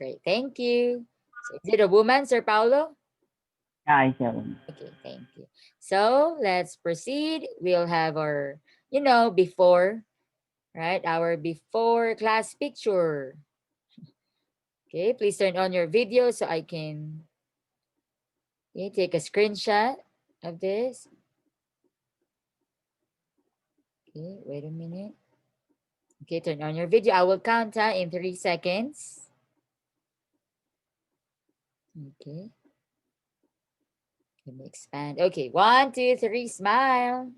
great. Thank you. So is it a woman, Sir Paulo? Yeah, it's a woman. Okay, thank you. So let's proceed. We'll have our, before, right? Our before class picture. Okay, please turn on your video so I can take a screenshot of this. Okay, wait a minute. Okay, turn on your video. I will count in 3 seconds. Okay, let me expand. Okay, 1, 2, 3, smile.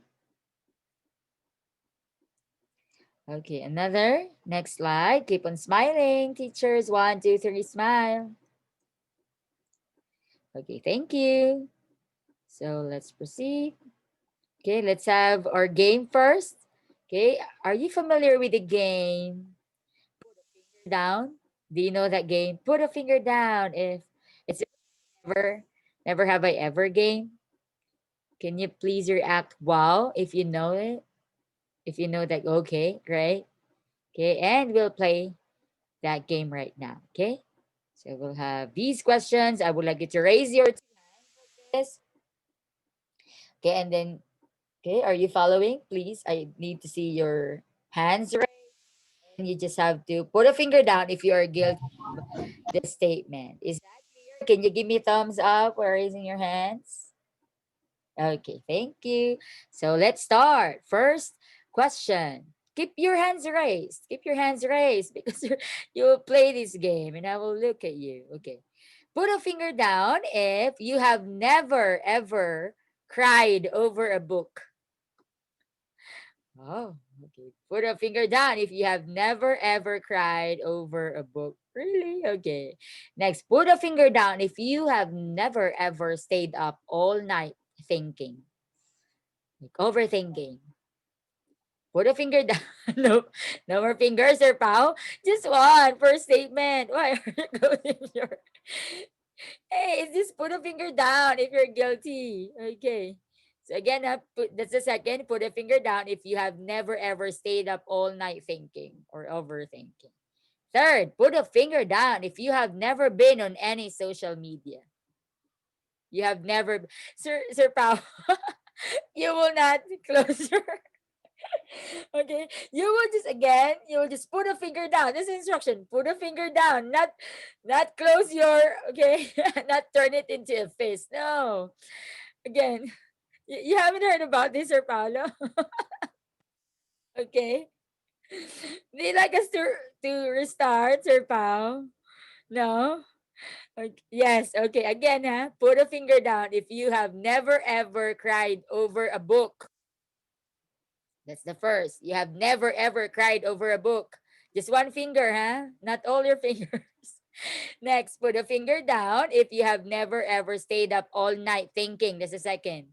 Okay, another. Next slide. Keep on smiling, teachers. 1, 2, 3, smile. Okay, thank you. So let's proceed. Okay, let's have our game first. Okay, are you familiar with the game? Down. Do you know that game? Put a finger down if it's never, never have I ever game. Can you please react wow if you know it? If you know that, okay, great. Okay, and we'll play that game right now. Okay, so we'll have these questions. I would like you to raise your this. Okay, and then okay, are you following? Please, I need to see your hands raised. And you just have to put a finger down if you are guilty of the statement. Is that clear? Can you give me thumbs up or raising your hands? Okay, thank you. So let's start. First question. Keep your hands raised. Keep your hands raised because you will play this game and I will look at you. Okay. Put a finger down if you have never ever cried over a book. Oh, okay. Put a finger down if you have never ever cried over a book. Really? Okay. Next, put a finger down if you have never ever stayed up all night thinking. Like overthinking. Put a finger down. No, no more fingers, Sir Pao. Just one first statement. Why are you going your... Hey, it's just put a finger down if you're guilty. Okay. So again, that's the second. Put a finger down if you have never ever stayed up all night thinking or overthinking. Third, put a finger down if you have never been on any social media. You have never, Sir Pao, you will not close your... Okay, you will just put a finger down. This is instruction. Put a finger down, not close your... Okay, not turn it into a fist. No, again, you haven't heard about this, Sir Paolo. Okay, do you like us to restart, Sir Pao? No. Okay. Yes. Okay. Again, put a finger down if you have never ever cried over a book. That's the first. You have never ever cried over a book. Just one finger, huh? Not all your fingers. Next, put a finger down if you have never ever stayed up all night thinking. That's the second.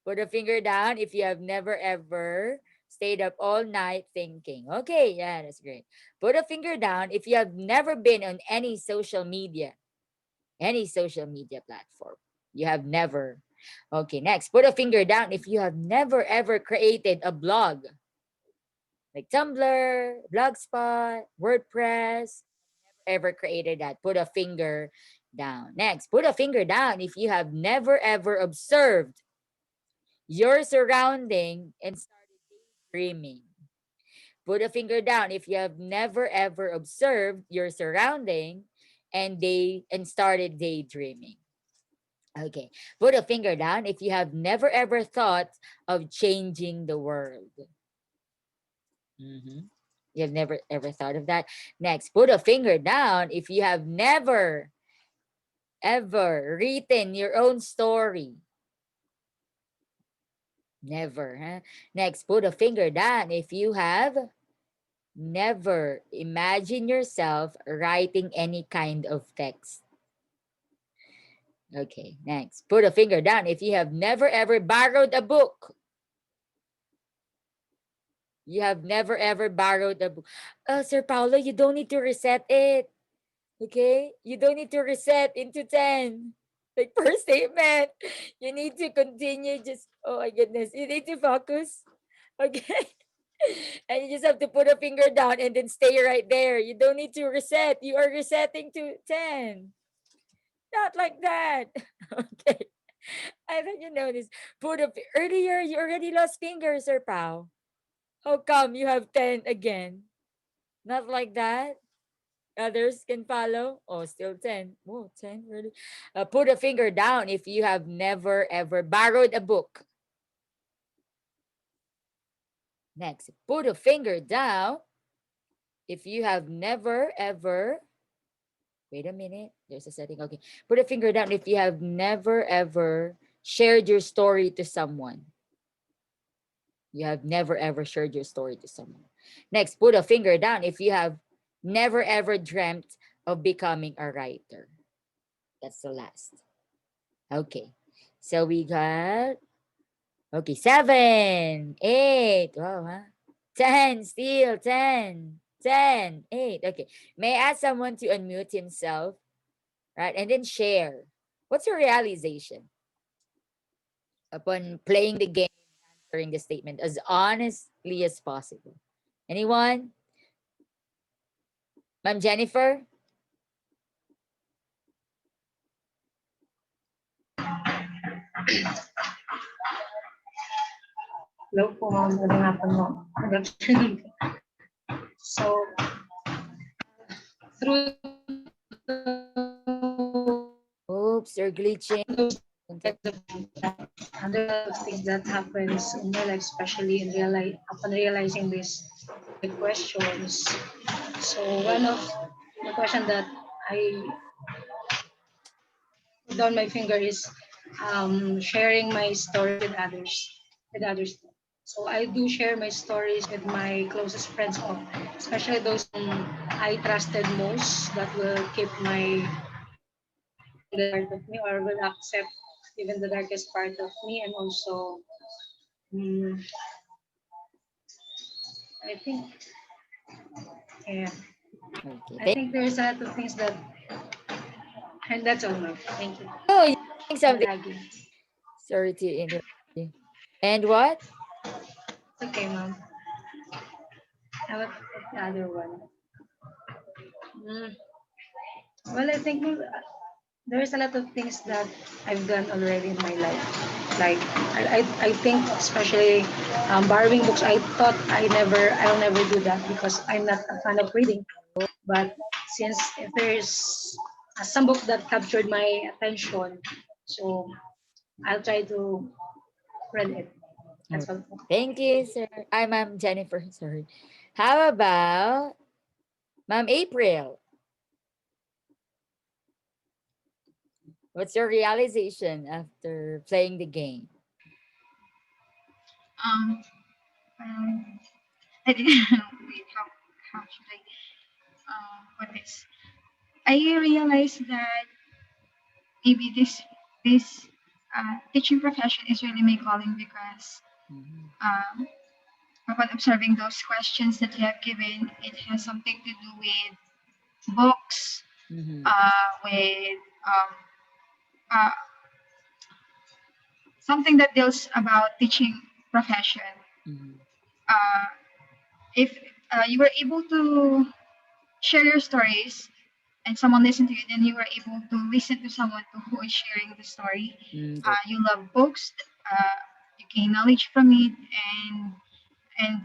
Put a finger down if you have never ever stayed up all night thinking. Okay, yeah, that's great. Put a finger down if you have never been on any social media platform. You have never. Okay, next, put a finger down if you have never ever created a blog like Tumblr, Blogspot, WordPress, ever created that. Put a finger down. Next, put a finger down if you have never ever observed your surrounding and started dreaming. Put a finger down if you have never ever observed your surrounding and started daydreaming. Okay. Put a finger down if you have never ever thought of changing the world. Mhm. You have never ever thought of that. Next, put a finger down if you have never ever written your own story. Never, huh? Next, put a finger down if you have never imagined yourself writing any kind of text. Okay, next, put a finger down if you have never ever borrowed a book. You have never ever borrowed a book. Sir Paulo, you don't need to reset it. Okay? You don't need to reset into 10. Like first statement. You need to continue just, oh my goodness. You need to focus. Okay? And you just have to put a finger down and then stay right there. You don't need to reset. You are resetting to 10. Not like that. Okay. I thought you know this. Earlier you already lost fingers, Sir Pao. How come you have 10 again? Not like that. Others can follow. Oh, still 10. Whoa, 10 really. Put a finger down if you have never ever borrowed a book. Next, put a finger down if you have never ever. Wait a minute. There's a setting. Okay. Put a finger down if you have never ever shared your story to someone. You have never ever shared your story to someone. Next, put a finger down if you have never ever dreamt of becoming a writer. That's the last. Okay. So we got, okay, 7, 8. Wow, huh? 10, still 10, 10, 8. Okay. May I ask someone to unmute himself, right? And then share. What's your realization upon playing the game, answering the statement as honestly as possible? Anyone? Ma'am Jennifer? Hello po, magandang hapon mo. Good afternoon. So, through Oops, you're glitching. other things that happens in my life, especially in real life, upon realizing these questions. So, one of the question that I put down my finger is sharing my story with others. With others. So I do share my stories with my closest friends, especially those I trusted most that will keep my the part of me or will accept even the darkest part of me, and also mm, I think yeah Okay. I think there's a lot of things that, and that's all, ma'am. Thank you. Oh, you're saying something. Lagi. Sorry to interrupt you. And what? It's okay, ma'am. How about the other one? Mm. Well, I think there's a lot of things that I've done already in my life. Like I think especially borrowing books. I thought I'll never do that because I'm not a fan of reading. But since there's some book that captured my attention, so I'll try to read it. Oh, That's all. thank you, sir. I'm Ma'am Jennifer. Sorry. How about Ma'am April? What's your realization after playing the game? Um, um, I didn't wait. How should I put this? I realized that maybe this teaching profession is really my calling because Mhm. um, upon observing those questions that you have given, it has something to do with books, Mhm. with uh, something that deals about teaching profession. Mhm. Uh, if you were able to share your stories and someone listened to you, then you were able to listen to someone who is sharing the story. Mm, You love books, you gain knowledge from it, and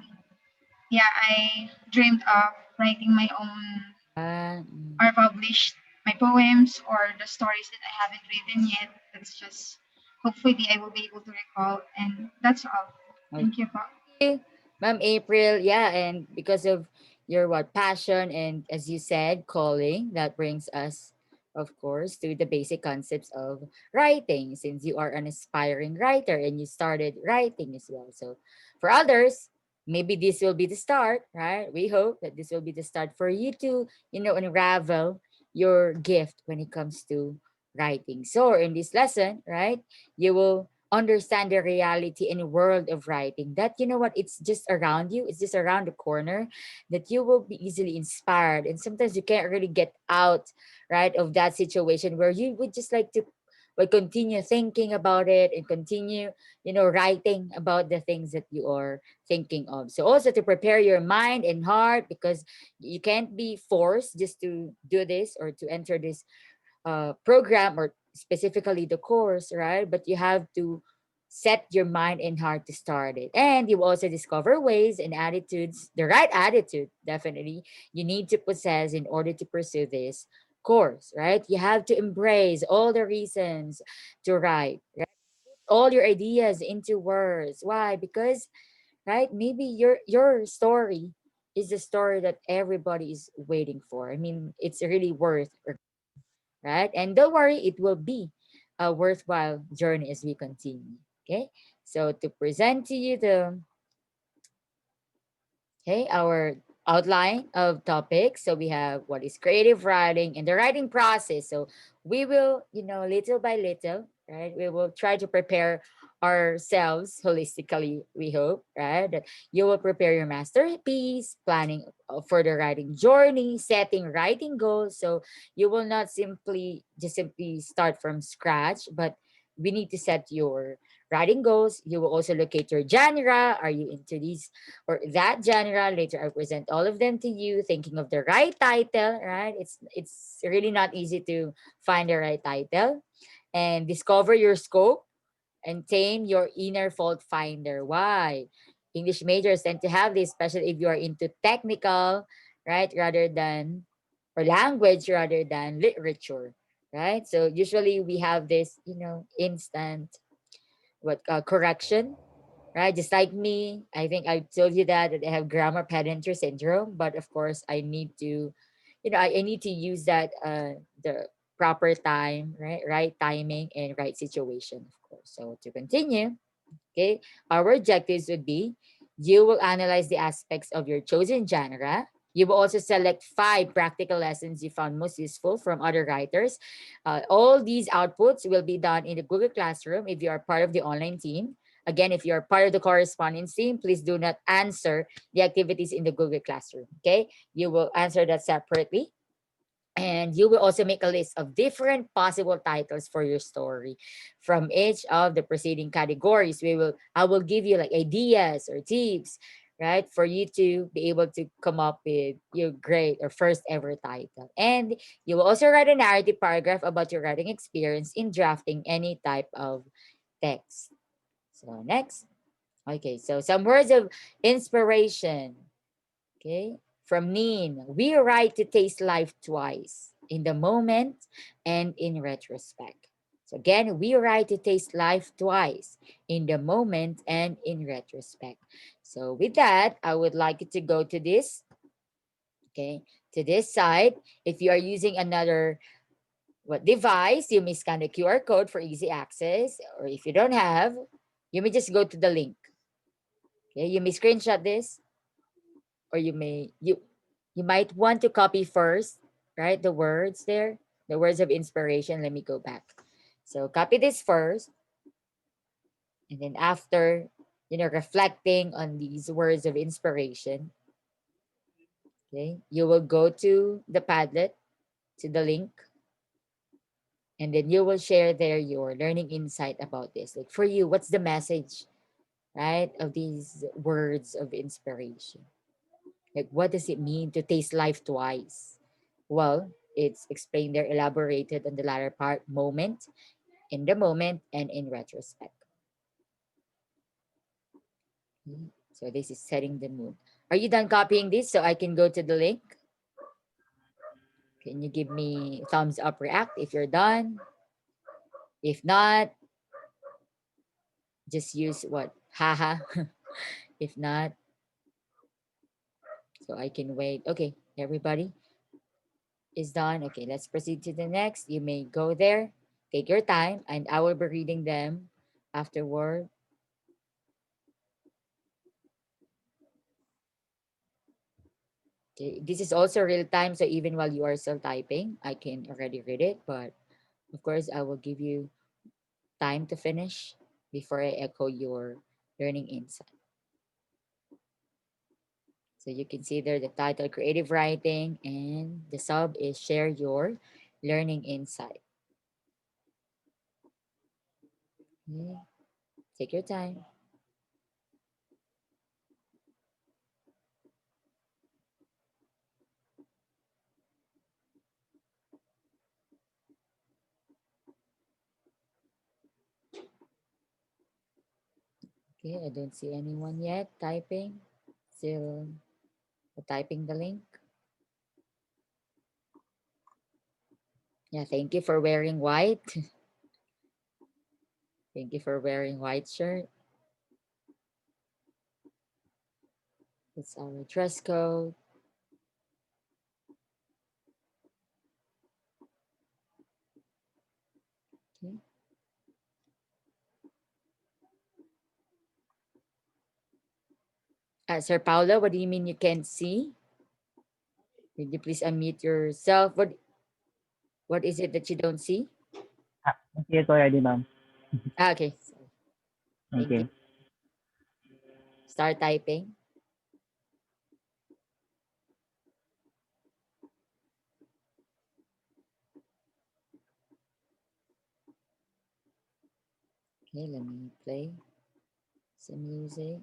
yeah, I dreamed of writing my own mm. or published my poems or the stories that I haven't written yet. That's just hopefully I will be able to recall, and that's all. Okay. Thank you, Po. Thank you, Ma'am April. Yeah, and because of your what passion and as you said, calling, that brings us, of course, to the basic concepts of writing. Since you are an aspiring writer and you started writing as well, so for others, maybe this will be the start, right? We hope that this will be the start for you to, unravel your gift when it comes to writing. So in this lesson, right, you will understand the reality and world of writing, that what, it's just around you, it's just around the corner, that you will be easily inspired, and sometimes you can't really get out, right, of that situation where you would just like to but continue thinking about it and continue, writing about the things that you are thinking of. So also to prepare your mind and heart, because you can't be forced just to do this or to enter this program or specifically the course, right? But you have to set your mind and heart to start it. And you will also discover ways and attitudes, the right attitude, definitely, you need to possess in order to pursue this course, right? You have to embrace all the reasons to write, right? All your ideas into words. Why? Because, right, maybe your story is the story that everybody is waiting for. I mean, it's really worth, right? And don't worry, it will be a worthwhile journey as we continue. Okay. So to present to you the our outline of topics. So we have what is creative writing and the writing process. So we will, little by little, right? We will try to prepare ourselves holistically, we hope, right? That you will prepare your masterpiece, planning for the writing journey, setting writing goals. So you will not simply start from scratch, but we need to set your writing goals. You will also locate your genre. Are you into these or that genre? Later I present all of them to you, thinking of the right title, right? It's really not easy to find the right title. And discover your scope and tame your inner fault finder. Why? English majors tend to have this, especially if you are into technical, right? Rather than, or language rather than literature, right? So usually we have this, instant correction, right? Just like me, I think I told you that I have grammar pedantry syndrome, but of course I need to, I need to use that the proper time, right timing and right situation, of course. So to continue, okay, our objectives would be you will analyze the aspects of your chosen genre. You will also select 5 practical lessons you found most useful from other writers. All these outputs will be done in the Google Classroom if you are part of the online team. Again, if you are part of the correspondence team, please do not answer the activities in the Google Classroom. Okay, you will answer that separately. And you will also make a list of different possible titles for your story from each of the preceding categories. I will give you like ideas or tips, right, for you to be able to come up with your great or first ever title. And you will also write a narrative paragraph about your writing experience in drafting any type of text. So next. Okay, so some words of inspiration. Okay. From Nin, we write to taste life twice, in the moment and in retrospect. So again, we write to taste life twice, in the moment and in retrospect. So with that, I would like you to go to this, okay, to this side. If you are using another device, you may scan the QR code for easy access. Or if you don't have, you may just go to the link. Okay, you may screenshot this, or you might want to copy first, right? The words there, the words of inspiration. Let me go back. So copy this first, and then after, reflecting on these words of inspiration, okay, you will go to the Padlet, to the link, and then you will share there your learning insight about this. Like for you, what's the message, right, of these words of inspiration? Like, what does it mean to taste life twice? Well, it's explained there, elaborated on the latter part, moment, in the moment, and in retrospect. So this is setting the mood. Are you done copying this so I can go to the link? Can you give me thumbs up react if you're done? If not, just use what? Haha. If not, so I can wait. Okay, everybody is done. Okay, let's proceed to the next. You may go there, take your time, and I will be reading them afterward. Okay, this is also real time, so even while you are still typing, I can already read it. But of course, I will give you time to finish before I echo your learning insight. So you can see there the title, Creative Writing, and the sub is Share Your Learning Insight. Okay. Take your time. Okay, I don't see anyone yet typing. Still typing the link. Yeah, thank you for wearing white. Thank you for wearing white shirt. It's our dress code. Okay. Sir Paolo, what do you mean you can't see? Could you please unmute yourself? What is it that you don't see? See it already, ma'am. Okay. Thank you. Okay. Start typing. Okay, let me play some music.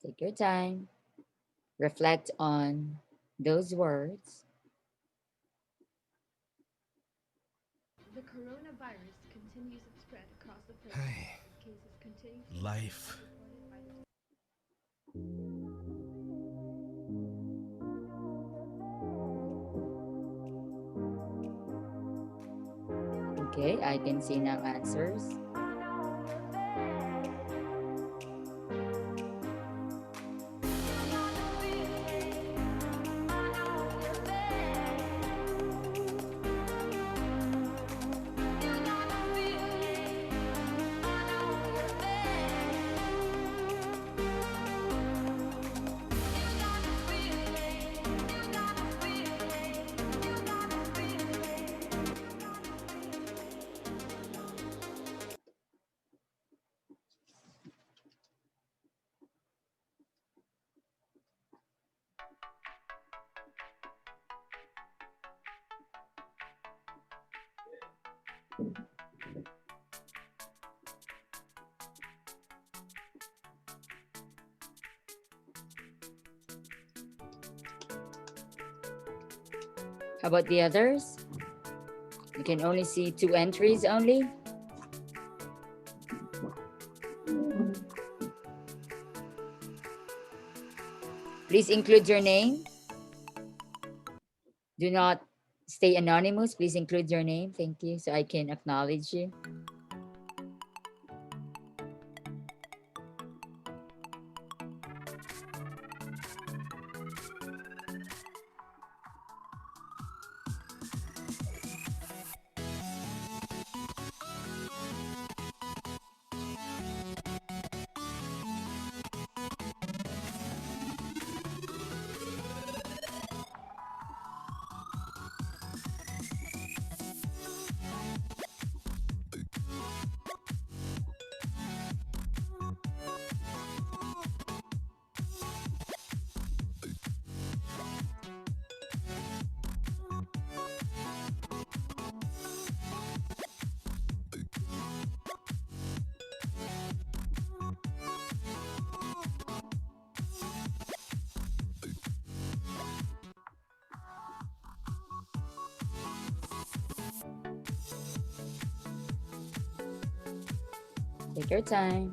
Take your time. Reflect on those words. The coronavirus continues its spread across the planet. Cases continue to Life. reported by the Okay, I can see now answers. How about the others? You can only see 2 entries only. Please include your name. Do not stay anonymous. Please include your name. Thank you. So I can acknowledge you. Take your time.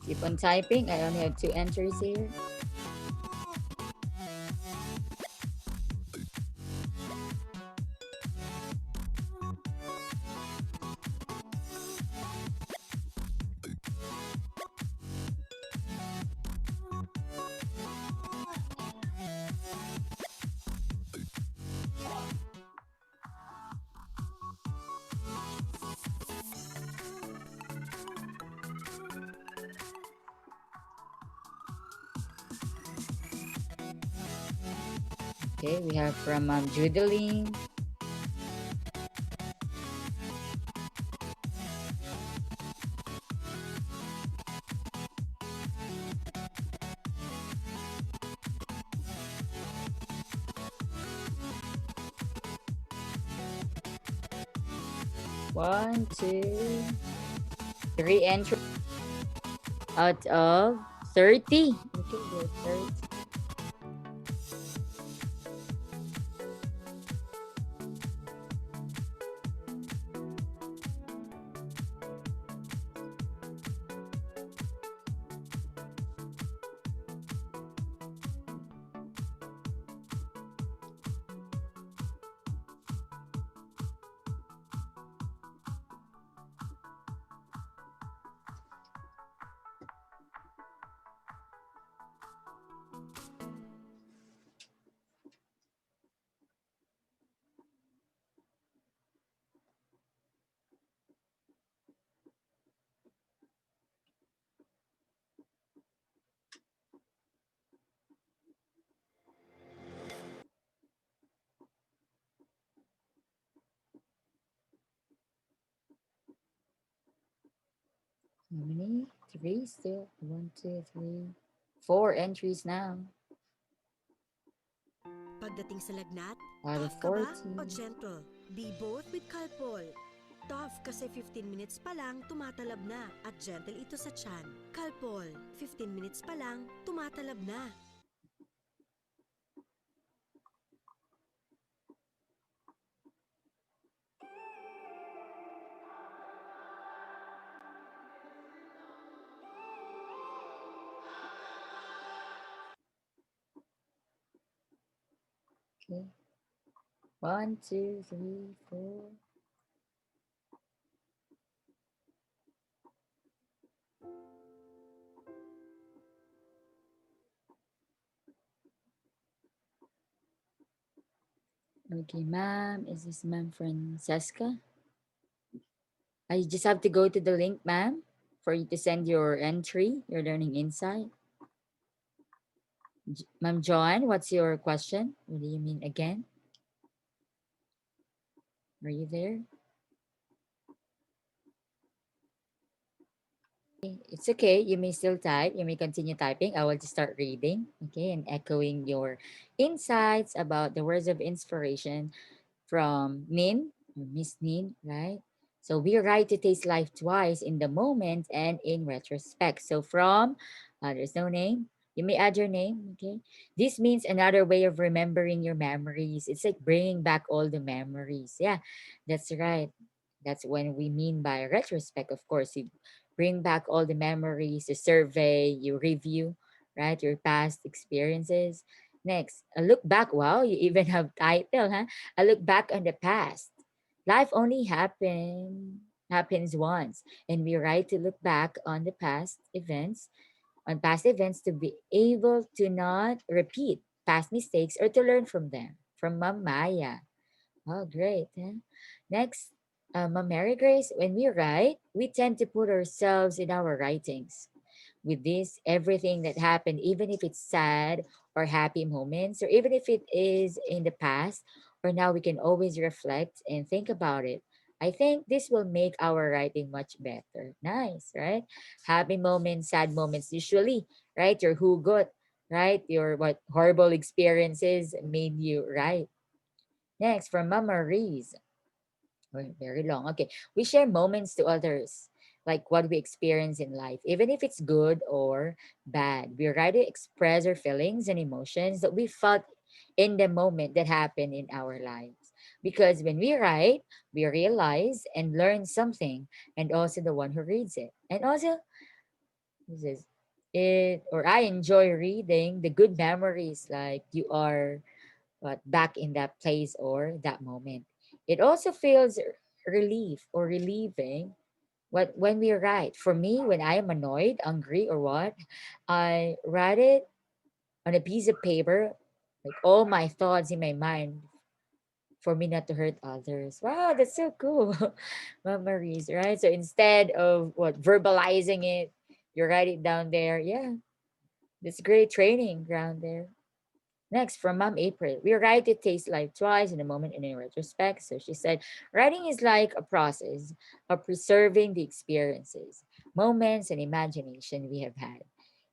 Keep on typing. I only have 2 entries here. Okay, we have from Judeline. One, two, three entries out of 30. Okay, good. 30. How many? Three still. One, two, three. Four entries now Pagdating sa lagnat, out of tough ka ba 40. o gentle? Be both with Calpol. Tough kasi 15 minutes pa lang tumatalab na at gentle ito sa tiyan. Calpol, 15 minutes pa lang tumatalab na. Okay. One, two, three, four. Okay, ma'am. Is this ma'am Francesca? I just have to go to the link, ma'am, for you to send your entry, your learning insight. Ma'am Joanne, what's your question? What do you mean again? Are you there? It's okay. You may still type. You may continue typing. I will just start reading, okay, and echoing your insights about the words of inspiration from Nin, or Miss Nin, right? So we're right to taste life twice in the moment and in retrospect. So from, there's no name. You may add your name, okay? This means another way of remembering your memories. It's like bringing back all the memories. Yeah, that's right. That's when we mean by retrospect. Of course, you bring back all the memories, you survey, you review, right? Your past experiences. Next, a look back. Wow, you even have title, huh? I look back on the past. Life only happens once, and we right to look back on past events to be able to not repeat past mistakes or to learn from them. From Ma'am Maya. Oh, great. Huh? Next, Ma'am Mary Grace, when we write, we tend to put ourselves in our writings with this everything that happened, even if it's sad or happy moments, or even if it is in the past or now, we can always reflect and think about it. I think this will make our writing much better. Nice, right? Happy moments, sad moments, usually, right? Your who got, right? Your what horrible experiences made you write. Next, from Mama Reese. Oh, very long. Okay. We share moments to others, like what we experience in life, even if it's good or bad. We try to express our feelings and emotions that we felt in the moment that happened in our lives. Because when we write, we realize and learn something, and also the one who reads it. And also, this is it, or I enjoy reading the good memories, like you are but back in that place or that moment. It also feels relief or relieving when we write. For me, when I am annoyed, angry, or what, I write it on a piece of paper, like all my thoughts in my mind for me not to hurt others. Wow, that's so cool. Memories, right? So instead of what verbalizing it, you write it down there. Yeah, that's great training ground there. Next, from Mom April, we write to taste life twice in a moment and in retrospect. So she said, writing is like a process of preserving the experiences, moments, and imagination we have had.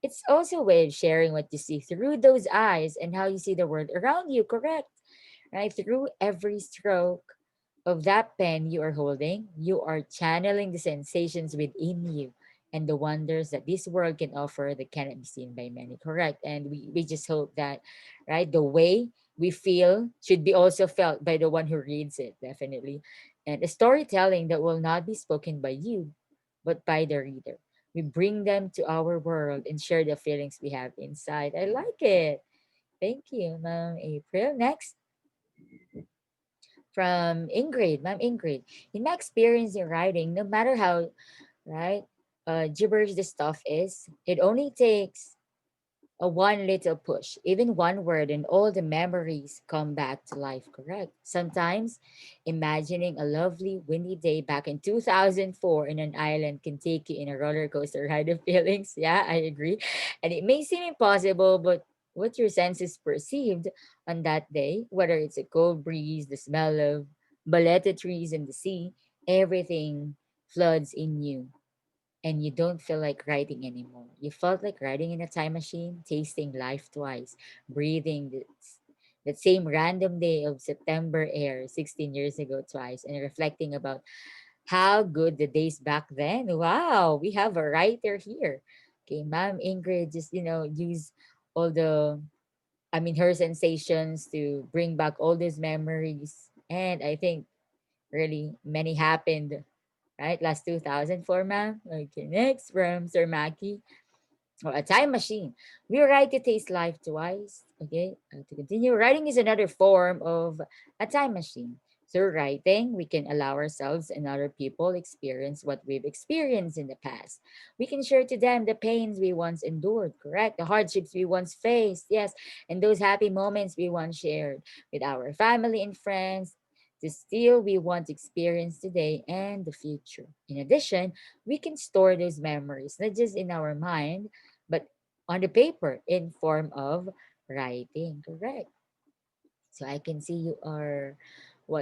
It's also a way of sharing what you see through those eyes and how you see the world around you, correct? Right? Through every stroke of that pen you are holding, you are channeling the sensations within you and the wonders that this world can offer that cannot be seen by many, correct? And we just hope that, right, the way we feel should be also felt by the one who reads it, definitely. And a storytelling that will not be spoken by you, but by the reader. We bring them to our world and share the feelings we have inside. I like it. Thank you, Ma'am April. Next, from Ingrid, Ma'am Ingrid. In my experience in writing, no matter how, right, gibberish the stuff is, it only takes a one little push, even one word, and all the memories come back to life, correct? Sometimes imagining a lovely windy day back in 2004 in an island can take you in a roller coaster ride of feelings. Yeah, I agree. And it may seem impossible, but what your senses perceived on that day, whether it's a cold breeze, the smell of baleta trees in the sea, everything floods in you and you don't feel like writing anymore. You felt like riding in a time machine, tasting life twice, breathing that same random day of September air 16 years ago twice, and reflecting about how good the days back then. Wow, we have a writer here. Okay, Ma'am Ingrid just, use all her sensations to bring back all these memories. And I think really many happened right? Last 2004, ma'am. Okay, next from Sir Maki. Or a time machine. We write to taste life twice. Okay, to continue, writing is another form of a time machine. Through writing, we can allow ourselves and other people experience what we've experienced in the past. We can share to them the pains we once endured, correct? The hardships we once faced, yes, and those happy moments we once shared with our family and friends. The still we want to experience today and the future. In addition, we can store those memories not just in our mind but on the paper in form of writing, correct? So I can see you are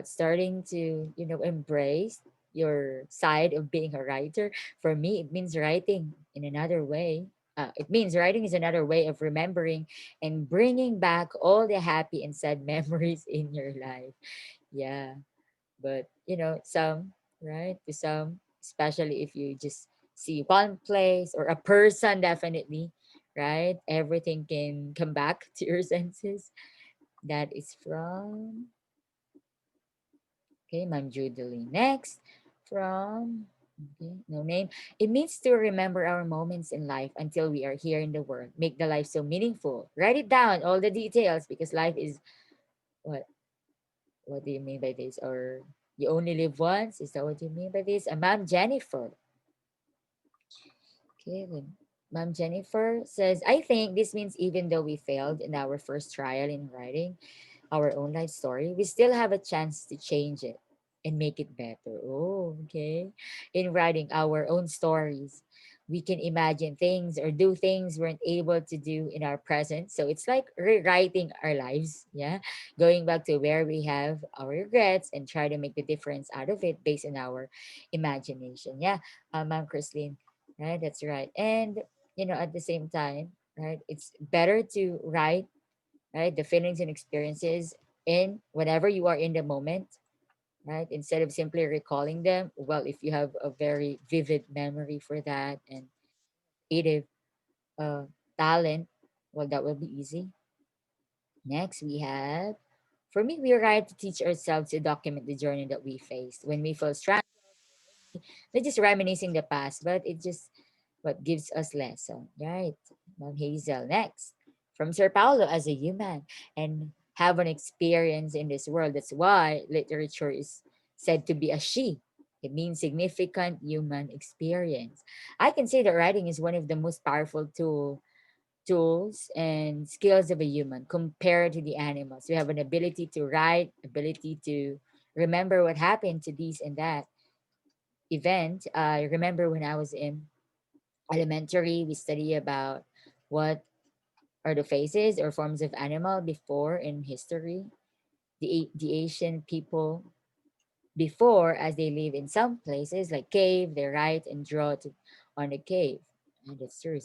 starting to embrace your side of being a writer. For me it means writing in another way. It means writing is another way of remembering and bringing back all the happy and sad memories in your life. Yeah, but some, right, to some, especially if you just see one place or a person, definitely, right, everything can come back to your senses. That is from, okay, Ma'am Judeline. Next, from, okay, no name. It means to remember our moments in life until we are here in the world, make the life so meaningful. Write it down, all the details, because life is what what do you mean by this? Or you only live once? Is that what you mean by this? And Ma'am Jennifer. Okay, then. Ma'am Jennifer says, I think this means even though we failed in our first trial in writing our own life story, we still have a chance to change it and make it better. Oh, okay. In writing our own stories, we can imagine things or do things we weren't able to do in our present. So it's like rewriting our lives. Yeah. Going back to where we have our regrets and try to make the difference out of it based on our imagination. Yeah. Ma'am Christine. Right. That's right. And, at the same time, right, it's better to write, right, the feelings and experiences in whenever you are in the moment, right, instead of simply recalling them. Well, if you have a very vivid memory for that and creative uh, talent, well, that will be easy. Next, we have, for me, we write to teach ourselves to document the journey that we faced. When we feel stranded, not just reminiscing the past, but it just what gives us lesson, right? Ma'am Hazel, next. From Sir Paulo, as a human and have an experience in this world. That's why literature is said to be a she. It means significant human experience. I can say that writing is one of the most powerful tools and skills of a human compared to the animals. We have an ability to write, ability to remember what happened to this and that event. I remember when I was in elementary, we study about what are the faces or forms of animal before in history. The Asian people before, as they live in some places like cave, they write and draw on the cave. And that's true.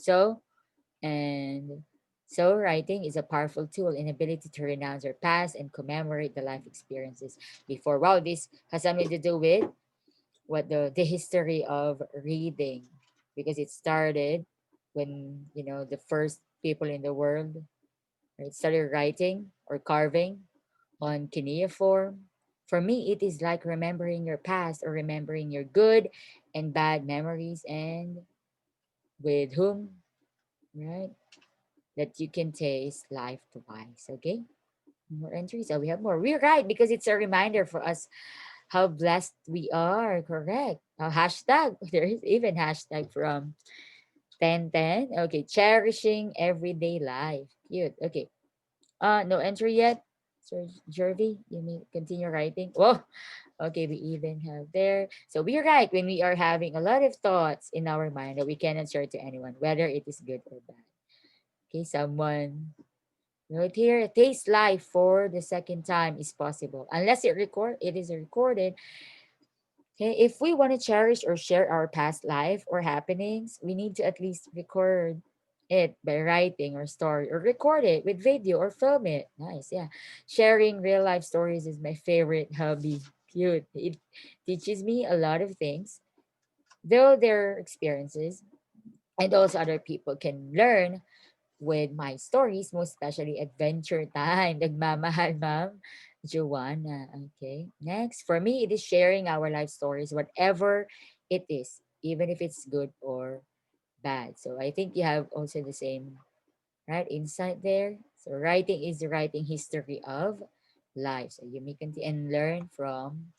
And so writing is a powerful tool in ability to renounce our past and commemorate the life experiences before. Wow, this has something to do with what the history of reading, because it started when the first people in the world, right, started writing or carving on cuneiform. For me, it is like remembering your past or remembering your good and bad memories, and with whom, right, that you can taste life twice. Okay, more entries. So we have more. We're right because it's a reminder for us how blessed we are. Correct. Hashtag. There is even hashtag from 1010. Okay, cherishing everyday life. Cute. Okay. No entry yet. Sir Jervy, you may continue writing. Whoa. Okay, we even have there. So we're right when we are having a lot of thoughts in our mind that we cannot share to anyone, whether it is good or bad. Okay, someone right here, taste life for the second time is possible. Unless it is recorded. Okay, if we want to cherish or share our past life or happenings, we need to at least record it by writing or story, or record it with video or film it. Nice, yeah. Sharing real life stories is my favorite hobby. Cute. It teaches me a lot of things, though their experiences and also other people can learn with my stories, most especially Adventure Time. Nagmamahal, Ma'am Joanna. Okay. Next, for me, it is sharing our life stories, whatever it is, even if it's good or bad. So I think you have also the same, right, insight there. So writing is the writing history of life. So you may continue and learn from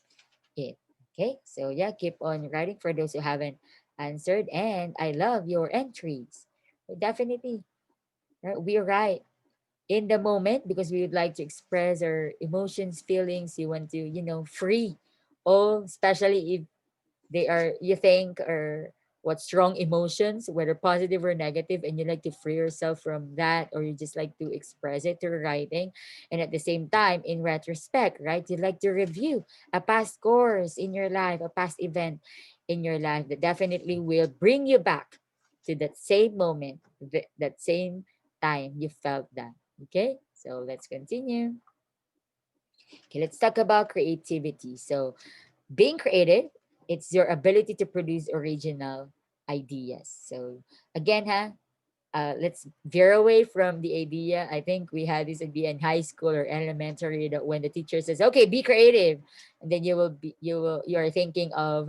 it. Okay. So yeah, keep on writing for those who haven't answered. And I love your entries. Definitely. Right? We're right in the moment because we would like to express our emotions, feelings. You want to, free all, especially if they are, you think, or what strong emotions, whether positive or negative, and you like to free yourself from that, or you just like to express it through writing. And at the same time, in retrospect, right, you like to review a past course in your life, a past event in your life that definitely will bring you back to that same moment, that same time you felt that. Okay, so let's continue. Okay, let's talk about creativity. So being creative, it's your ability to produce original ideas. So again, let's veer away from the idea. I think we had this idea in high school or elementary that when the teacher says, "Okay, be creative," and then you are thinking of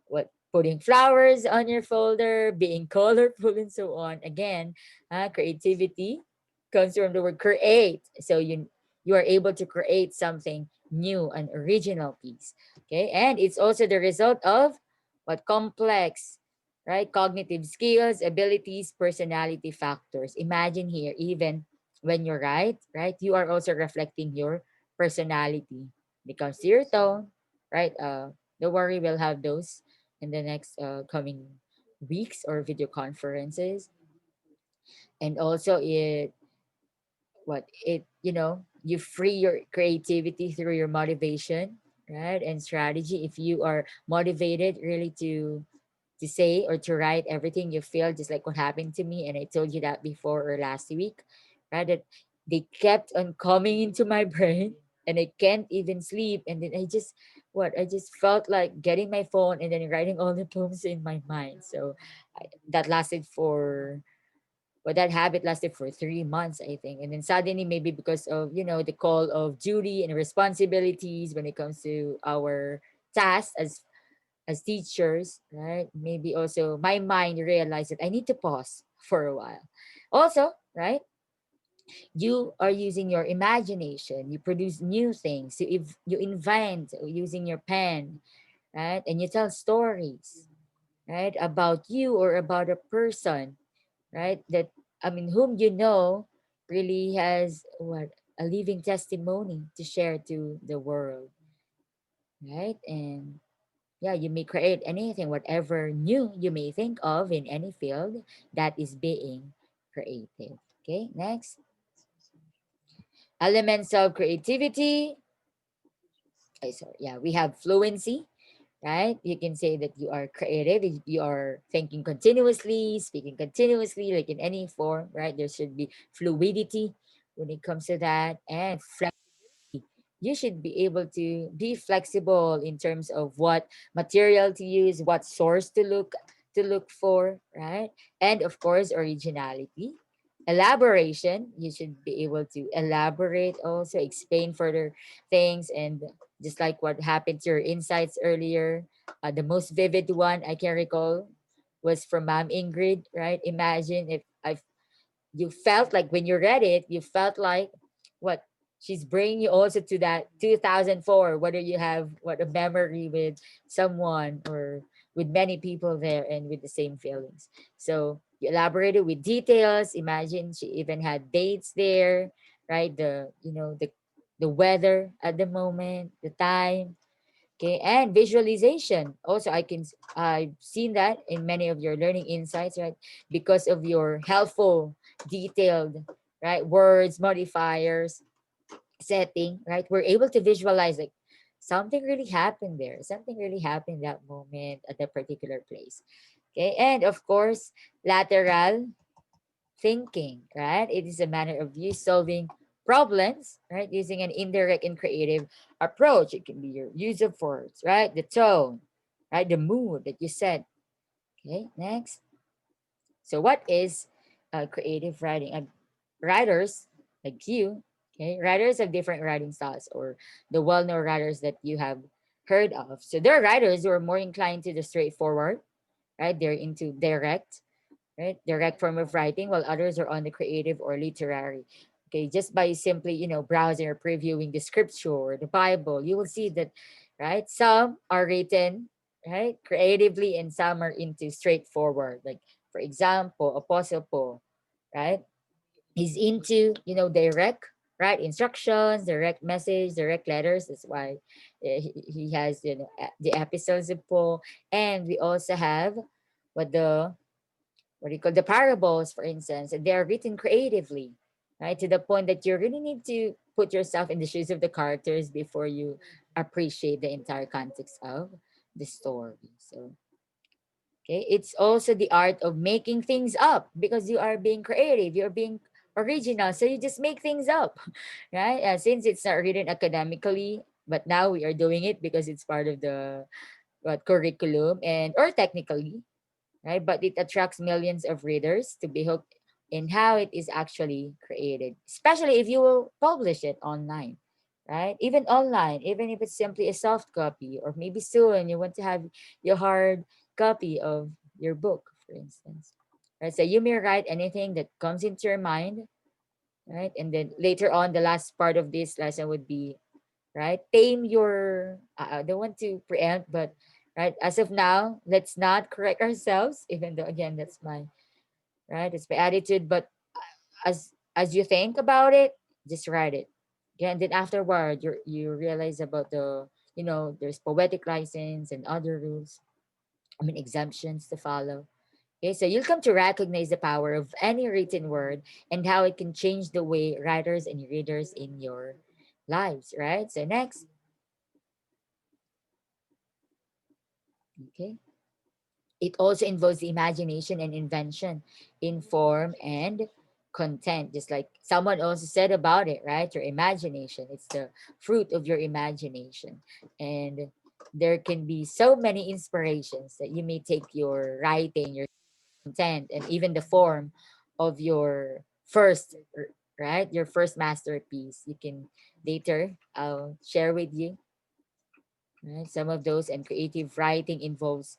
what, putting flowers on your folder, being colorful, and so on. Again, creativity comes from the word create. So you are able to create something new, an original piece. Okay, and it's also the result of what, complex, right? Cognitive skills, abilities, personality factors. Imagine here, even when you write, right? You are also reflecting your personality. When it comes to your tone, right? Don't worry, we'll have those in the next coming weeks or video conferences. And also you free your creativity through your motivation, right? And strategy. If you are motivated really to say or to write everything you feel, just like what happened to me. And I told you that before or last week, right? That they kept on coming into my brain and I can't even sleep. And then I just felt like getting my phone and then writing all the poems in my mind. So that lasted for, well, that habit lasted for 3 months, I think. And then suddenly, maybe because of, the call of duty and responsibilities when it comes to our tasks as teachers, right? Maybe also my mind realized that I need to pause for a while. Also, right? You are using your imagination. You produce new things. You invent using your pen, right? And you tell stories, right? About you or about a person, right? That, I mean, whom really has what, a living testimony to share to the world, right? And yeah, you may create anything, whatever new you may think of in any field that is being creative. Okay, next. Elements of creativity. Sorry, yeah, we have fluency, right? You can say that you are creative if you are thinking continuously, speaking continuously, like in any form, right? There should be fluidity when it comes to that, and you should be able to be flexible in terms of what material to use, what source to look for, right? And of course, originality. Elaboration, you should be able to elaborate, also explain further things, and just like what happened to your insights earlier, the most vivid one I can recall was from Ma'am Ingrid, right? Imagine if I you felt like when you read it, you felt like what she's bringing you also to that 2004, whether you have what a memory with someone or with many people there and with the same feelings. So you elaborated with details. Imagine she even had dates there, right? The weather at the moment, the time. Okay, and visualization. Also, I've seen that in many of your learning insights, right? Because of your helpful, detailed, right, words, modifiers, setting, right? We're able to visualize like something really happened there. Something really happened that moment at that particular place. Okay, and of course, lateral thinking, right? It is a manner of you solving problems, right? Using an indirect and creative approach. It can be your use of words, right? The tone, right? The mood that you set. Okay, next. So, what is creative writing? Writers like you, okay, writers have different writing styles, or the well known writers that you have heard of. So, there are writers who are more inclined to the straightforward, right? They're into direct, right? Direct form of writing, while others are on the creative or literary. Okay, just by simply, browsing or previewing the scripture or the Bible, you will see that, right? Some are written, right, creatively, and some are into straightforward. Like, for example, Apostle Paul, right? He's into, direct, right? Instructions, direct message, direct letters. That's why he has, the epistles of Paul. And we also have what do you call the parables, for instance, they are written creatively, right? To the point that you really need to put yourself in the shoes of the characters before you appreciate the entire context of the story. So, okay, it's also the art of making things up because you are being creative, you're being original, so you just make things up, right? Since it's not written academically, but now we are doing it because it's part of the curriculum and or technically, right? But it attracts millions of readers to be hooked in how it is actually created, especially if you will publish it online, right? Even online, even if it's simply a soft copy, or maybe soon you want to have your hard copy of your book, for instance. Right? So you may write anything that comes into your mind, right? And then later on, the last part of this lesson would be, right? Tame your, I don't want to preempt, but right, as of now, let's not correct ourselves, even though again, that's my, right, it's my attitude. But as you think about it, just write it. Yeah, and then afterward, you realize about the, there's poetic license and other rules, I mean, exemptions to follow. Okay, so you'll come to recognize the power of any written word and how it can change the way writers and readers in your lives, right? So next, okay. It also involves the imagination and invention in form and content, just like someone also said about it, right? Your imagination, it's the fruit of your imagination. And there can be so many inspirations that you may take your writing, your content, and even the form of your right? Your first masterpiece. You can later, I'll share with you, right? Some of those, and creative writing involves,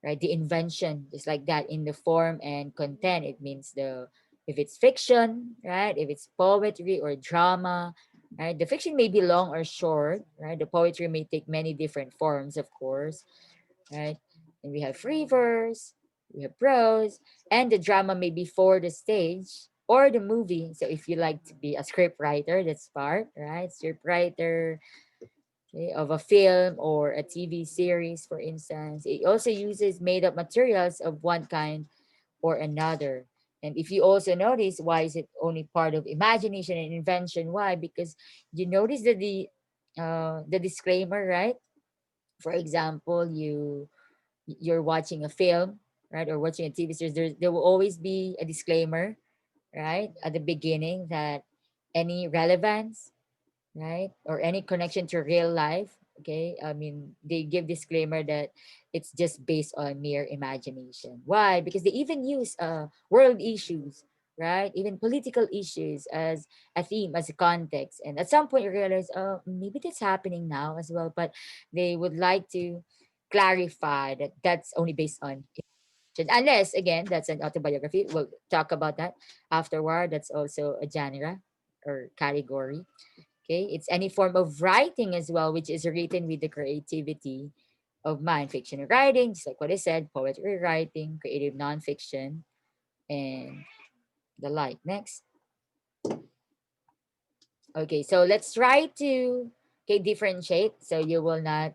right, the invention, just like that, in the form and content. It means the if it's fiction, right? If it's poetry or drama, right? The fiction may be long or short, right? The poetry may take many different forms, of course, right? And we have free verse, we have prose, and the drama may be for the stage or the movie. So if you like to be a script writer, that's part, right? Script writer, okay, of a film or a TV series, for instance. It also uses made up materials of one kind or another. And if you also notice, why is it only part of imagination and invention? Why? Because you notice that the disclaimer, right? For example, you're watching a film, right, or watching a TV series. There will always be a disclaimer, right, at the beginning that any relevance, right, or any connection to real life. Okay, I mean, they give disclaimer that it's just based on mere imagination. Why? Because they even use world issues, right, even political issues as a theme, as a context. And at some point you realize, oh, maybe that's happening now as well, but they would like to clarify that that's only based on imagination. Unless again that's an autobiography, we'll talk about that afterward. That's also a genre or category. Okay, it's any form of writing as well, which is written with the creativity of mind. Fiction writing, just like what I said, poetry writing, creative nonfiction, and the like. Next. Okay, so let's try to differentiate so you will not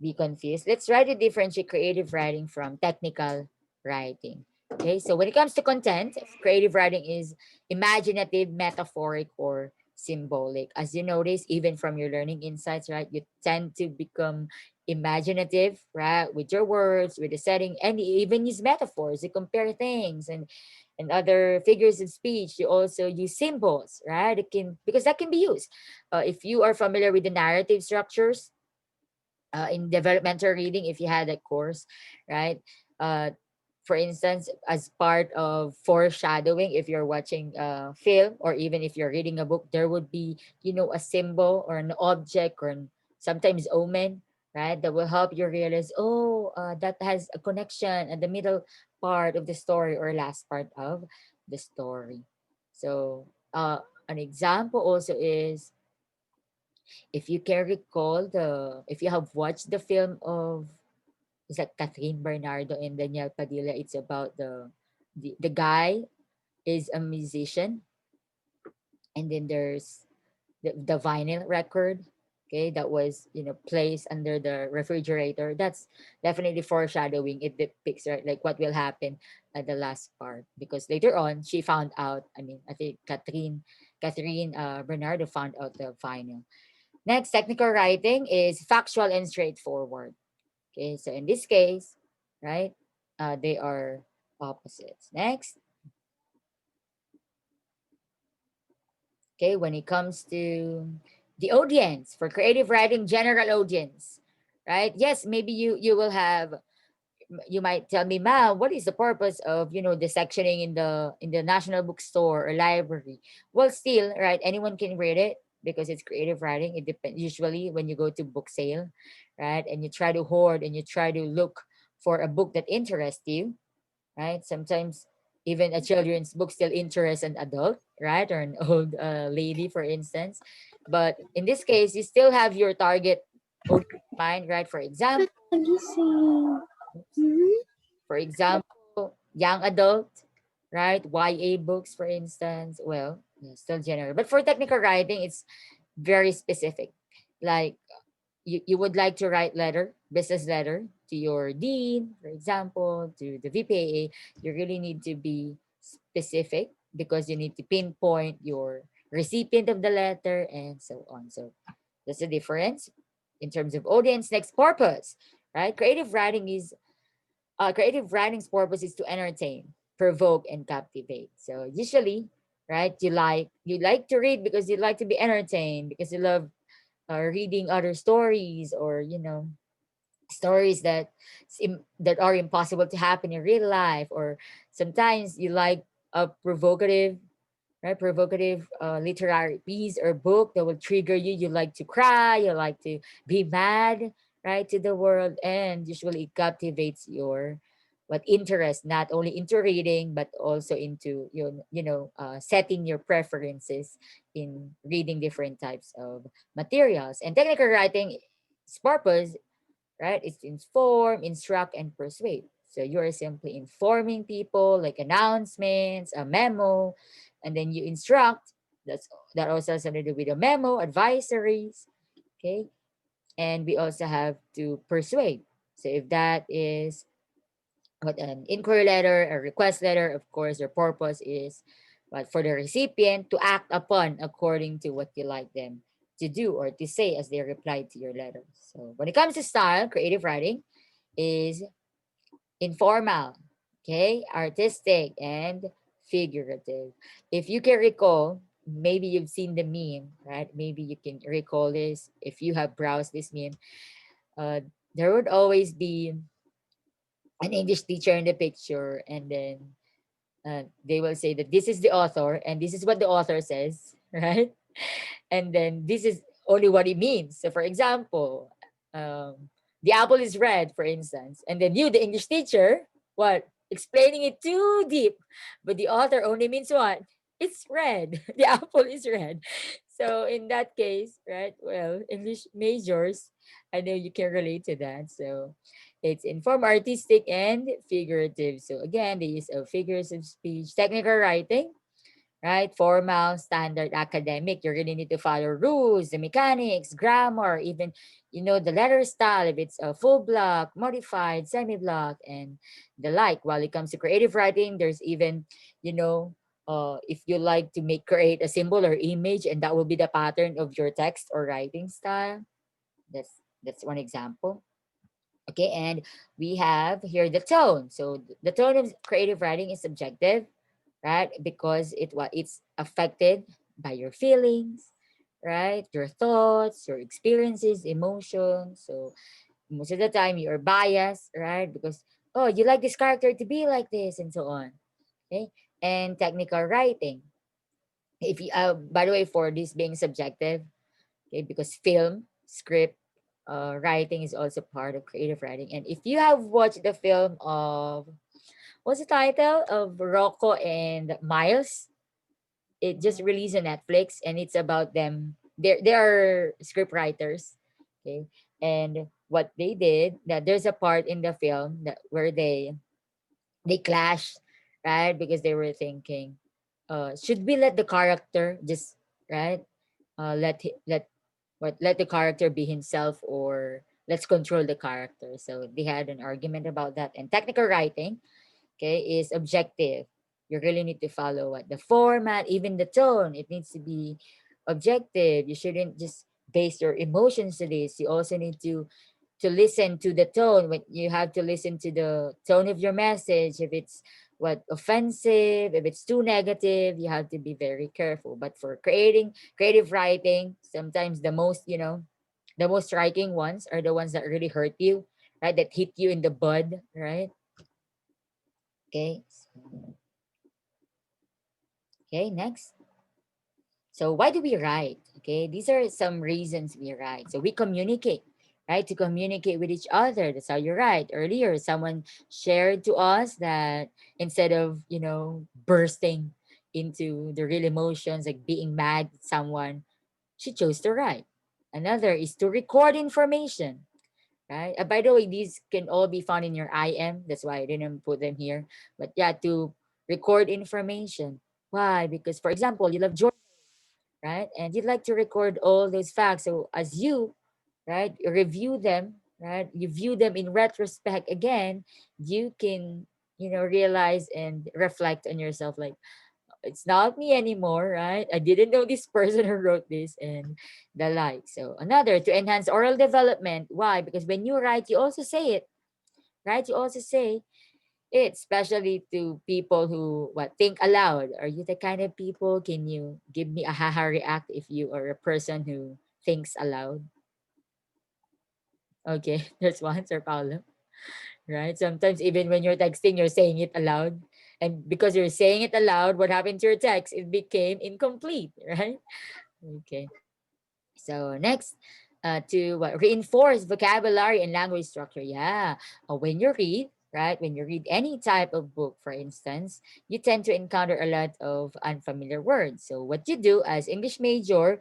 be confused. Let's try to differentiate creative writing from technical writing. Okay, so when it comes to content, creative writing is imaginative, metaphoric, or symbolic. As you notice, even from your learning insights, right, you tend to become imaginative, right, with your words, with the setting, and you even use metaphors. You compare things and other figures of speech. You also use symbols, right? It can, because that can be used. If you are familiar with the narrative structures in developmental reading, if you had that course, right? Uh, for instance, as part of foreshadowing, if you're watching a film or even if you're reading a book, there would be, a symbol or an object or sometimes omen, right? That will help you realize, oh, that has a connection at the middle part of the story or last part of the story. So, an example also is, if you can recall if you have watched the film of, is that Catherine Bernardo and Daniel Padilla? It's about the guy is a musician, and then there's the vinyl record, okay, that was placed under the refrigerator. That's definitely foreshadowing. It depicts, right, like what will happen at the last part, because later on she found out, I mean, I think Catherine Bernardo found out the vinyl. Next, technical writing is factual and straightforward. Okay, so in this case, right, they are opposites. Next, okay, when it comes to the audience, for creative writing, general audience, right? Yes, maybe you will have, you might tell me, Ma, what is the purpose of the sectioning in the national bookstore or library? Well, still, right, anyone can read it because it's creative writing. It depends. Usually when you go to book sale, right, and you try to hoard and you try to look for a book that interests you, right? Sometimes even a children's book still interests an adult, right, or an old lady, for instance. But in this case, you still have your target audience in mind, right? For example, young adult, right? YA books, for instance. Well, yeah, still general. But for technical writing, it's very specific. Like, you would like to write business letter to your dean, for example, to the VPAA. You really need to be specific because you need to pinpoint your recipient of the letter and so on. So that's the difference in terms of audience. Next, purpose, right? Creative writing's purpose is to entertain, provoke, and captivate. So usually, right, you like to read because you like to be entertained, because you love reading other stories, or stories that are impossible to happen in real life, or sometimes you like a provocative literary piece or book that will trigger you. You like to cry, you like to be mad, right, to the world, and usually it captivates your what interest, not only into reading but also into setting your preferences in reading different types of materials. And technical writing, its purpose, right, is to inform, instruct, and persuade. So you're simply informing people, like announcements, a memo, and then you instruct. That also has something to do with a memo, advisories. Okay. And we also have to persuade. So if that is what an inquiry letter, a request letter, of course, their purpose is what for the recipient to act upon according to what you like them to do or to say as they reply to your letter. So when it comes to style, creative writing is informal, okay, artistic, and figurative. If you can recall, maybe you've seen the meme, right? Maybe you can recall this if you have browsed this meme. Uh, there would always be an English teacher in the picture, and then they will say that this is the author and this is what the author says, right? And then this is only what it means. So, for example, the apple is red, for instance, and then you, the English teacher, what? Explaining it too deep, but the author only means what? It's red. The apple is red. So in that case, right? Well, English majors, I know you can relate to that. So it's inform, artistic, and figurative. So again, the use of figures of speech, technical writing, right? Formal, standard, academic. You're gonna need to follow rules, the mechanics, grammar, even the letter style, if it's a full block, modified, semi-block, and the like. While it comes to creative writing, there's even, you know, if you like to create a symbol or image, and that will be the pattern of your text or writing style. That's one example. Okay, and we have here the tone. So the tone of creative writing is subjective, right? Because it's affected by your feelings, right? Your thoughts, your experiences, emotions. So most of the time you're biased, right? Because you like this character to be like this and so on. Okay. And technical writing. If you by the way, for this being subjective, okay, because film, script, writing is also part of creative writing. And if you have watched the film of what's the title of Rocco and Miles, it just released on Netflix, and it's about them. They are script writers, okay, and what they did, that there's a part in the film that where they clashed, right? Because they were thinking, should we let the character just right, let the character be himself, or let's control the character. So they had an argument about that. And technical writing, okay, is objective. You really need to follow what the format, even the tone. It needs to be objective. You shouldn't just base your emotions to this. You also need to listen to the tone. When you have to listen to the tone of your message, if it's what offensive, if it's too negative, you have to be very careful. But for creating creative writing, sometimes the most striking ones are the ones that really hurt you, right? That hit you in the bud, right? Okay. Okay, next. So why do we write? Okay, these are some reasons we write. So we communicate, right? To communicate with each other. That's how you write. Earlier, someone shared to us that instead of, bursting into the real emotions, like being mad at someone, she chose to write. Another is to record information, right? By the way, these can all be found in your IM. That's why I didn't put them here. But yeah, to record information. Why? Because, for example, you love Jordan, right? And you'd like to record all those facts. So as you, right, review them, right, you view them in retrospect again, you can, realize and reflect on yourself like, it's not me anymore, right? I didn't know this person who wrote this and the like. So another, to enhance oral development. Why? Because when you write, you also say it, right? You also say it, especially to people who think aloud. Are you the kind of people? Can you give me a haha react if you are a person who thinks aloud? Okay, there's one, Sir Paulo. Right? Sometimes even when you're texting, you're saying it aloud. And because you're saying it aloud, what happened to your text? It became incomplete, right? Okay. So next, to reinforce vocabulary and language structure. Yeah. When you read, right? When you read any type of book, for instance, you tend to encounter a lot of unfamiliar words. So what you do as English major,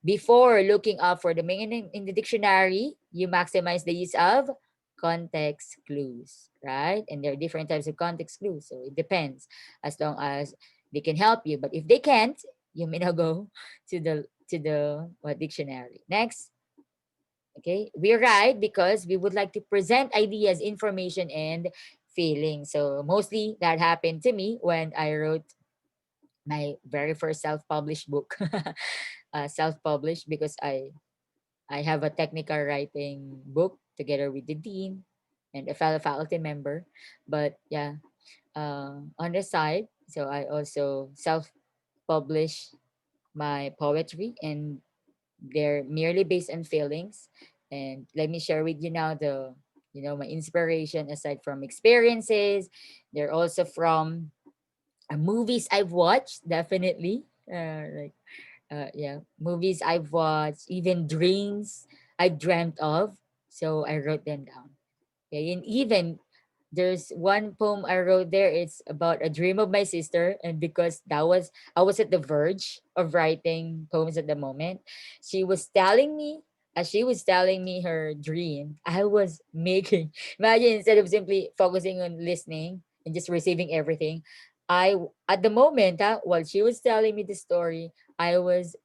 before looking up for the meaning in the dictionary, you maximize the use of context clues, right? And there are different types of context clues. So it depends as long as they can help you. But if they can't, you may now go to the dictionary. Next, okay, we write because we would like to present ideas, information, and feeling. So mostly that happened to me when I wrote my very first self-published book. Self-published because I have a technical writing book together with the dean and a fellow faculty member. But yeah, on the side, so I also self-publish my poetry, and they're merely based on feelings. And let me share with you now the, my inspiration aside from experiences. They're also from movies I've watched, definitely. Yeah, movies I've watched, even dreams I dreamt of. So I wrote them down. Okay, and even there's one poem I wrote there. It's about a dream of my sister, and because I was at the verge of writing poems at the moment, she was telling me as she was telling me her dream, I was making. Imagine, instead of simply focusing on listening and just receiving everything, at the moment, while she was telling me the story, I was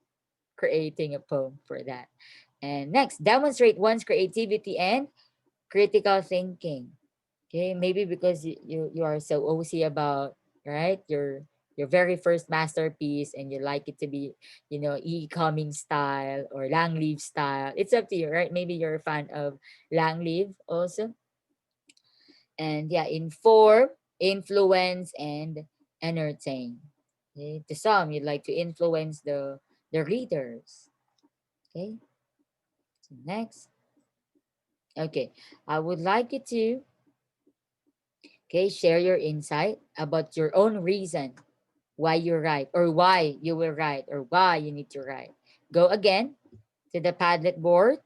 creating a poem for that. And next, demonstrate one's creativity and critical thinking. Okay, maybe because you are so OC about, right, your very first masterpiece, and you like it to be, e-coming style or Langleaf style. It's up to you, right? Maybe you're a fan of Langleaf also. And yeah, inform, influence, and entertain. Okay? To some, you'd like to influence the readers. Okay, so next. Okay, I would like you to, okay, share your insight about your own reason why you write, or why you will write, or why you need to write. Go again to the Padlet board,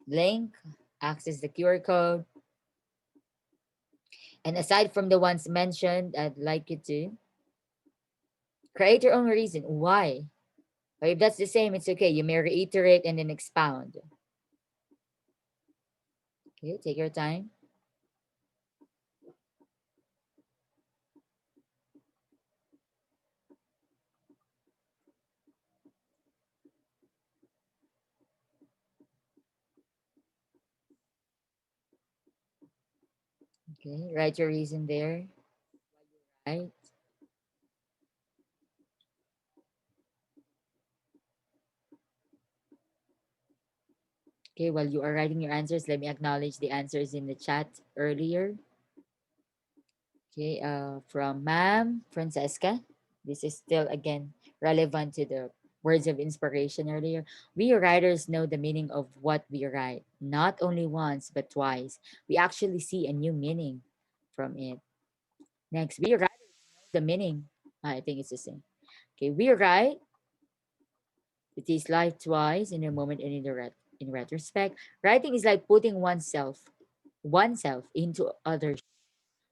link, access the QR code. And aside from the ones mentioned, I'd like you to create your own reason why. Or if that's the same, it's okay. You may reiterate and then expound. Okay, take your time. Okay, write your reason there. Right. Okay, while you are writing your answers, let me acknowledge the answers in the chat earlier. Okay, from Ma'am Francesca. This is still again relevant to the words of inspiration earlier. We writers know the meaning of what we write, not only once but twice. We actually see a new meaning from it. Next, we write the meaning. I think it's the same. Okay, we write. It is life twice in a moment and in retrospect. Writing is like putting oneself into others,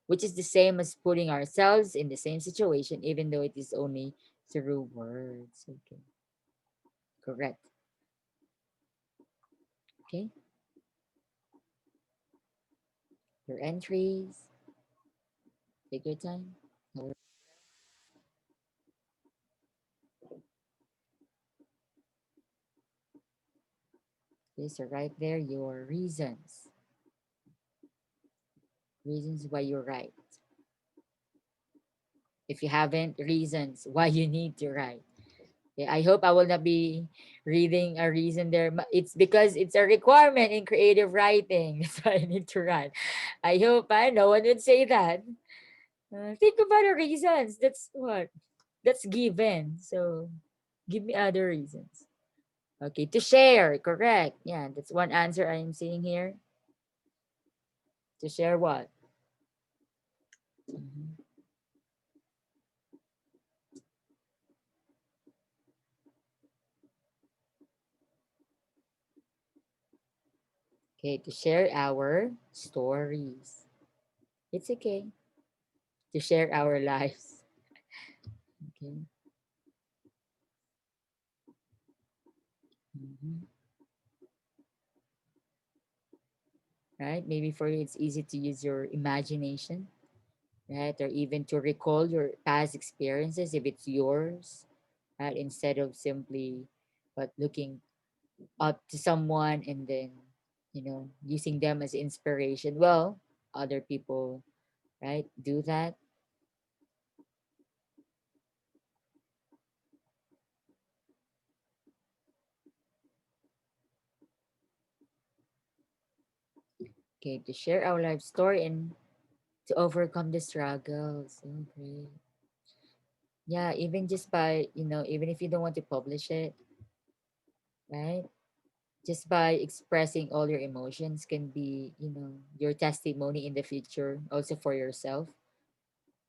which is the same as putting ourselves in the same situation, even though it is only through words. Okay, correct. Okay, your entries. Take your time. Okay, so right there, your reasons why you write. If you haven't, reasons why you need to write. Yeah, I hope I will not be reading a reason there. It's because it's a requirement in creative writing. That's why I need to write. I hope no one would say that. Think about the reasons. That's given. So give me other reasons. Okay, to share. Correct. Yeah, that's one answer I am seeing here. To share what? Mhm. Okay, to share our stories. It's okay to share our lives. Okay. Mhm. Right? Maybe for you, it's easy to use your imagination, right? Or even to recall your past experiences if it's yours, right? Instead of simply but looking up to someone and then, using them as inspiration. Well, other people, right, do that. Okay, to share our life story and to overcome the struggles. Oh, great. Yeah, even just by, even if you don't want to publish it, right? Just by expressing all your emotions can be, your testimony in the future, also for yourself,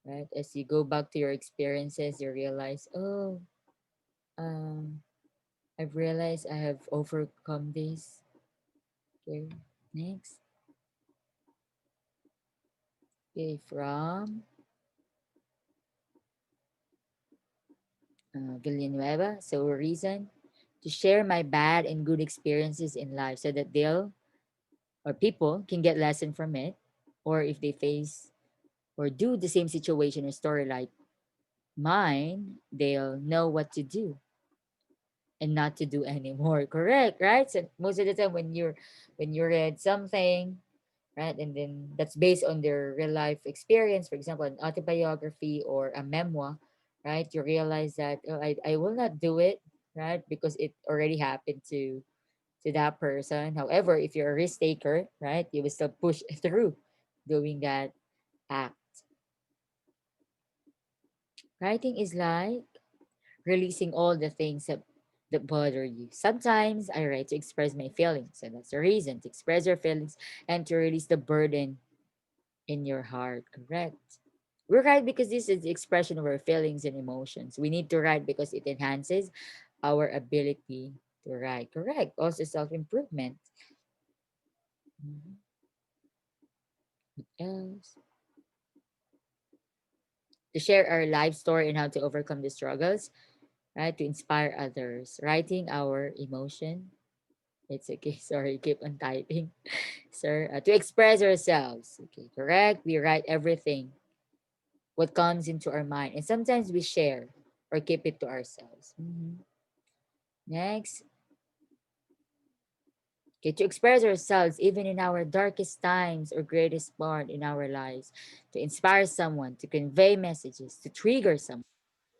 right? As you go back to your experiences, you realize, oh, um, I've realized I have overcome this. Okay, next. Okay, from Villanueva. So, a reason to share my bad and good experiences in life so that they'll or people can get lesson from it, or if they face or do the same situation or story like mine, they'll know what to do and not to do anymore. Correct, right? So most of the time when you read something, right, and then that's based on their real life experience, for example, an autobiography or a memoir, right, you realize that, oh, I will not do it, right, because it already happened to that person. However, if you're a risk taker, right, you will still push through doing that act. Writing is like releasing all the things that bother you. Sometimes I write to express my feelings, and that's the reason to express your feelings and to release the burden in your heart. Correct. We write because this is the expression of our feelings and emotions. We need to write because it enhances our ability to write. Correct. Also self improvement. Else to share our life story and how to overcome the struggles, right? To inspire others. Writing our emotion. It's okay. Sorry, keep on typing, sir. To express ourselves. Okay, correct. We write everything, what comes into our mind. And sometimes we share or keep it to ourselves. Next. Okay, to express ourselves even in our darkest times or greatest part in our lives. To inspire someone, to convey messages, to trigger someone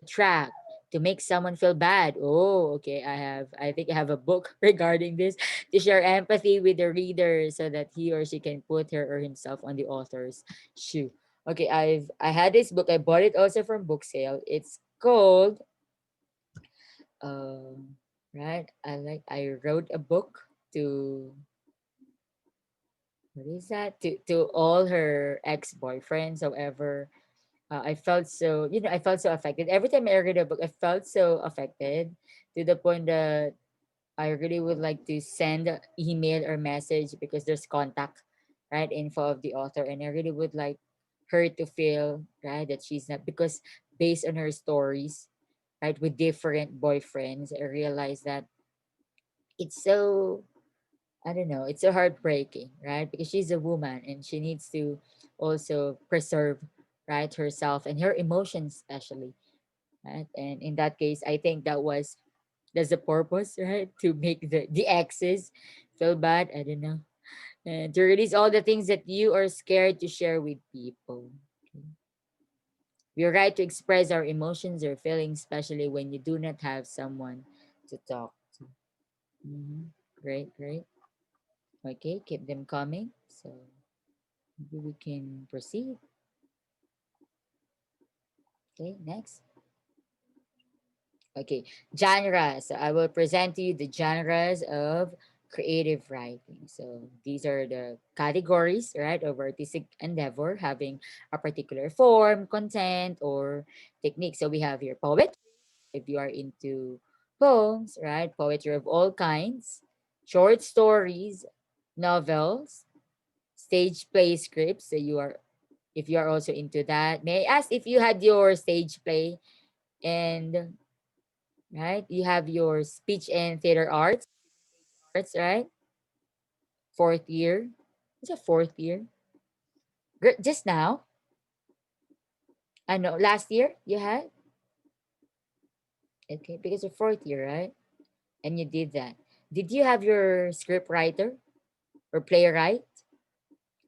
track to make someone feel bad. Oh, okay. I think I have a book regarding this to share empathy with the reader so that he or she can put her or himself on the author's shoe. Okay, I had this book. I bought it also from book sale. It's called right. I wrote a book to what is that? To all her ex-boyfriends. However, I felt so, I felt so affected. Every time I read a book, I felt so affected to the point that I really would like to send a email or message because there's contact, right, info of the author. And I really would like her to feel, right, that she's not, because based on her stories, right, with different boyfriends, I realized that it's so, I don't know, it's so heartbreaking, right? Because she's a woman and she needs to also preserve, right, herself and her emotions, especially, right? And in that case, I think that's the purpose, right? To make the exes feel bad. I don't know. And to release all the things that you are scared to share with people. We're right to express our emotions or feelings, especially when you do not have someone to talk to. Great, great. Okay, keep them coming. So maybe we can proceed. Okay, next. Okay, genres. So I will present to you the genres of creative writing. So these are the categories, right, of artistic endeavor having a particular form, content, or technique. So we have here poetry, if you are into poems, right, poetry of all kinds, short stories, novels, stage play scripts. So you are, if you are also into that. May I ask if you had your stage play and right? You have your speech and theater arts, right? Fourth year. Is it fourth year? Just now? I know. Last year you had? Okay, because you're fourth year, right? And you did that. Did you have your script writer or playwright?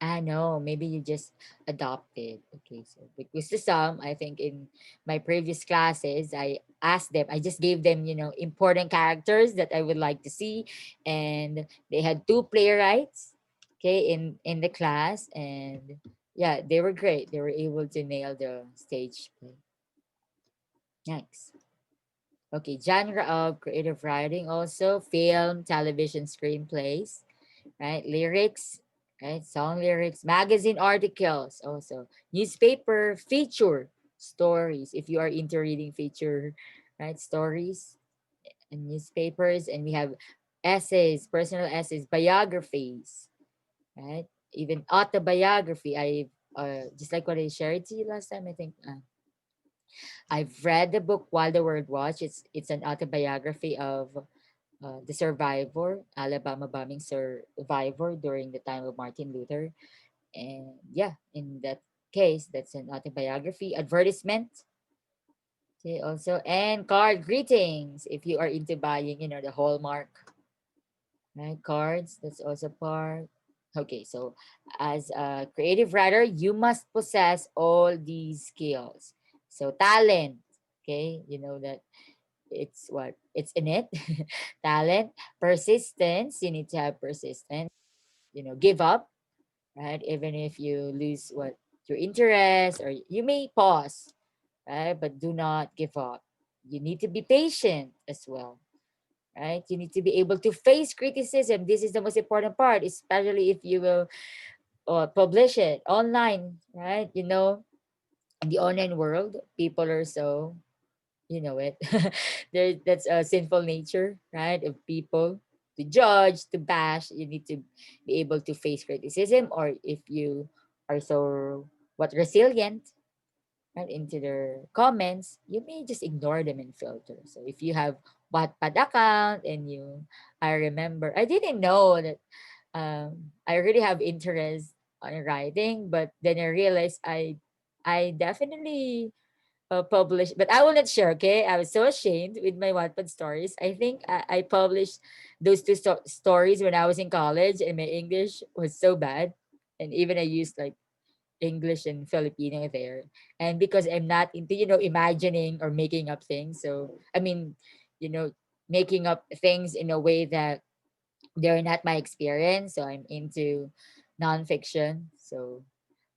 I know, maybe you just adopted. Okay, so because to some, I think in my previous classes, I asked them, I just gave them, important characters that I would like to see, and they had two playwrights, okay, in the class, and yeah, they were great. They were able to nail the stage play. Next. Okay, genre of creative writing also film, television, screenplays, right? Lyrics, right? Song lyrics, magazine articles, also newspaper, feature stories. If you are into reading feature, right? Stories and newspapers, and we have essays, personal essays, biographies, right? Even autobiography. I just like what I shared to you last time. I think I've read the book While the World Watch. It's an autobiography of the survivor, Alabama bombing survivor during the time of Martin Luther. And yeah, in that case, that's an autobiography. Advertisement, okay, also, and card greetings. If you are into buying, the Hallmark, right? Cards, that's also part. Okay, so as a creative writer, you must possess all these skills. So talent, okay, you know that it's what it's in it. Talent, persistence, you need to have persistence, give up, right? Even if you lose what your interest, or you may pause, right? But do not give up. You need to be patient as well, right? You need to be able to face criticism. This is the most important part, especially if you will publish it online, right? In the online world, people are so, it. That's a sinful nature, right? Of people to judge, to bash. You need to be able to face criticism, or if you are so resilient, right, into their comments, you may just ignore them and filter. So if you have Wattpad account, and I remember I didn't know that I really have interest on writing, but then I realized I definitely published, but I will not share. Okay, I was so ashamed with my Wattpad stories. I think I published those two stories when I was in college, and my English was so bad, and even I used like English and Filipino there. And because I'm not into, imagining or making up things. So, I mean, you know, making up things in a way that they're not my experience. So I'm into nonfiction. So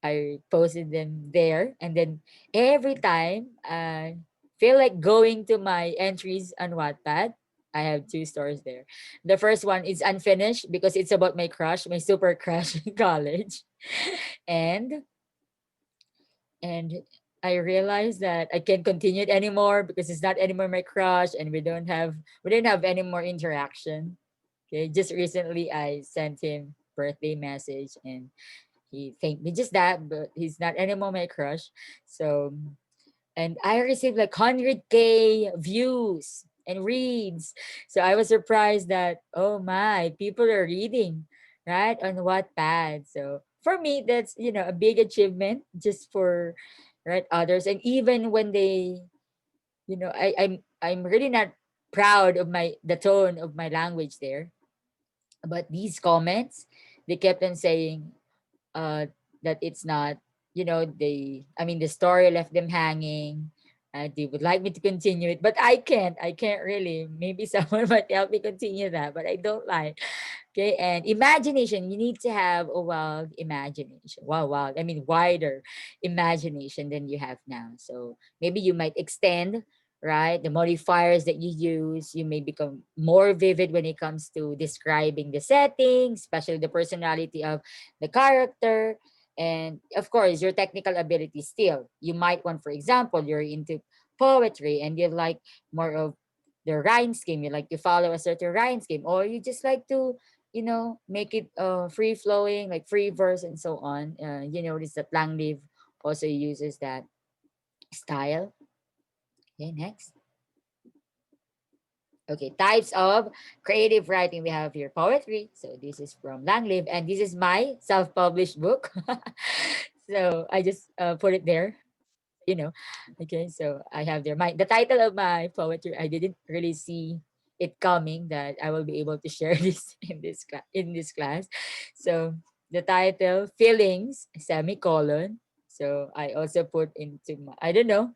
I posted them there. And then every time I feel like going to my entries on Wattpad, I have two stories there. The first one is unfinished because it's about my crush, my super crush in college. And and I realized that I can't continue it anymore because it's not anymore my crush, and we didn't have any more interaction. Okay, just recently I sent him birthday message, and he thanked me, just that, but he's not anymore my crush. So, and I received like 100K views and reads. So I was surprised that, oh my, people are reading, right, on Wattpad. So for me, that's, a big achievement just for, right, others. And even when they, I'm really not proud of the tone of my language there. But these comments, they kept on saying, uh that it's not, the story left them hanging. They would like me to continue it, but I can't really. Maybe someone might help me continue that, but I don't like. Okay, and imagination, you need to have a wild imagination. Wow, wild, wider imagination than you have now. So maybe you might extend, right, the modifiers that you use. You may become more vivid when it comes to describing the setting, especially the personality of the character, and of course your technical ability. Still, you might want, for example, you're into poetry and you like more of the rhyme scheme. You like to follow a certain rhyme scheme, or you just like to, make it free flowing, like free verse and so on. You notice that Langleaf also uses that style. Okay, next. Okay, types of creative writing. We have here poetry. So this is from Langleaf, and this is my self-published book. So I just put it there, you know. Okay, so I have there the title of my poetry. I didn't really see it coming that I will be able to share this in this class. So the title feelings semicolon. So I also put into my, I don't know,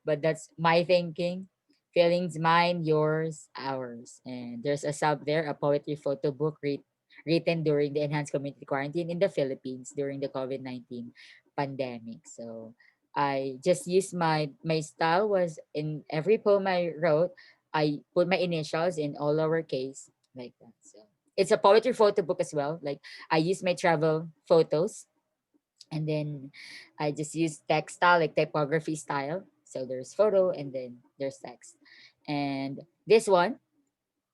but that's my thinking. Feelings, mine, yours, ours. And there's a sub there, a poetry photo book written during the enhanced community quarantine in the Philippines during the COVID-19 pandemic. So I just used my style was in every poem I wrote, I put my initials in all lowercase like that. So it's a poetry photo book as well. Like I use my travel photos, and then I just use text style, like typography style. So there's photo and then there's text. And this one,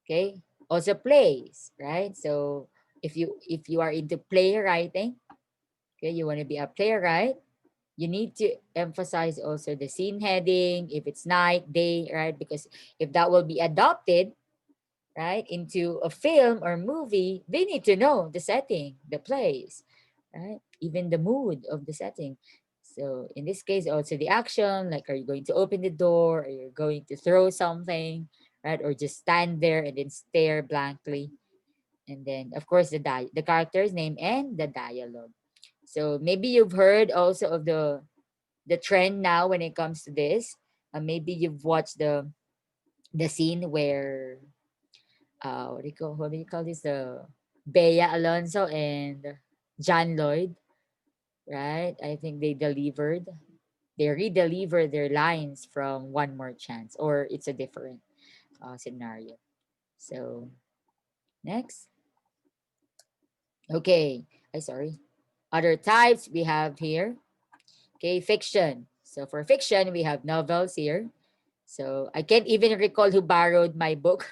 okay, also plays, right? So if you are into playwriting, okay, you want to be a playwright, you need to emphasize also the scene heading, if it's night, day, right? Because if that will be adopted, right, into a film or movie, they need to know the setting, the place, right? Even the mood of the setting. So in this case, also the action, like are you going to open the door? Are you going to throw something, right? Or just stand there and then stare blankly. And then of course the character's name and the dialogue. So maybe you've heard also of the trend now when it comes to this. Maybe you've watched the scene where what do you call this, the Bea Alonso and John Lloyd, right? I think they redelivered their lines from One More Chance, or it's a different scenario. So next, okay, I sorry. Other types we have here. Okay, fiction. So for fiction, we have novels here. So I can't even recall who borrowed my book,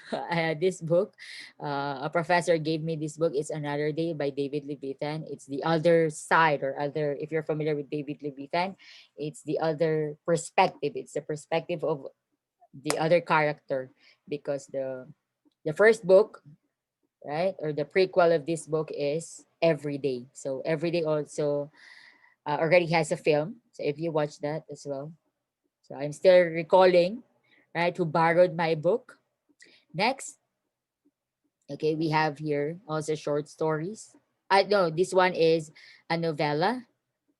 this book. A professor gave me this book. It's Another Day by David Leviathan. It's the other side or other, if you're familiar with David Leviathan, it's the other perspective. It's the perspective of the other character because the first book, right, or the prequel of this book is Everyday. So Everyday also already has a film. So if you watch that as well. So I'm still recalling, right, who borrowed my book. Next, okay, we have here also short stories. I no, this one is a novella,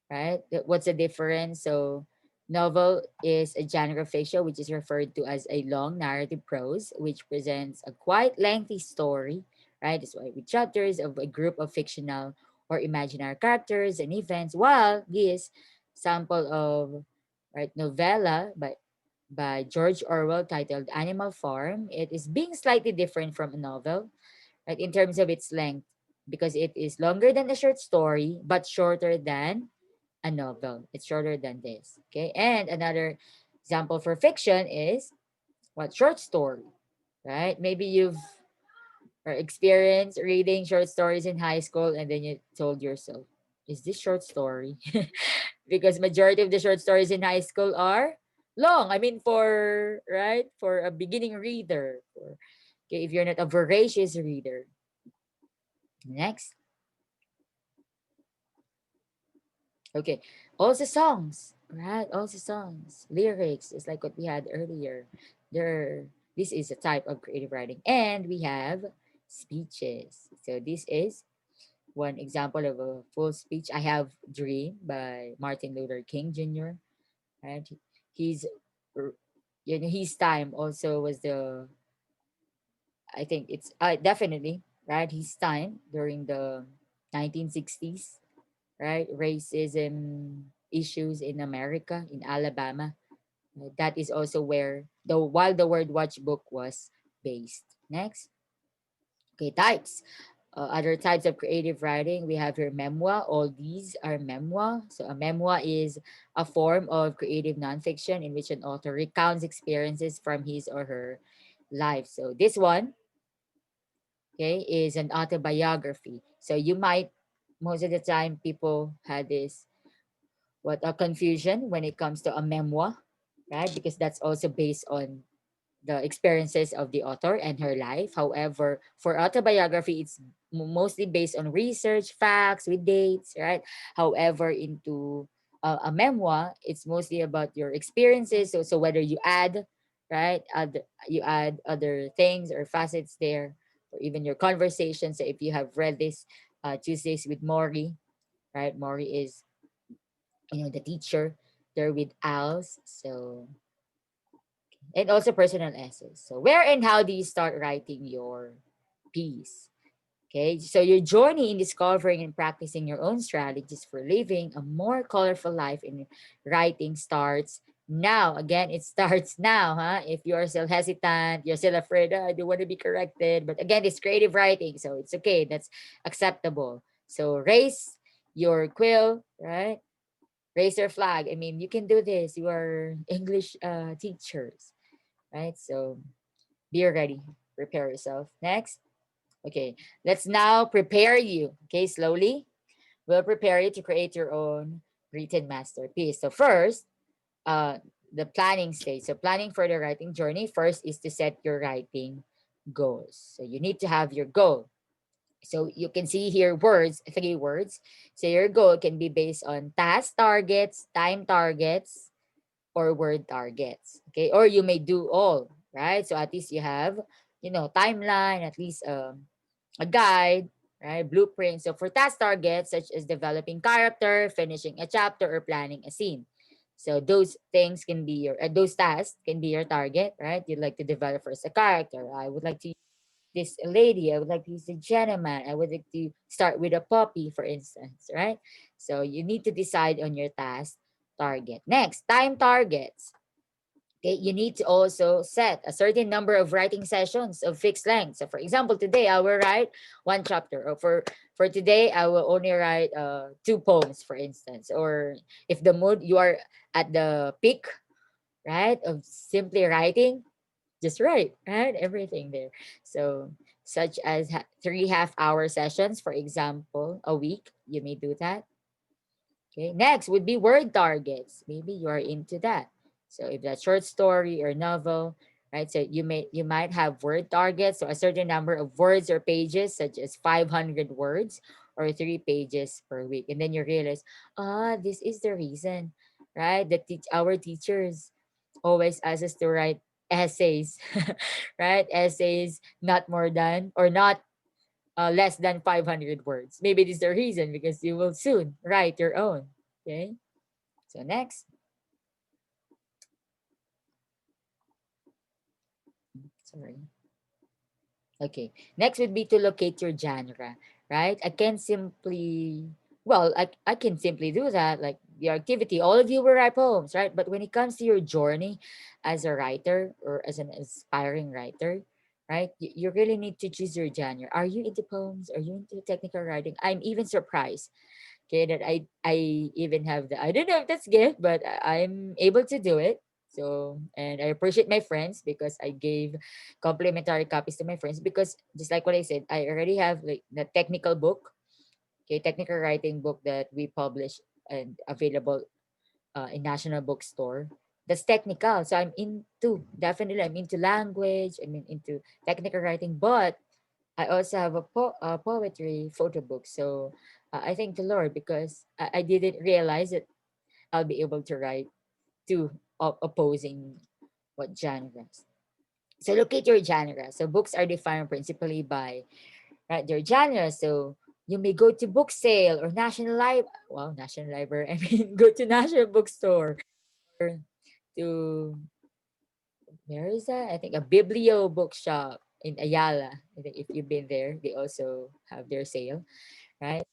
right? What's the difference? So novel is a genre of fiction which is referred to as a long narrative prose which presents a quite lengthy story, right? That's why with chapters of a group of fictional or imaginary characters and events, while this sample of, right, novella by George Orwell titled Animal Farm, it is being slightly different from a novel, right, in terms of its length, because it is longer than a short story, but shorter than a novel. It's shorter than this. Okay. And another example for fiction is what, short story, right? Maybe you've or experienced reading short stories in high school and then you told yourself, is this short story? Because majority of the short stories in high school are long. I mean, for right, for a beginning reader, for, okay, if you're not a voracious reader. Next, okay, also songs, right? Also songs, lyrics, is like what we had earlier. There, this is a type of creative writing, and we have speeches. So this is one example of a full speech. I have Dream by Martin Luther King Jr. Right? He's his time also was the, I think it's definitely, right, his time during the 1960s, right, racism issues in America, in Alabama. That is also where the While the Word Watch book was based. Next, okay, types. Other types of creative writing, we have your memoir. All these are memoir. So a memoir is a form of creative nonfiction in which an author recounts experiences from his or her life. So this one, okay, is an autobiography. So you might, most of the time people had this, what, a confusion when it comes to a memoir, right? Because that's also based on the experiences of the author and her life. However, for autobiography, it's mostly based on research, facts with dates, right? However, into a memoir, it's mostly about your experiences. So whether you add, right, you add other things or facets there, or even your conversations. So if you have read this Tuesdays with Maury, right? Maury is, the teacher. They're with Als. So, and also personal essays. So, where and how do you start writing your piece? Okay, so your journey in discovering and practicing your own strategies for living a more colorful life in writing starts now. Again, it starts now, huh? If you are still hesitant, you're still afraid, "Oh, I don't want to be corrected." But again, it's creative writing, so it's okay. That's acceptable. So raise your quill, right? Raise your flag. I mean, you can do this. You are English teachers, right? So be ready. Prepare yourself. Next. Okay, let's now prepare you. Okay, slowly. We'll prepare you to create your own written masterpiece. So first, uh, the planning stage. So planning for the writing journey first is to set your writing goals. So you need to have your goal. So you can see here words, 3 words. So your goal can be based on task targets, time targets, or word targets. Okay, or you may do all, right? So at least you have, timeline, at least a guide, right? Blueprint. So for task targets such as developing character, finishing a chapter, or planning a scene. So those things can be those tasks can be your target, right? You'd like to develop first a character. I would like to use this lady. I would like to use a gentleman. I would like to start with a puppy, for instance, right? So you need to decide on your task target. Next, time targets. Okay, you need to also set a certain number of writing sessions of fixed length. So for example, today I will write 1 chapter. Or for today, I will only write 2 poems, for instance. Or if the mood you are at the peak, right, of simply writing, just write, right? Everything there. So such as 3 half-hour sessions, for example, a week, you may do that. Okay, next would be word targets. Maybe you are into that. So if that's short story or novel, right? So you might have word targets, so a certain number of words or pages, such as 500 words or 3 pages per week. And then you realize, this is the reason, right? That our teachers always ask us to write essays, right? Essays not more than or not less than 500 words. Maybe this is the reason because you will soon write your own. Okay. So next, sorry. Okay. Next would be to locate your genre, right? I can simply do that, like the activity. All of you will write poems, right? But when it comes to your journey as a writer or as an aspiring writer, right? You really need to choose your genre. Are you into poems? Are you into technical writing? I'm even surprised, okay, that I even have the, I don't know if that's gift, but I'm able to do it. So, and I appreciate my friends because I gave complimentary copies to my friends, because just like what I said, I already have like the technical book, okay, technical writing book that we publish and available in National Bookstore. That's technical. So I'm into language, into technical writing, but I also have a poetry photo book. So I thank the Lord because I didn't realize that I'll be able to write two opposing what genres. So locate your genre. So books are defined principally by, right, their genre. So you may go to book sale or National Library. I mean, go to National Bookstore or to, where is that? I think a Biblio bookshop in Ayala. I think if you've been there, they also have their sale, right?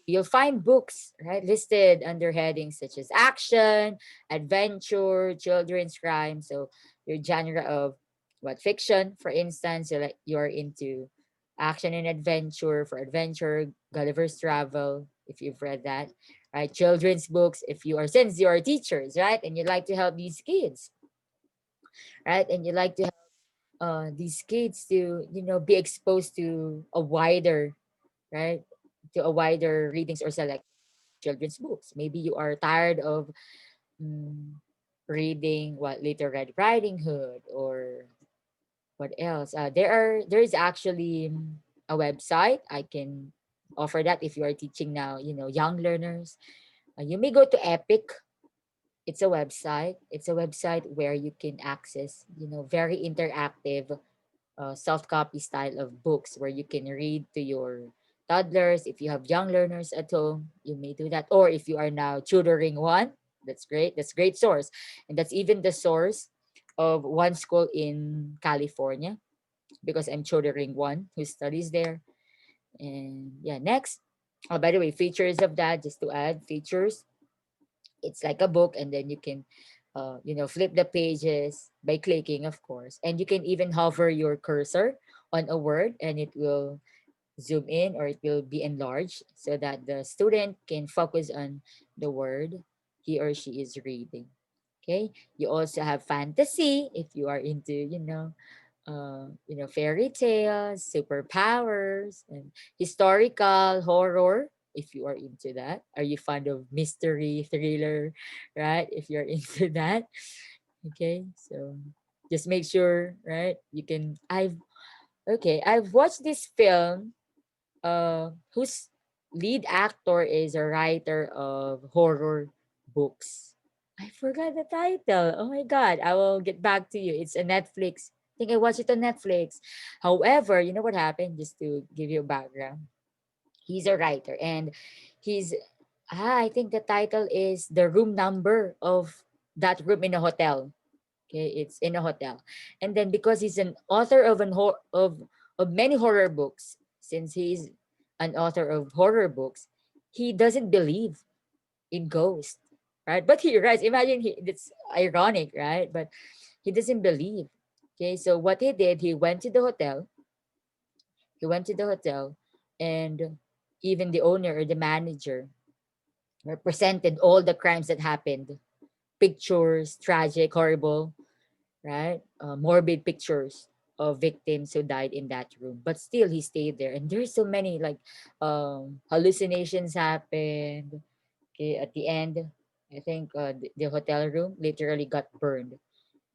You'll find books, right, listed under headings such as action, adventure, children's crime. So your genre of what, fiction, for instance, you're into action and adventure. For adventure, Gulliver's Travel, if you've read that, right? Children's books, if you are, since you are teachers, right, and you like to help these kids, right, and you like to help these kids to, be exposed to a wider, right, to a wider readings or select children's books. Maybe you are tired of mm, reading what Little Red Riding Hood or what else. There is actually a website I can offer that if you are teaching now, young learners. You may go to Epic. It's a website. It's a website where you can access, very interactive soft copy style of books where you can read to your toddlers. If you have young learners at home, you may do that. Or if you are now tutoring one, that's great. That's great source. And that's even the source of one school in California, because I'm tutoring one who studies there. And yeah, next. Oh, by the way, features of that, just to add features, it's like a book, and then you can flip the pages by clicking, of course, and you can even hover your cursor on a word, and it will zoom in or it will be enlarged so that the student can focus on the word he or she is reading. Okay, you also have fantasy if you are into fairy tales, superpowers, and historical horror. If you are into that, are you fond of mystery thriller, right? If you're into that, okay. So just make sure, right? You can. I've watched this film. Whose lead actor is a writer of horror books. I forgot the title. Oh my god! I will get back to you. It's a Netflix. I think I watched it on Netflix. However, you know what happened? Just to give you a background, he's a writer, and he's I think the title is the room number of that room in a hotel. Okay, it's in a hotel, and then because he's an author of many horror books, since he's an author of horror books, he doesn't believe in ghosts, right? But he writes. Imagine it's ironic, right? But he doesn't believe. Okay, so what he did, he went to the hotel. He went to the hotel, and even the owner or the manager represented all the crimes that happened, pictures, tragic, horrible, right? Morbid pictures of victims who died in that room. But still, he stayed there. And there's so many like hallucinations happened. Okay, at the end, I think the hotel room literally got burned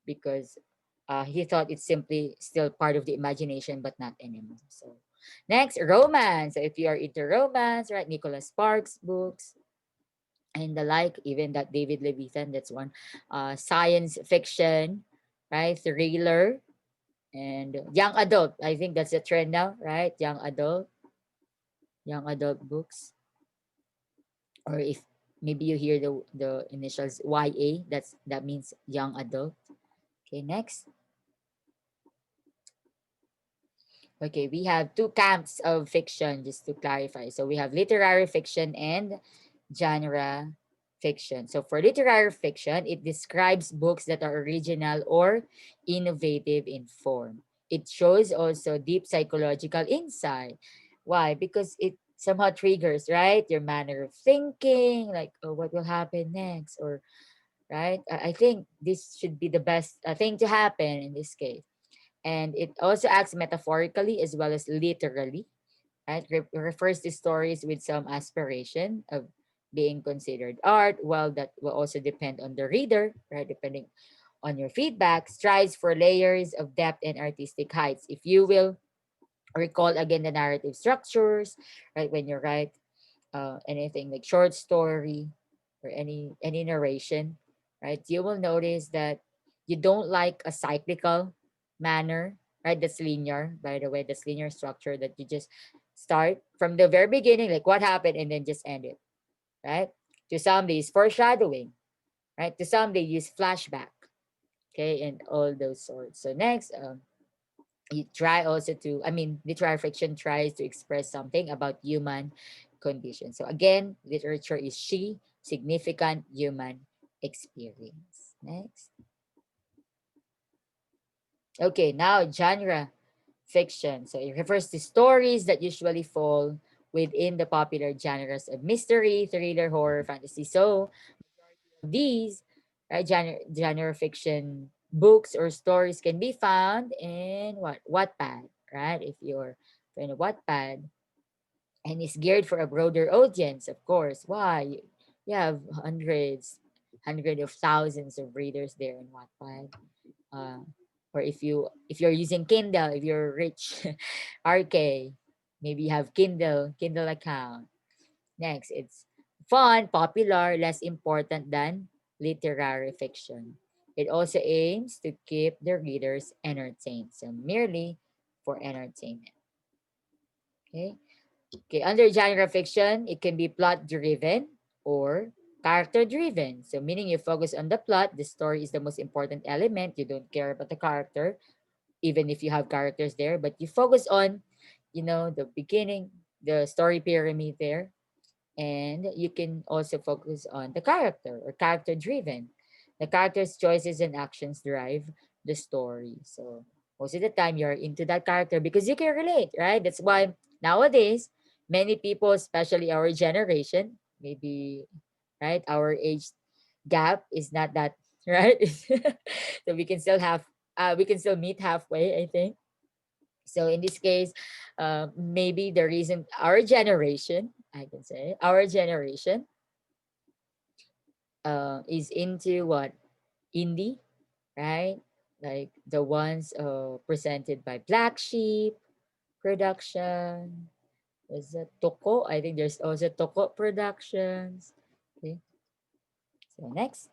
because he thought it's simply still part of the imagination, but not anymore. So next, romance. So if you are into romance, right? Nicholas Sparks books and the like, even that David Leviathan, that's one. Science fiction, right? Thriller and young adult. I think that's a trend now, right? Young adult books. Or if maybe you hear the initials YA, that means young adult. Okay, next. Okay, we have two camps of fiction, just to clarify. So we have literary fiction and genre fiction. So for literary fiction, it describes books that are original or innovative in form. It shows also deep psychological insight. Why? Because it somehow triggers, right? Your manner of thinking, like, oh, what will happen next? Or, right? I think this should be the best thing to happen in this case. And it also acts metaphorically as well as literally, right? Refers to stories with some aspiration of being considered art. Well, that will also depend on the reader, right? Depending on your feedback, strives for layers of depth and artistic heights. If you will recall again the narrative structures, right? When you write anything like short story or any narration, right? You will notice that you don't like a cyclical manner, right? That's linear, by the way. That's linear structure that you just start from the very beginning, like what happened, and then just end it, right? To some, they use foreshadowing, right? To some, they use flashback, okay, and all those sorts. So next, you try also to, I mean, literary fiction tries to express something about human condition. So again, literature is significant human experience. Next. Okay, now genre fiction. So it refers to stories that usually fall within the popular genres of mystery, thriller, horror, fantasy. So these genre fiction books or stories can be found in Wattpad, right? If you're in a Wattpad, and it's geared for a broader audience, of course. Why? You have hundreds of thousands of readers there in Wattpad. Uh, or if you're using Kindle, if you're rich, RK, maybe you have Kindle account. Next, it's fun, popular, less important than literary fiction. It also aims to keep the readers entertained, so merely for entertainment. Okay. Okay, under genre fiction, it can be plot driven or character driven. So meaning you focus on the plot, the story is the most important element. You don't care about the character, even if you have characters there, but you focus on, the beginning, the story pyramid there. And you can also focus on the character or character driven. The character's choices and actions drive the story. So most of the time you're into that character because you can relate, right? That's why nowadays many people, especially our generation, maybe, right, our age gap is not that right. So we can still meet halfway, I think. So in this case, maybe the reason our generation, I can say, our generation is into what? Indie, right? Like the ones presented by Black Sheep Production. There's a Toko. I think there's also Toko Productions. Okay. So next.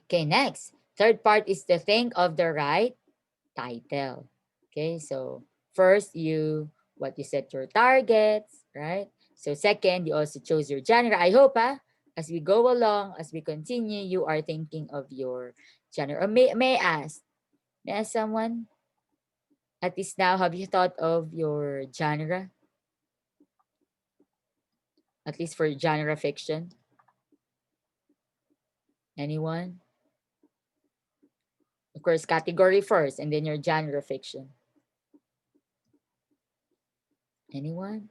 Okay, next. Third part is to think of the right title. Okay, so first you set your targets, right? So second, you also chose your genre. I hope as we go along, as we continue, you are thinking of your genre. Or may I ask someone, at least now, have you thought of your genre? At least for genre fiction? Anyone? Of course, category first and then your genre fiction. Anyone?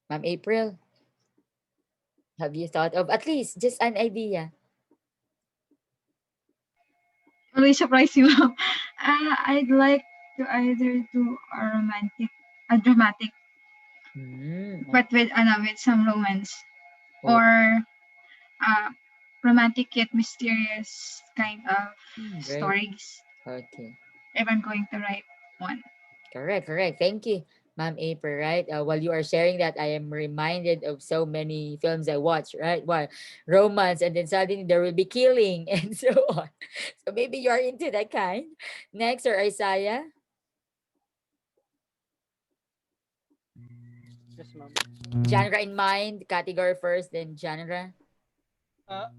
Ma'am April, have you thought of at least just an idea? Always surprise you. I'd like to either do a dramatic, Mm, but with some romance, oh, or romantic yet mysterious kind of great. stories. Okay. If I'm going to write one. Correct, correct. Thank you, Ma'am April, right? While you are sharing that, I am reminded of so many films I watch, right? Why? Romance, and then suddenly there will be killing and so on. So maybe you are into that kind. Next, or Isaiah, Yes, ma'am. genre in mind, category first, then genre.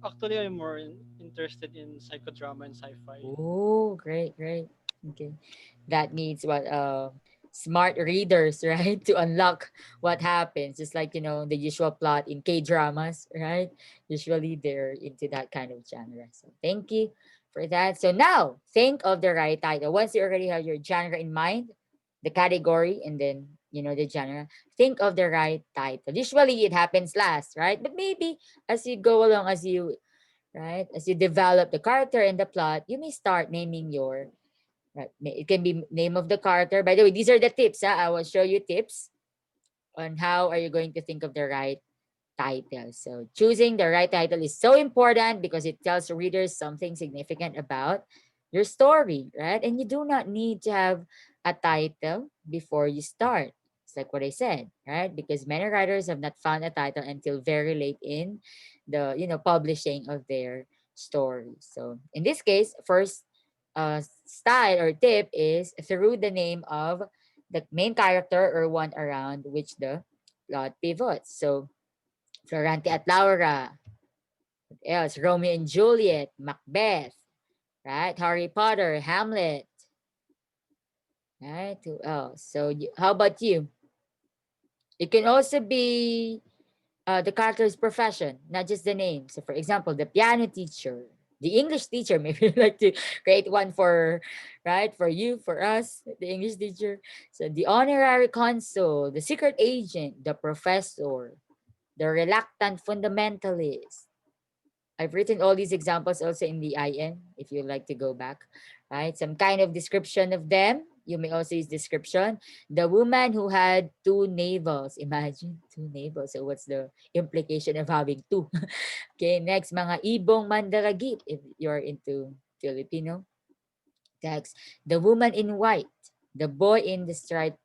Actually, I'm more interested in psychodrama and sci-fi. Oh, great, great. Okay. That needs what smart readers, right? To unlock what happens. Just like, the usual plot in K-dramas, right? Usually they're into that kind of genre. So thank you for that. So now think of the right title. Once you already have your genre in mind, the category, and then the genre, think of the right title. Usually it happens last, right? But maybe as you go along, right? As you develop the character and the plot, you may start naming your, right? It can be name of the character. By the way, these are the tips. I will show you tips on how are you going to think of the right title. So choosing the right title is so important because it tells readers something significant about your story, right? And you do not need to have a title before you start. It's like what I said, right? Because many writers have not found a title until very late in the publishing of their story. So in this case, first style or tip is through the name of the main character or one around which the plot pivots. So Florante at Laura. What else? Romeo and Juliet, Macbeth, right? Harry Potter, Hamlet, right? Who else? So how about you? It can also be the character's profession, not just the name. So for example, the piano teacher, the English teacher, maybe you'd like to create one for, right? For you, for us, the English teacher. So the honorary consul, the secret agent, the professor, the reluctant fundamentalist. I've written all these examples also in the IN if you like to go back, right? Some kind of description of them. You may also use description. The woman who had two navels. Imagine two navels. So what's the implication of having two? Okay, next, mga ibong mandaragit if you're into Filipino text. The woman in white. The boy in the striped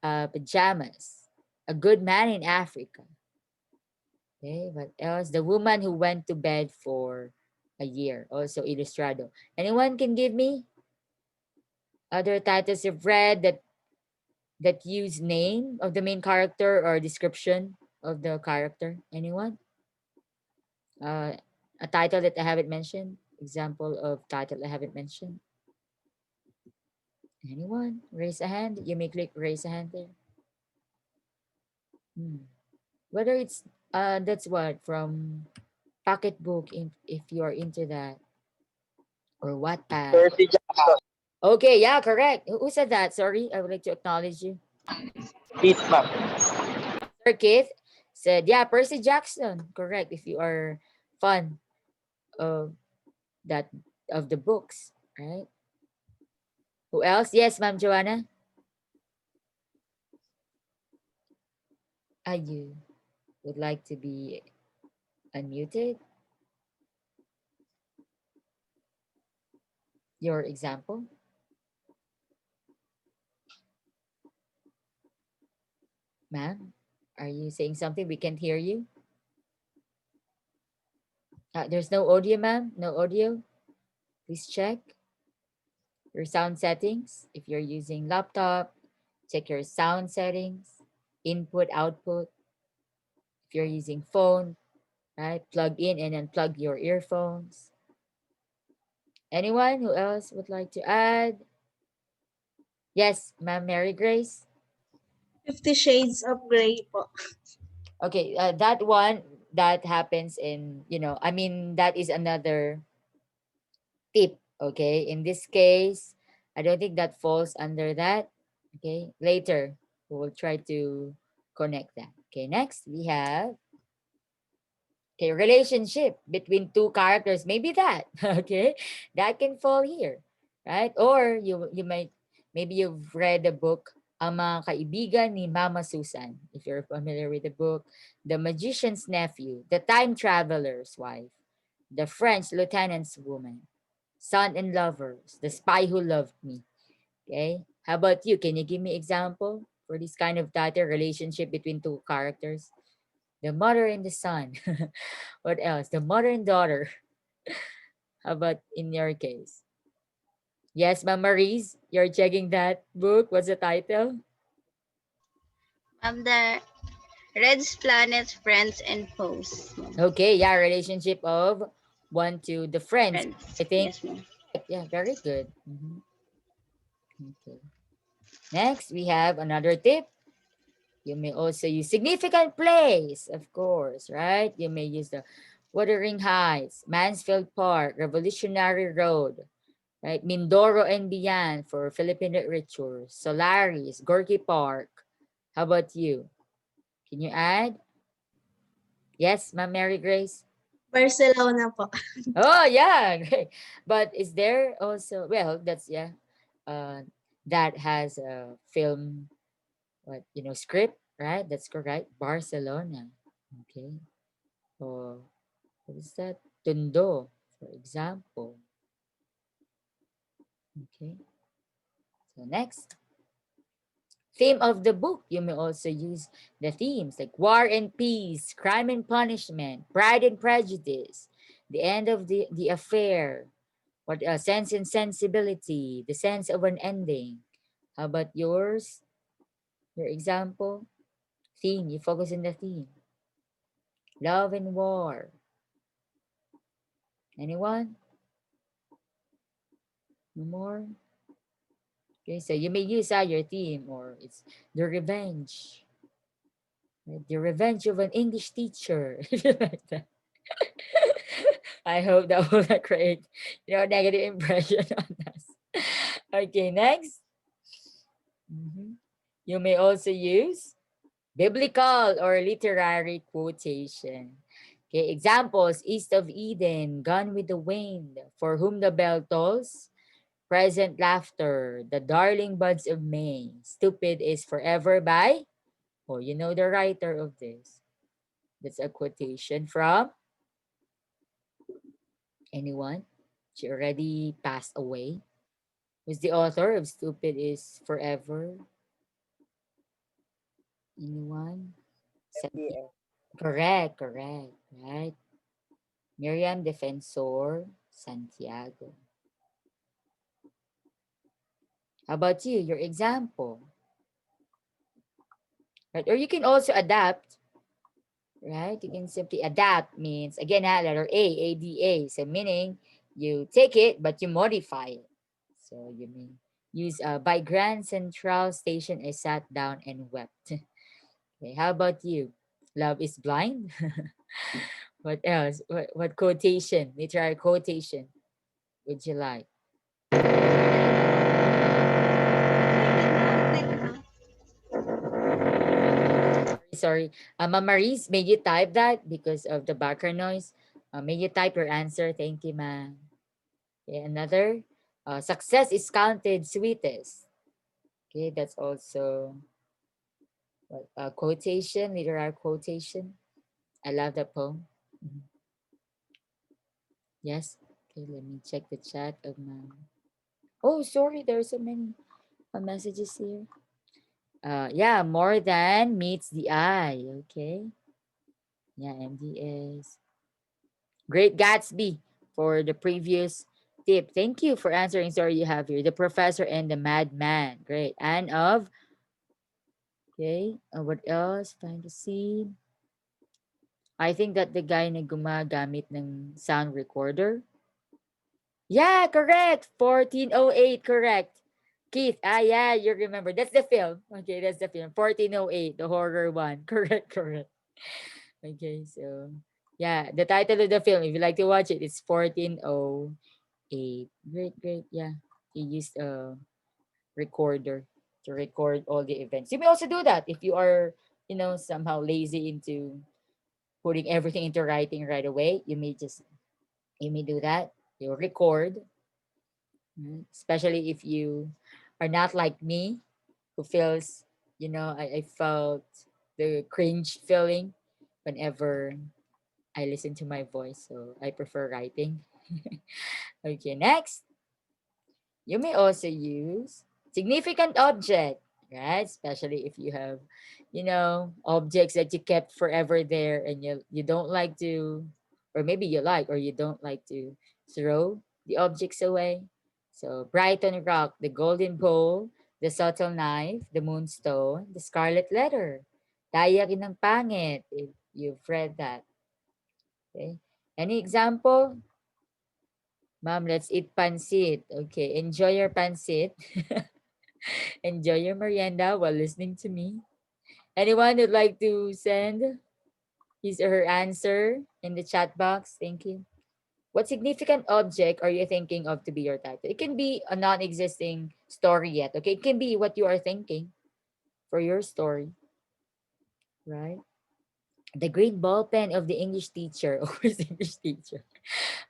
pajamas. A good man in Africa. Okay, what else? The woman who went to bed for a year, also Ilustrado. Anyone can give me other titles you've read that that use name of the main character or description of the character? Anyone? A title that I haven't mentioned. Example of title I haven't mentioned. Anyone? Raise a hand. You may click raise a hand there. Whether it's that's what from pocketbook if you are into that or Wattpad. Percy Jackson. Okay, yeah, correct. Who said that? Sorry, I would like to acknowledge you. Keith, ma'am. Sir Keith said, yeah, Percy Jackson. Correct. If you are fun of that of the books, right? Who else? Yes, Ma'am Joanna. You would like to be unmuted? Your example? Ma'am, are you saying something? We can't hear you. There's no audio, ma'am? No audio? Please check your sound settings. If you're using laptop, check your sound settings, input, output. If you're using phone, right? Plug in and unplug your earphones. Anyone who else would like to add? Yes, Ma'am Mary Grace. 50 Shades of Grey po. Okay, that one that happens in, I mean, that is another tip. Okay, in this case, I don't think that falls under that. Okay, later we will try to connect that. Okay, next we have relationship between two characters. Maybe that. Okay, that can fall here, right? Or you might maybe you've read the book Ang Mga Kaibigan ni Mama Susan. If you're familiar with the book, The Magician's Nephew, The Time Traveler's Wife, The French Lieutenant's Woman, Son and Lovers, The Spy Who Loved Me. Okay, how about you? Can you give me example for this kind of title, relationship between two characters? The mother and the son. What else? The mother and daughter. How about in your case? Yes, Ma'am Maurice, you're checking that book. What's the title? The Red's Planets, Friends and Foes. Okay, yeah, relationship of one to the friends. Friends. I think. Yes, ma'am. Yeah, very good. Okay. Next, we have another tip. You may also use significant place, of course, right? You may use the Wuthering Heights, Mansfield Park, Revolutionary Road, right? Mindoro and beyond for Philippine literature. Solaris, Gorky Park. How about you? Can you add? Yes, Ma'am Mary Grace? Barcelona po. Oh, yeah, great. But is there also, well, that's, yeah, that has a film, script, right? That's correct. Barcelona. Okay. Or what is that? Tundo, for example. Okay. So next. Theme of the book. You may also use the themes like war and peace, crime and punishment, pride and prejudice, the end of the affair, what sense and sensibility, the sense of an ending. How about yours? Your example? Theme. You focus on the theme. Love and war. Anyone? No more? Okay, so you may use your theme or it's the revenge. Right? The revenge of an English teacher. Like that. I hope that will not create, negative impression on us. Okay, next. You may also use biblical or literary quotation. Okay, examples: East of Eden, Gone with the Wind, For Whom the Bell Tolls, Present Laughter, The Darling Buds of May, Stupid is Forever by, oh, you know the writer of this. That's a quotation from anyone? She already passed away. Who's the author of Stupid is Forever? Anyone? MBS. Correct, right? Miriam Defensor Santiago. How about you? Your example? right? Or you can also adapt, right? You can simply adapt means, again, letter A, ADA. So meaning you take it, but you modify it. So you may use by Grand Central Station, I sat down and wept. Okay, how about you? Love is blind? What else? What quotation, literary quotation would you like? Sorry. Ma'am Maris, may you type that because of the background noise? May you type your answer? Thank you, ma'am. Okay, another. Success is counted sweetest. Okay, that's also what, a quotation, literary quotation. I love that poem. Mhm. Yes. Okay, let me check the chat of my. Oh, sorry, there are so many messages here. Yeah, more than meets the eye. Okay. Yeah, MDS. Great Gatsby for the previous tip. Thank you for answering. Sorry, you have here the professor and the madman. Great. And of, okay, what else? Fantasy. I think that the guy na gumagamit ng sound recorder. Yeah, correct. 1408, correct. Keith, yeah, you remember. That's the film. Okay, that's the film. 1408, the horror one. Correct, correct. Okay, so yeah, the title of the film, if you like to watch it, it's 1408. Great, great. Yeah, he used a recorder to record all the events. You may also do that if you are, somehow lazy into putting everything into writing right away. You may do that. You record, especially if you are not like me, who feels, I felt the cringe feeling whenever I listen to my voice. So I prefer writing. Okay, next. You may also use significant object, right? Especially if you have, objects that you kept forever there and you don't like to, or maybe you like, or you don't like to throw the objects away. So Brighton Rock, the golden bowl, the subtle knife, the moonstone, the scarlet letter. Diary ng pangit, if you've read that. Okay. Any example? Mom, let's eat pancit. Okay, enjoy your pancit. Enjoy your merienda while listening to me. Anyone would like to send his or her answer in the chat box? Thank you. What significant object are you thinking of to be your title? It can be a non-existing story yet. Okay, it can be what you are thinking for your story, right? The green ball pen of the English teacher. Of course, English teacher.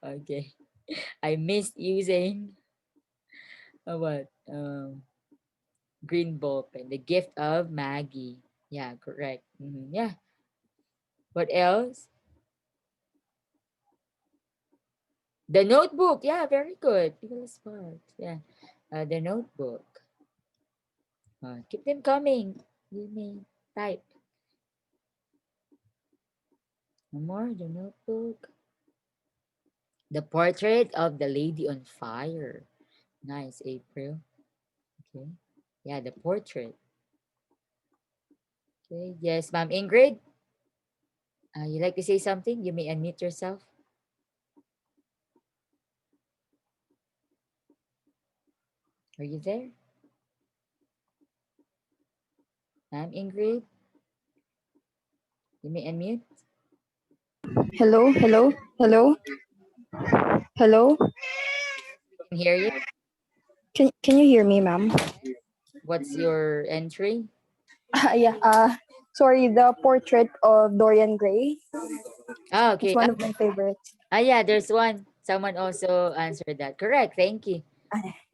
Okay, I missed using what? Green ball pen. The gift of Maggie. Yeah, correct. Yeah. What else? The notebook. Yeah, very good. People smart. Yeah. The notebook. Keep them coming. You may type. One more. The notebook. The portrait of the lady on fire. Nice, April. Okay. Yeah, the portrait. Okay. Yes, Ma'am Ingrid. You like to say something? You may unmute yourself. Are you there? Ma'am Ingrid? You may unmute. Hello, hello, hello, hello. I can hear you. Can you hear me, ma'am? What's your entry? Yeah. Sorry. The portrait of Dorian Gray. Okay. It's one of my favorites. Yeah, there's one. Someone also answered that. Correct. Thank you.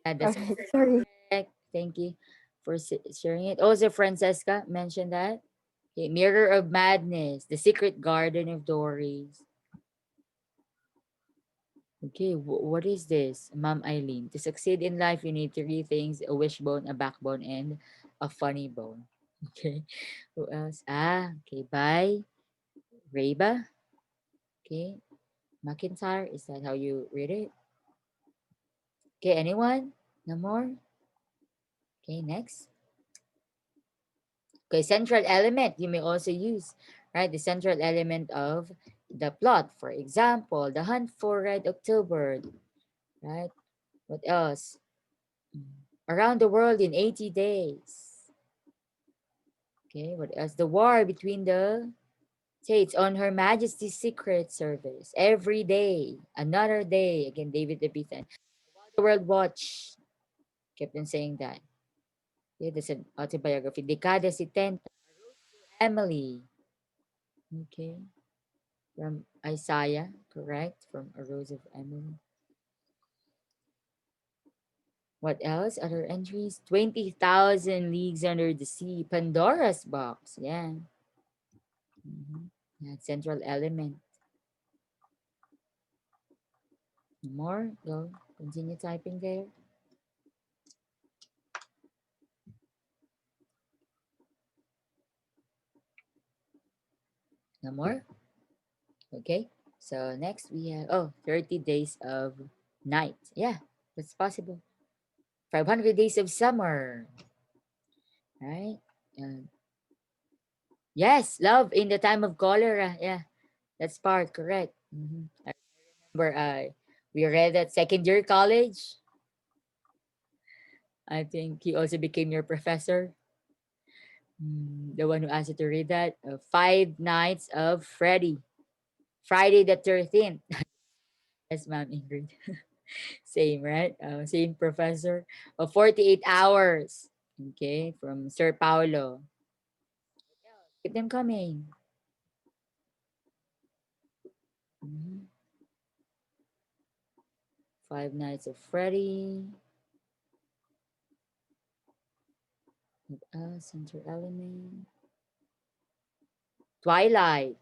That's Okay, sorry. correct. Thank you for sharing it. Also, Francesca mentioned that. Okay, Mirror of Madness, The Secret Garden of Doris. Okay, what is this? Ma'am Eileen. To succeed in life, you need three things: a wishbone, a backbone, and a funny bone. Okay. Who else? Okay. By Reba. Okay. McIntyre. Is that how you read it? Okay, anyone? No more? Okay, next. Okay, central element you may also use, right? The central element of the plot. For example, the hunt for Red October, right? What else? Around the world in 80 days. Okay, what else? The war between the states on Her Majesty's Secret Service. Every day, another day. Again, David Leviathan. The World Watch. Kept on saying that. Okay, that's an autobiography. Dekada 70. Emily. Okay. From Isaiah, correct? From A Rose of Emily. What else? Other entries? 20,000 Leagues Under the Sea. Pandora's Box. Yeah. That central element. More? Go. Continue typing there. No more? Okay. So next we have 30 days of night. Yeah, that's possible. 500 days of summer. Right? And yes, love in the time of cholera. Yeah, that's part correct. I remember we read at second year college. I think he also became your professor. The one who asked you to read that. Five Nights of Freddy. Friday the 13th. Yes, Ma'am Ingrid. Same, right? Same professor. 48 hours. Okay, from Sir Paulo. Keep them coming. Mhm. Five Nights of Freddy. What else? Center Element. Twilight.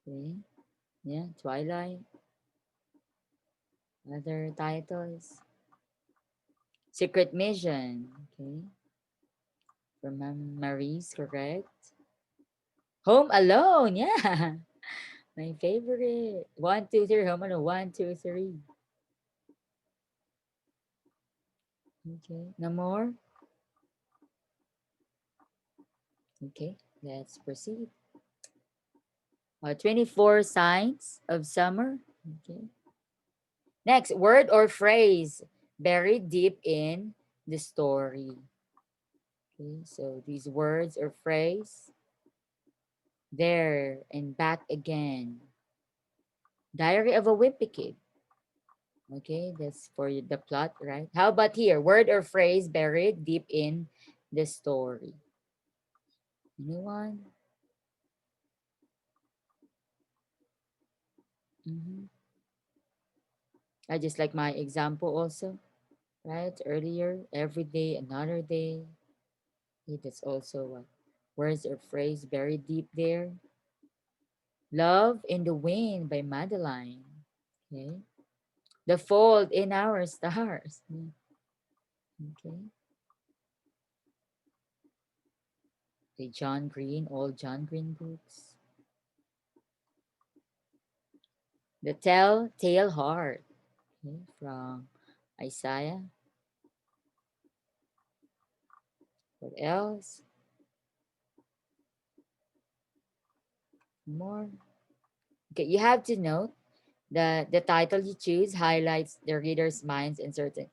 Okay. Yeah, Twilight. Other titles. Secret Mission. Okay. From Ma'am Marie's, correct. Home Alone. Yeah. My favorite. 1, 2, 3. Home Alone. 1, 2, 3. Okay. No more? Okay. Let's proceed. 24 Signs of Summer. Okay. Next, word or phrase buried deep in the story. Okay, so these words or phrase, there and back again. Diary of a Wimpy Kid. Okay, that's for the plot, right? How about here? Word or phrase buried deep in the story. Anyone? I just like my example also, right? Earlier, every day, another day. Okay, that's also what words or phrase buried deep there. Love in the Wind by Madeline. Okay. The Fault in Our Stars. Okay. The John Green, all John Green books. The Telltale Heart. Okay, from Isaiah. What else? More. Okay, you have to note that the title you choose highlights the reader's minds and certain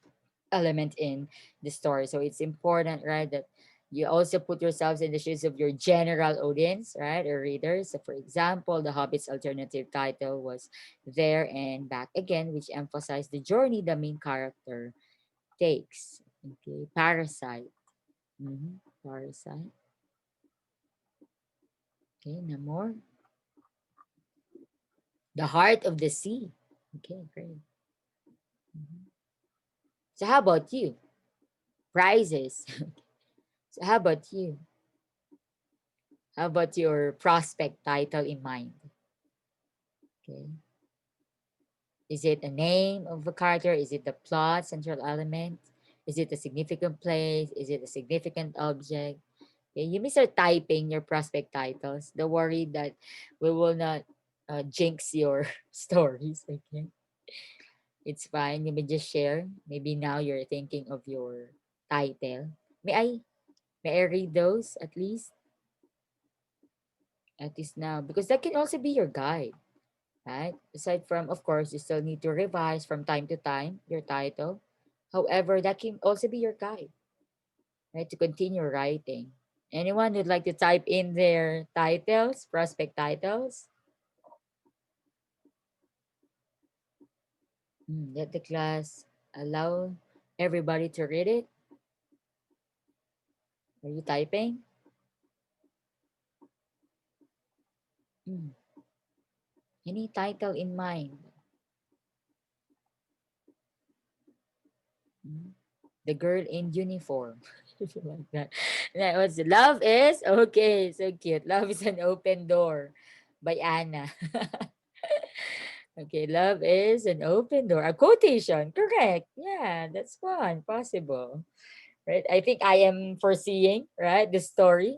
element in the story. So it's important, right, that you also put yourselves in the shoes of your general audience, right, or readers. So for example, The Hobbit's alternative title was There and Back Again, which emphasized the journey the main character takes. Okay, Parasite. Parasite. Okay, no more. The Heart of the Sea. Okay, great. So how about you? Prizes. So how about you? How about your prospect title in mind? Okay. Is it a name of a character? Is it the plot, central element? Is it a significant place? Is it a significant object? Okay, you may start typing your prospect titles. Don't worry that we will not jinx your stories. Okay. It's fine. You may just share. Maybe now you're thinking of your title. May I? May I read those at least? At least now, because that can also be your guide, right? Aside from, of course, you still need to revise from time to time your title. However, that can also be your guide, right? To continue writing. Anyone who'd like to type in their titles, prospect titles? Let the class allow everybody to read it. Are you typing? Any title in mind? The girl in uniform. If you like that. That was Love is okay. So cute. Love is an open door by Anna. Okay, love is an open door. A quotation. Correct. Yeah, that's one. Possible. Right. I think I am foreseeing, right, the story.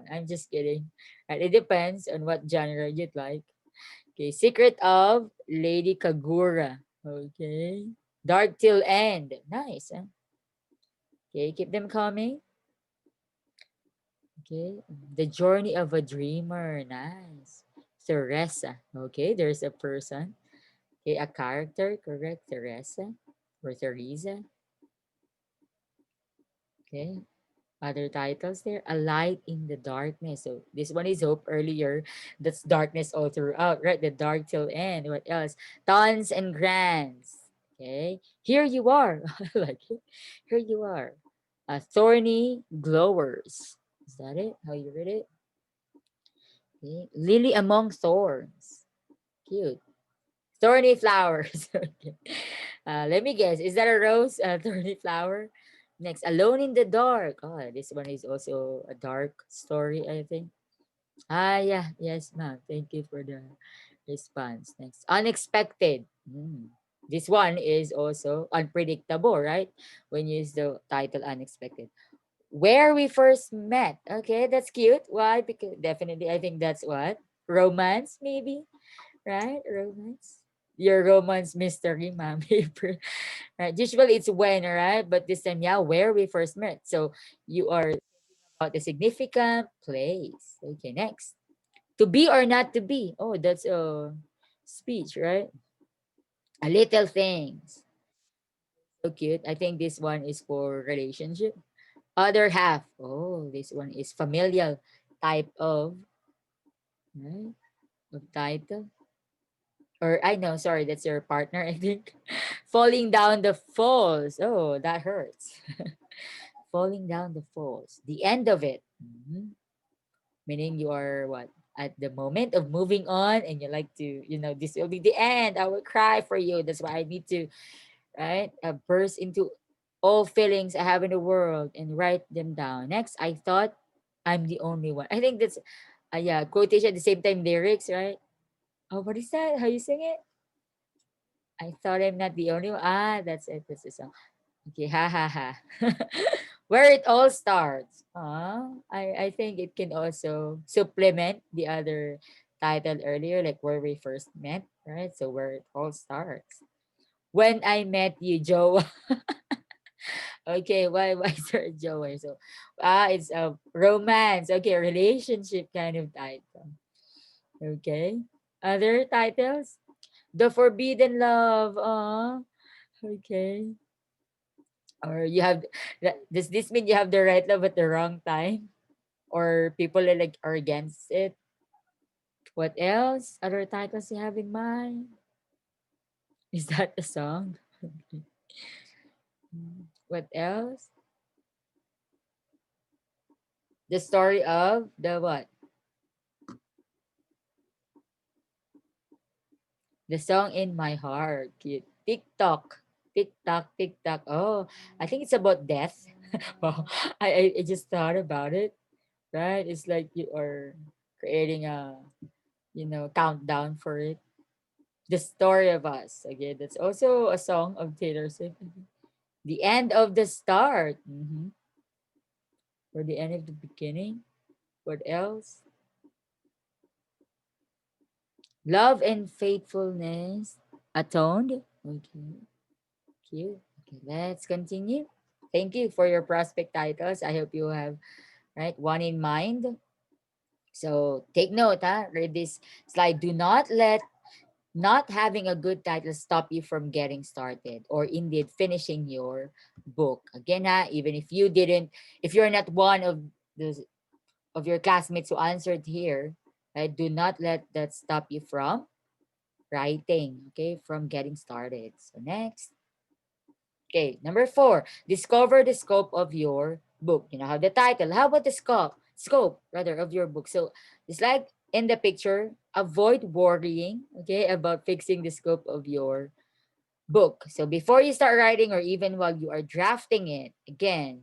I'm just kidding. Right. It depends on what genre you'd like. Okay. Secret of Lady Kagura. Okay. Dark Till End. Nice. Huh? Okay, keep them coming. Okay. The Journey of a Dreamer. Nice. Teresa. Okay, there's a person. Okay, a character, correct? Teresa or Teresa. Okay. Other titles there. A Light in the Darkness. So this one is Hope earlier. That's darkness all throughout, right? The Dark Till End. What else? Tons and Grants. Okay. Here You Are. I like it. Here You Are. Thorny Glowers. Is that it? How you read it? Okay. Lily Among Thorns. Cute. Thorny Flowers. Okay. Let me guess. Is that a rose? Thorny flower? Next, Alone in the Dark. Oh, this one is also a dark story, I think. Yeah. Yes, ma'am. Thank you for the response. Next, Unexpected. This one is also unpredictable, right? When you use the title Unexpected. Where We First Met. Okay, that's cute. Why? Because definitely, I think that's what? Romance, maybe? Right? Romance. Your romance mystery, ma'am. Right? Usually it's when, right? But this time, yeah, where we first met. So you are about the significant place. Okay, next. To be or not to be. Oh, that's a speech, right? A little things. So cute. I think this one is for relationship. Other half. Oh, this one is familial type of, right? Of title. Or I know, sorry, that's your partner, I think. Falling down the falls. Oh, that hurts. Falling down the falls. The end of it. Meaning you are what? At the moment of moving on and you like to, this will be the end. I will cry for you. That's why I need to, right? Burst into all feelings I have in the world and write them down. Next, I thought I'm the only one. I think that's, yeah, quotation at the same time lyrics, right? Oh, what is that? How you sing it? I thought I'm not the only one. That's it. That's the song. Okay, ha ha ha. Where it all starts. I think it can also supplement the other title earlier, like where we first met, right? So where it all starts. When I met you, Joe. Okay, why is there a Joe? So it's a romance. Okay, relationship kind of title. Okay. Other titles? The Forbidden Love. Okay. Or you have does this mean you have the right love at the wrong time? Or people are against it? What else? Other titles you have in mind? Is that a song? Okay. What else? The story of the what? The song in my heart. Cute. TikTok. TikTok, TikTok. Oh, I think it's about death. Wow. I just thought about it. Right? It's like you are creating a countdown for it. The Story of Us. Again, that's also a song of Taylor Swift. The End of the Start. Or the end of the beginning. What else? Love and Faithfulness. Atoned. Okay. Cute. Okay, let's continue. thank you for your prospect titles. I hope you have right one in mind. So take note, huh? Read this slide. Do not let not having a good title stop you from getting started or indeed finishing your book. Again, even if you didn't, if you're not one the of your classmates who answered here, right, do not let that stop you from writing, okay, from getting started. So next. Okay, number 4, discover the scope of your book. You know, have the title. How about the scope rather of your book? So it's like in the picture, avoid worrying, okay, about fixing the scope of your book. So before you start writing or even while you are drafting it, again,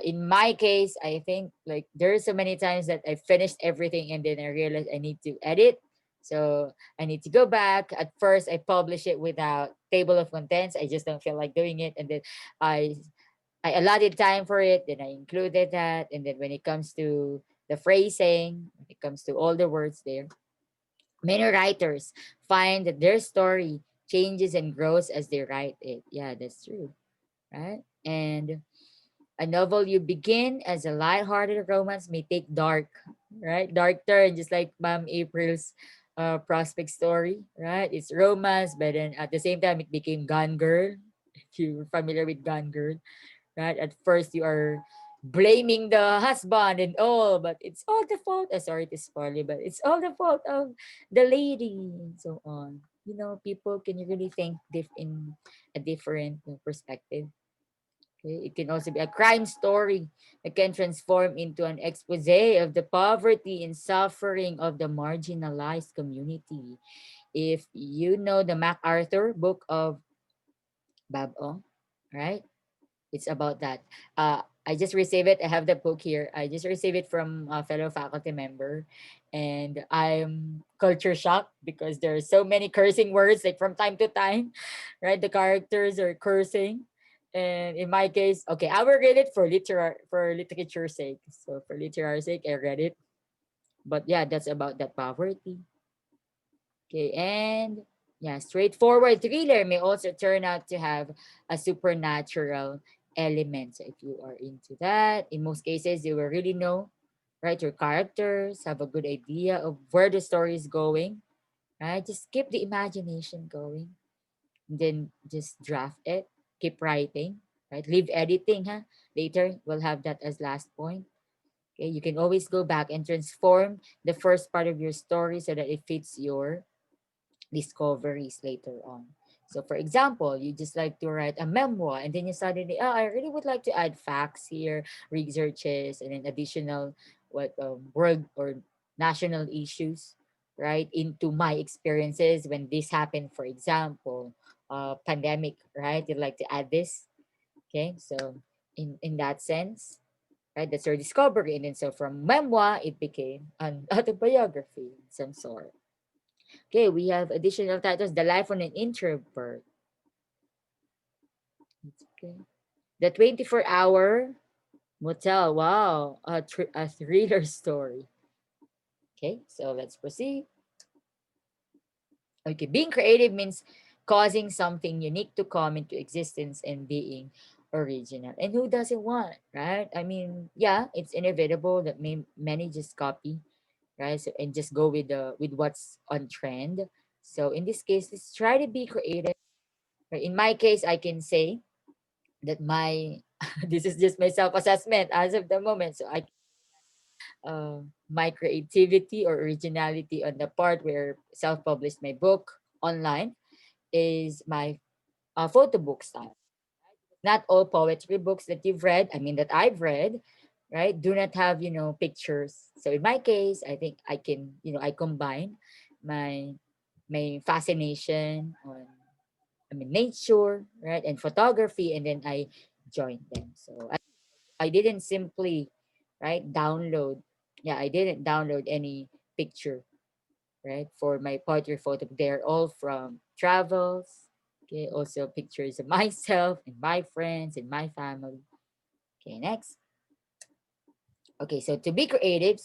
in my case, I think like there are so many times that I finished everything and then I realized I need to edit. So I need to go back. At first, I publish it without table of contents. I just don't feel like doing it, and then I I allotted time for it. Then I included that, and then when it comes to the phrasing, when it comes to all the words there, many writers find that their story changes and grows as they write it. Yeah, that's true, right? And a novel you begin as a light-hearted romance may take dark, right? Dark turn, just like Ma'am April's prospect story, right? It's romance, but then at the same time, it became Gone Girl. If you're familiar with Gone Girl, right? At first, you are blaming the husband and all, but it's all the fault. Sorry to spoil you, but it's all the fault of the lady and so on. You know, people can really think in a different perspective. Okay? It can also be a crime story that can transform into an expose of the poverty and suffering of the marginalized community. If you know the MacArthur book of Bob Ong, right? It's about that. I just received it. I have the book here. I just received it from a fellow faculty member, and I'm culture shocked because there are so many cursing words. Like from time to time, right? The characters are cursing, and in my case, okay, I will read it for literature's sake. So for literary sake, I read it. But yeah, that's about that poverty. Okay, and yeah, straightforward thriller may also turn out to have a supernatural element. So if you are into that, in most cases, you will really know, right? Your characters have a good idea of where the story is going, right? Just keep the imagination going. Then just draft it, keep writing, right? Leave editing, huh? Later, we'll have that as last point. Okay, you can always go back and transform the first part of your story so that it fits your discoveries later on. So for example, you just like to write a memoir and then you suddenly, oh, I really would like to add facts here, researches, and then additional world or national issues, right, into my experiences when this happened, for example, pandemic, right? You'd like to add this. Okay, so in that sense, right, that's your discovery. And then so from memoir, it became an autobiography, some sort. Okay, we have additional titles. The Life of an Introvert. Okay. The 24-Hour Motel. Wow, a thriller story. Okay, so let's proceed. Okay, being creative means causing something unique to come into existence and being original. And who doesn't want, right? I mean, yeah, it's inevitable that many just copy, right? So and just go with what's on trend. So in this case, let's try to be creative. Right? In my case, I can say that my this is just my self-assessment as of the moment. So I my creativity or originality on the part where self-published my book online is my photo book style. Not all poetry books that you've read, I mean that I've read, right, do not have pictures. So in my case, I think I can I combine my fascination on nature, right, and photography, and then I joined them. So I didn't simply, right, download. Yeah, I didn't download any picture, right, for my portrait photo. They're all from travels. Okay, also pictures of myself and my friends and my family. Okay, next. Okay, so to be creative,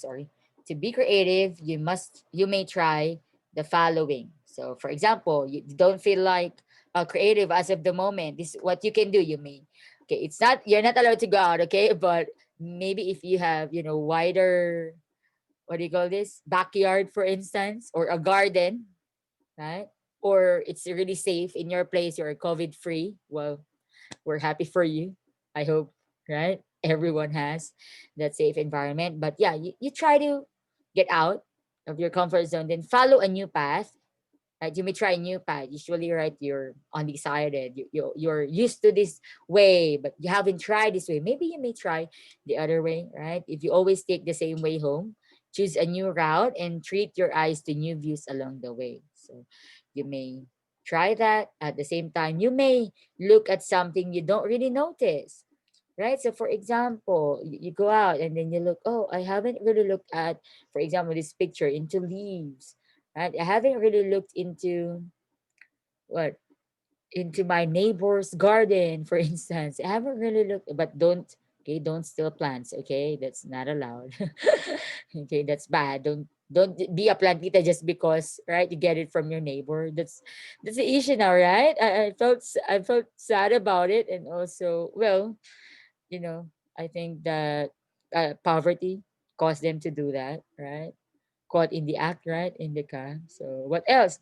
you may try the following. So, for example, you don't feel like creative as of the moment. This is what you can do. You may Okay, it's not, you're not allowed to go out, okay? But maybe if you have, wider, what do you call this? Backyard, for instance, or a garden, right? Or it's really safe in your place, you're COVID free. Well, we're happy for you. I hope, right? Everyone has that safe environment. But yeah, you try to get out of your comfort zone, then follow a new path. Right? You may try a new path. Usually, right, you're undecided. You're used to this way, but you haven't tried this way. Maybe you may try the other way, right? If you always take the same way home, choose a new route and treat your eyes to new views along the way. So you may try that. At the same time, you may look at something you don't really notice, right? So for example, you go out and then you look, oh, I haven't really looked at, for example, this picture into leaves, right? I haven't really looked into what, into my neighbor's garden, for instance. I haven't really looked, but don't steal plants, okay? That's not allowed. Okay, that's bad. Don't be a plantita just because, right, you get it from your neighbor. That's the issue now, right? I felt sad about it, and also, well, you know, I think that poverty caused them to do that, right? Caught in the act, right? In the car. So what else?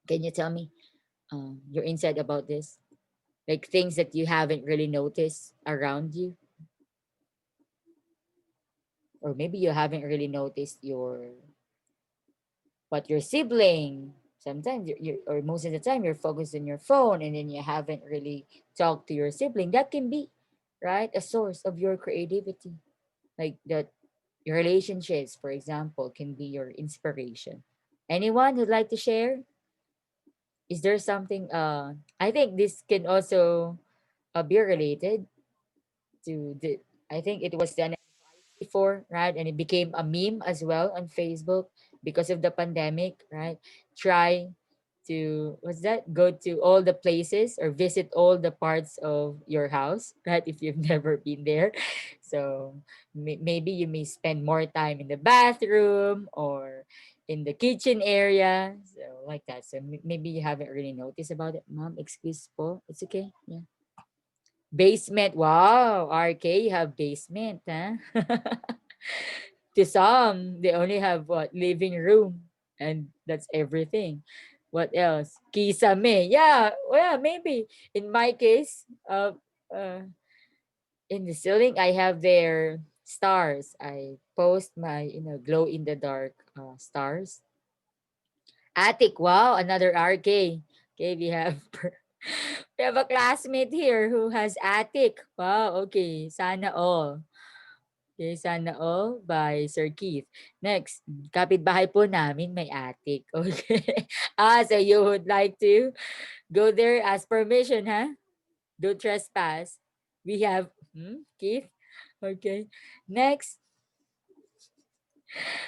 Can you tell me your insight about this? Like things that you haven't really noticed around you, or maybe you haven't really noticed your sibling. Sometimes or most of the time you're focused on your phone, and then you haven't really talked to your sibling. That can be, right, a source of your creativity. Like that, your relationships, for example, can be your inspiration. Anyone who'd like to share? Is there something? I think this can also be related to the. I think it was done before, right? And it became a meme as well on Facebook because of the pandemic, right? Try to, what's that? Go to all the places or visit all the parts of your house, right? If you've never been there. So maybe you may spend more time in the bathroom or in the kitchen area. So like that. So maybe you haven't really noticed about it. Mom, excuse po. It's okay. Yeah. Basement. Wow. RK, you have basement, huh? To some, they only have what, living room, and that's everything. What else? Kisame. Yeah, well, maybe. In my case, in the ceiling, I have their stars. I post my, glow in the dark stars. Attic. Wow, another RK. Okay, we have we have a classmate here who has attic. Wow, okay. Sana all. Okay, Sana All by Sir Keith. Next, kapitbahay po namin may attic. Okay. So you would like to go there, ask permission, huh? Don't trespass. We have, Keith? Okay. Next,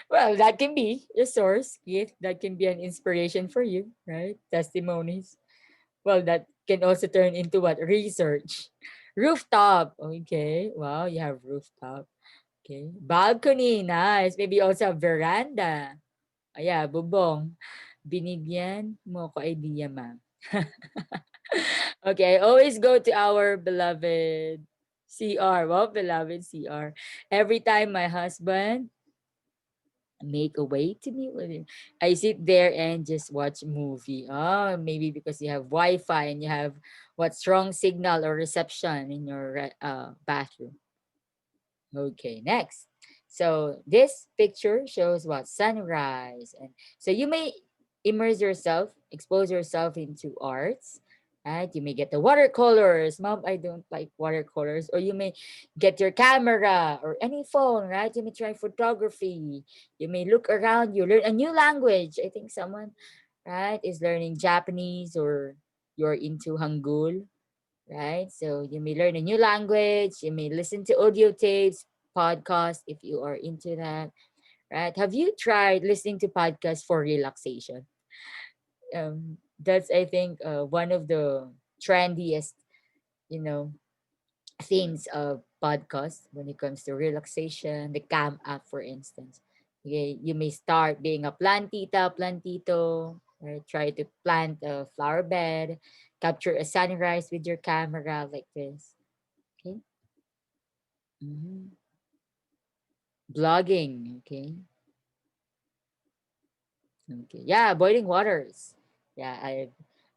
well, that can be a source, Keith. That can be an inspiration for you, right? Testimonies. Well, that can also turn into what? Research. Rooftop. Okay. Wow, you have rooftop. Okay. Balcony, nice. Maybe also a veranda. Yeah, bubong. Binigyan mo ko idea, ma'am. Okay, I always go to our beloved CR. Well, beloved CR. Every time my husband make a way to me with him, I sit there and just watch movie. Oh, maybe because you have Wi-Fi and you have what, strong signal or reception in your bathroom. Okay, next. So this picture shows what, sunrise, and so you may immerse yourself, expose yourself into arts, right? You may get the watercolors. Mom, I don't like watercolors. Or you may get your camera or any phone, right? You may try photography. You may look around. You learn a new language. I think someone, right, is learning Japanese, or you're into Hangul, right? So you may learn a new language, you may listen to audio tapes, podcasts if you are into that, right? Have you tried listening to podcasts for relaxation? That's, I think, one of the trendiest, you know, themes of podcasts when it comes to relaxation, the Calm app, for instance. Okay, you may start being a plantita, plantito, or try to plant a flower bed, capture a sunrise with your camera like this. Mhm. Blogging. Okay. Okay. Yeah, boiling waters. Yeah,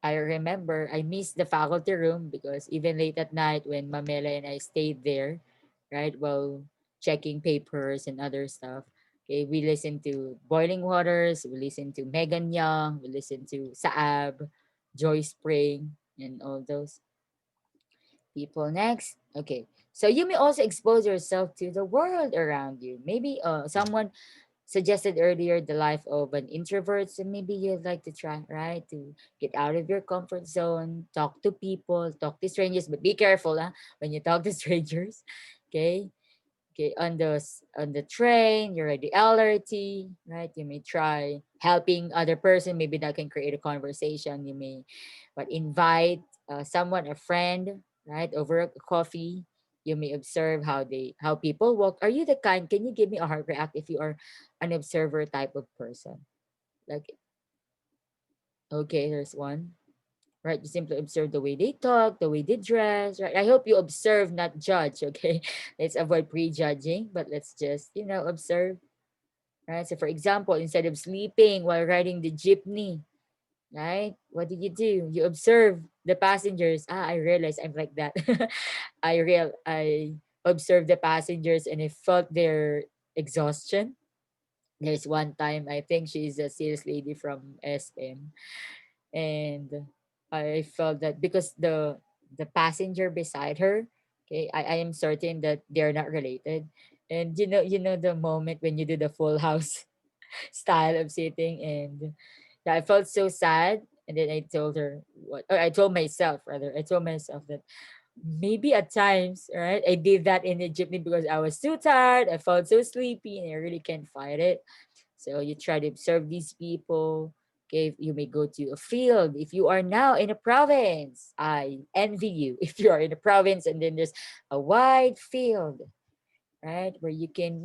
I remember I missed the faculty room because even late at night when Mamela and I stayed there, right, while checking papers and other stuff. Okay, we listened to Boiling Waters, we listened to Megan Young, we listened to Saab, Joy Spring, and all those people. Next. Okay. So you may also expose yourself to the world around you. Maybe someone suggested earlier the life of an introvert, so maybe you'd like to try, right, to get out of your comfort zone, talk to people, talk to strangers, but be careful when you talk to strangers. Okay. Okay, on the train, you're at the LRT, right? You may try helping other person, maybe that can create a conversation. You may but invite someone, a friend, right, over a coffee. You may observe how people walk. Are you the kind, can you give me a heart react if you are an observer type of person? Like, okay, there's one. Right, you simply observe the way they talk, the way they dress, right? I hope you observe, not judge, okay? Let's avoid prejudging, but let's just, observe, right? So for example, instead of sleeping while riding the jeepney, right, what did you do? You observe the passengers. I realize I'm like that. I observed the passengers and I felt their exhaustion. There's one time, I think she's a sales lady from SM, and I felt that because the passenger beside her, okay, I am certain that they're not related. And you know the moment when you do the full house style of sitting, and yeah, I felt so sad. And then I told her what, or I told myself rather, I told myself that maybe at times, right, I did that in the jeepney because I was too tired, I felt so sleepy, and I really can't fight it. So you try to observe these people. Okay, you may go to a field. If you are now in a province, I envy you. If you are in a province and then there's a wide field, right, where you can,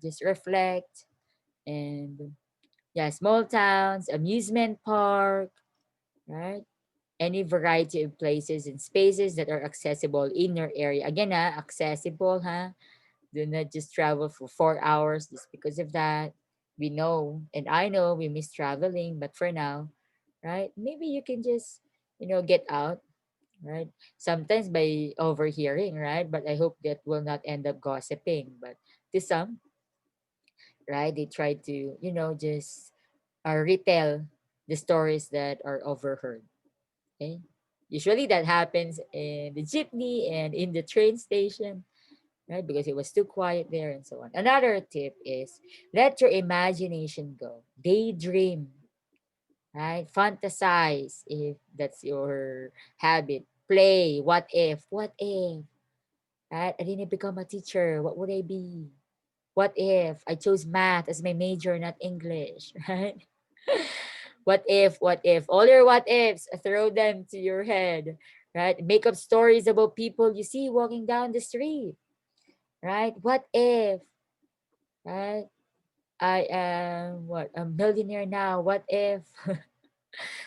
just reflect. And yeah, small towns, amusement park, right? Any variety of places and spaces that are accessible in your area. Again, accessible, do not just travel for 4 hours just because of that. We know, and I know we miss traveling, but for now, right? Maybe you can just, get out, right? Sometimes by overhearing, right? But I hope that will not end up gossiping. But to some, right, they try to, just retell the stories that are overheard. Okay. Usually that happens in the jeepney and in the train station, right? Because it was too quiet there and so on. Another tip is let your imagination go. Daydream, right? Fantasize if that's your habit. Play. What if, right? I didn't become a teacher. What would I be? What if I chose math as my major, not English, right? What if? All your what ifs, throw them to your head, right? Make up stories about people you see walking down the street, right? What if, right? I am what, a millionaire now. What if?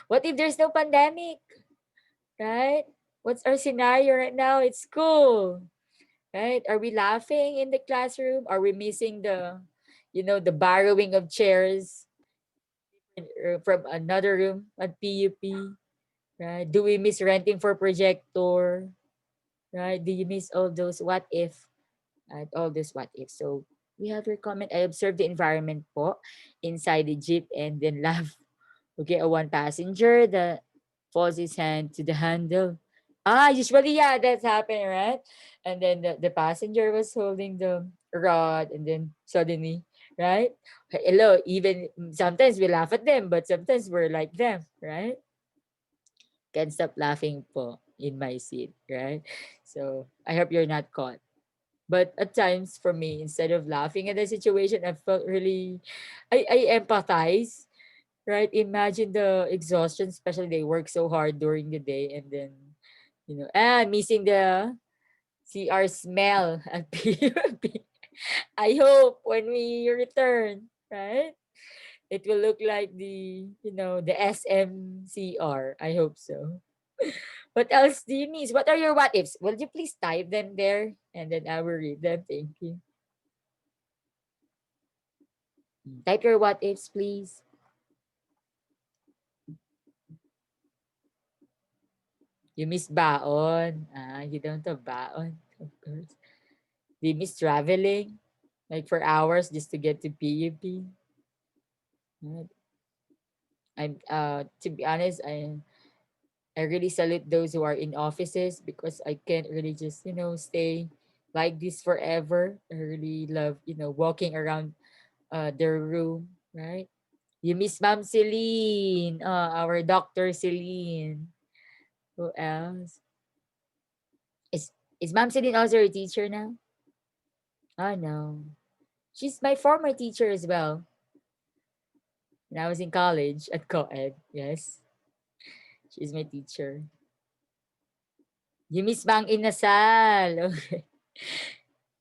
What if there's no pandemic, right? What's our scenario right now? It's school, right? Are we laughing in the classroom? Are we missing the borrowing of chairs from another room at PUP, right? Do we miss renting for projector, right? Do you miss all those what if, right? All those what if. So we have your comment. I observed the environment po inside the jeep and then laugh. Okay, a one passenger that falls his hand to the handle. Usually, yeah, that's happening, right? And then the passenger was holding the rod, and then suddenly, right? Hello, even sometimes we laugh at them, but sometimes we're like them, right? Can't stop laughing po in my seat, right? So I hope you're not caught. But at times for me, instead of laughing at the situation, I felt really, I empathize, right? Imagine the exhaustion, especially they work so hard during the day and then, missing the CR smell at PUP. I hope when we return, right? It will look like the SMCR. I hope so. What else do you miss? What are your what ifs? Will you please type them there and then I will read them? Thank you. Type your what ifs, please. You miss baon. You don't have baon, of course. Do you miss traveling? Like for hours just to get to PUP? Right. To be honest, I really salute those who are in offices because I can't really just, stay like this forever. I really love, walking around their room, right? You miss Ma'am Celine, our Dr. Celine. Who else? Is is Ma'am Celine also a teacher now? Oh no. She's my former teacher as well. When I was in college at co-ed. Yes. She's my teacher. You miss Mang Inasal. Okay.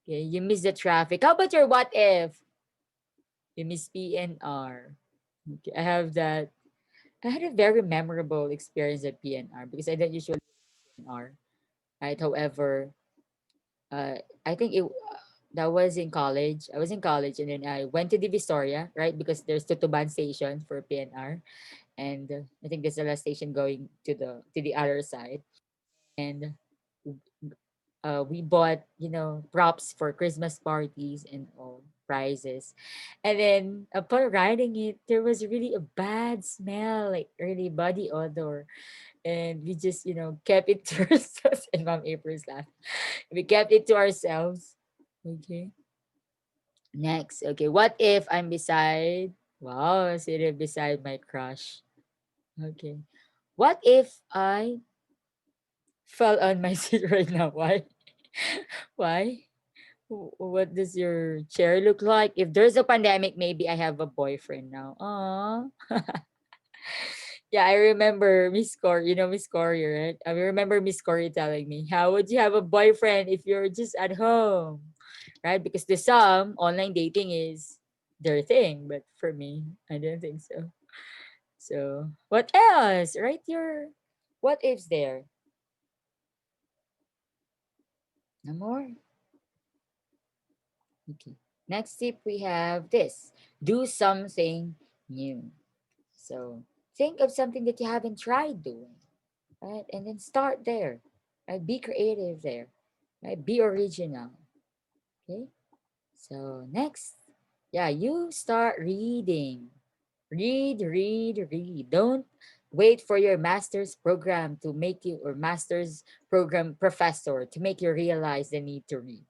Okay. You miss the traffic. How about your what if? You miss PNR. Okay. I had a very memorable experience at PNR because I don't usually PNR. Right. However, I think that was in college. I was in college and then I went to Divisoria, right? Because there's Tutuban station for PNR. And I think that's the last station going to the other side. And we bought, props for Christmas parties and all prizes. And then upon riding it, there was really a bad smell, like really body odor. And we just, kept it to ourselves. And Mom April's laugh. We kept it to ourselves. Okay. Next. Okay. What if I'm beside, wow, sitting beside my crush? Okay. What if I fell on my seat right now? Why? Why? What does your chair look like? If there's a pandemic, maybe I have a boyfriend now. Aww. Yeah, I remember Miss Cory, Miss Cory, right? I remember Miss Cory telling me, how would you have a boyfriend if you're just at home? Right? Because to some, online dating is their thing, but for me, I don't think so. So, what else? Write your what ifs there. No more? Okay. Next tip, we have this: do something new. So, think of something that you haven't tried doing, right? And then start there, right? Be creative there, right? Be original, okay? So, next, yeah, you start reading. Read, read, read. Don't wait for your master's program to make you, or master's program professor to make you realize the need to read.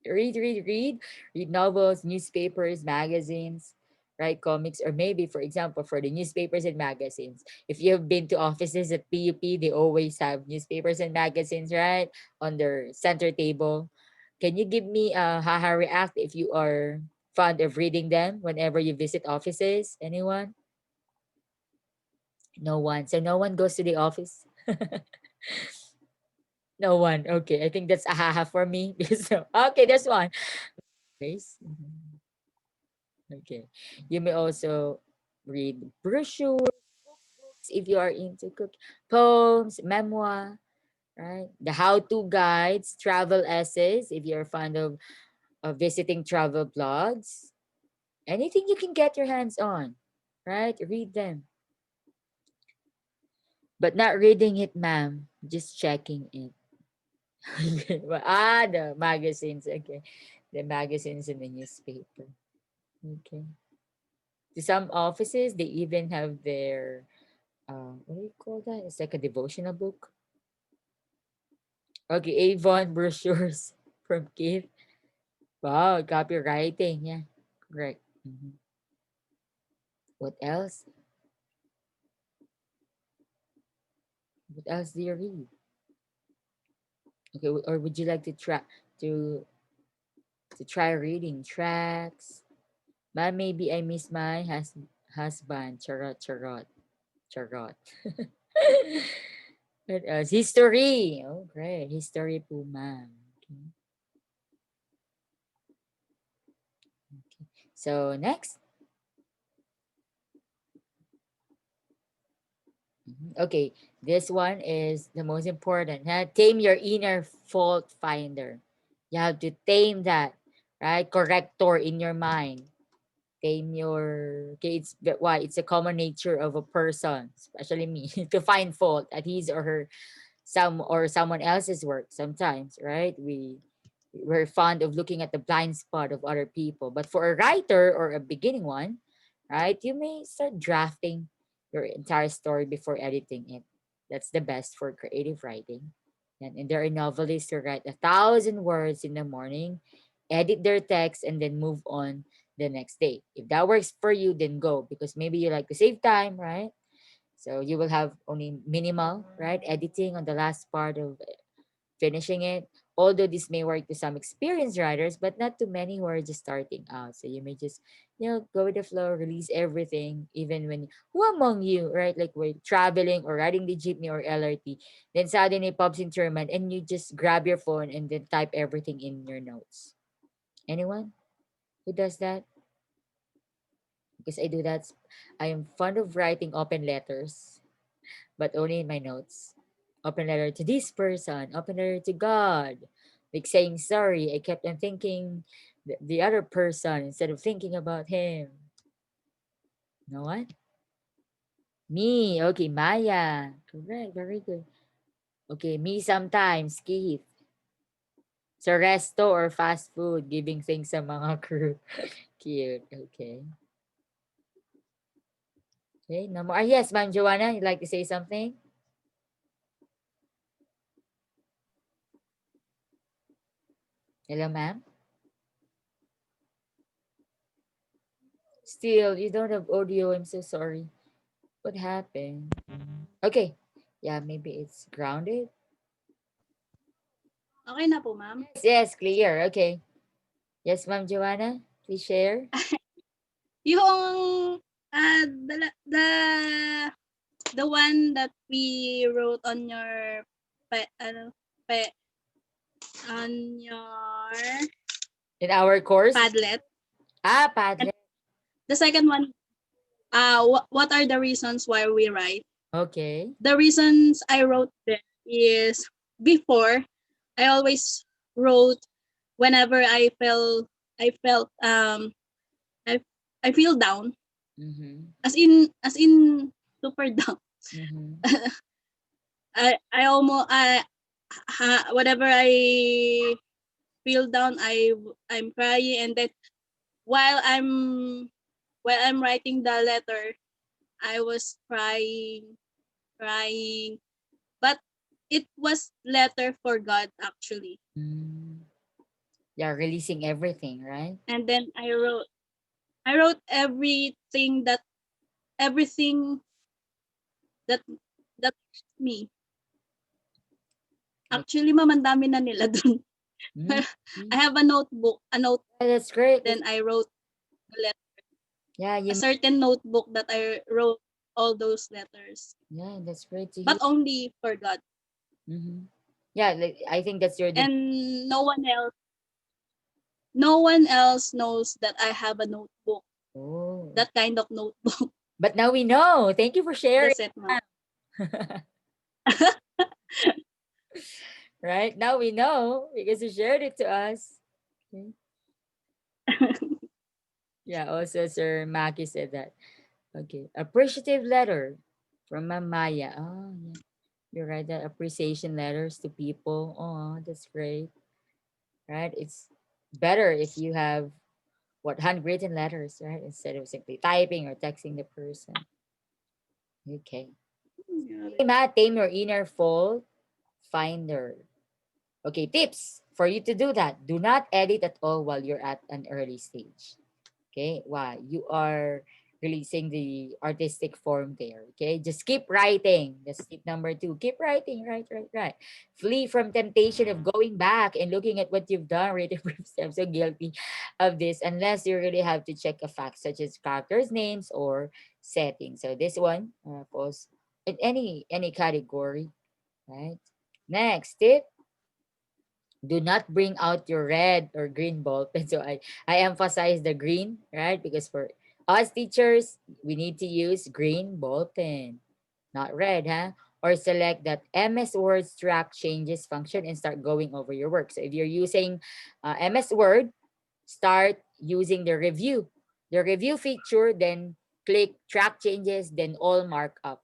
Read, read, read. Read novels, newspapers, magazines, right? Comics, or maybe, for example, for the newspapers and magazines. If you've been to offices at PUP, they always have newspapers and magazines, right? On their center table. Can you give me a haha react if you are fond of reading them whenever you visit offices? Anyone? No one. So no one goes to the office. No one. Okay, I think that's a haha for me. Okay, there's one. Please. Okay. You may also read brochures if you are into cook, poems, memoir, right? The how-to guides, travel essays if you're fond of visiting travel blogs. Anything you can get your hands on, right? Read them. But not reading it, ma'am. Just checking it. Okay. The magazines. Okay. The magazines in the newspaper. Okay. To some offices, they even have their, what do you call that? It's like a devotional book. Okay, Avon brochures from Keith. Wow, copywriting. Yeah, correct. What else? What else do you read? Okay, or would you like to to try reading tracks? But maybe I miss my husband. Charot, charot, charot. What else? History. Oh, great. History po, ma'am. Okay. So, next. Okay, this one is the most important. Huh? Tame your inner fault finder. You have to tame that, right? Corrector in your mind. Tame your, okay, why? It's a common nature of a person, especially me, to find fault at his or her someone else's work sometimes, right? We're fond of looking at the blind spot of other people. But for a writer or a beginning one, right, you may start drafting your entire story before editing it. That's the best for creative writing. And there are novelists who write 1,000 words in the morning, edit their text, and then move on the next day. If that works for you, then go, because maybe you like to save time, right? So you will have only minimal, right, editing on the last part of finishing it. Although this may work to some experienced writers, but not to many who are just starting out. So you may just, go with the flow, release everything, even when, who among you, right? Like we're traveling or riding the jeepney or LRT, then suddenly it pops into your mind and you just grab your phone and then type everything in your notes. Anyone who does that? Because I do that. I am fond of writing open letters, but only in my notes. Open letter to this person, open letter to God. Like saying sorry, I kept on thinking the other person instead of thinking about him. You know what? Me. Okay, Maya. Correct. Very good. Okay, me sometimes, Keith. So resto or fast food, giving things sa mga crew. Cute. Okay. Okay, no more. Yes, Ma'am Joanna, you'd like to say something? Hello, ma'am. Still, you don't have audio. I'm so sorry. What happened? Okay. Yeah, maybe it's grounded. Okay na po, ma'am. Yes, clear. Okay. Yes, Ma'am Joanna, please share. Yung the one that we wrote on your pe, on your In our course? Padlet. Padlet. The second one, what are the reasons why we write? Okay. The reasons I wrote there is before I always wrote whenever I felt I feel down. Mm-hmm. As in super down. Mm-hmm. I almost whenever I feel down, I'm crying, and then while I'm writing the letter, I was crying, but it was letter for God actually. Yeah, releasing everything, right? And then I wrote everything that me. Actually, ma'am, ang dami na nila dun. I have a notebook, That's great. Then I wrote the letter. Yeah, a certain notebook that I wrote all those letters. Yeah, that's great to hear. But only for God. Mm-hmm. Yeah, like, I think that's your. And no one else knows that I have a notebook. Oh. That kind of notebook. But now we know. Thank you for sharing. That's it, ma'am. Right? Now we know because you shared it to us. Okay. Yeah, also Sir Maki said that. Okay. Appreciative letter from Ma'am Maya. Oh, yeah. You write that appreciation letters to people. Oh, that's great. Right? It's better if you have handwritten letters, right? Instead of simply typing or texting the person. Okay. Hey, Matt, tame your inner fault finder. Okay, tips for you to do that. Do not edit at all while you're at an early stage. Okay, why? You are releasing the artistic form there. Okay, just keep writing. That's tip number 2. Keep writing. Right. Flee from temptation of going back and looking at what you've done. Read the proofs. I'm so guilty of this unless you really have to check a fact such as characters' names or settings. So this one, pause in any category. Right. Next tip, do not bring out your red or green ball pen. So I emphasize the green, right? Because for us teachers, we need to use green ball pen, not red, huh? Or select that MS Word track changes function and start going over your work. So if you're using MS Word, start using the review feature, then click track changes, then all markup.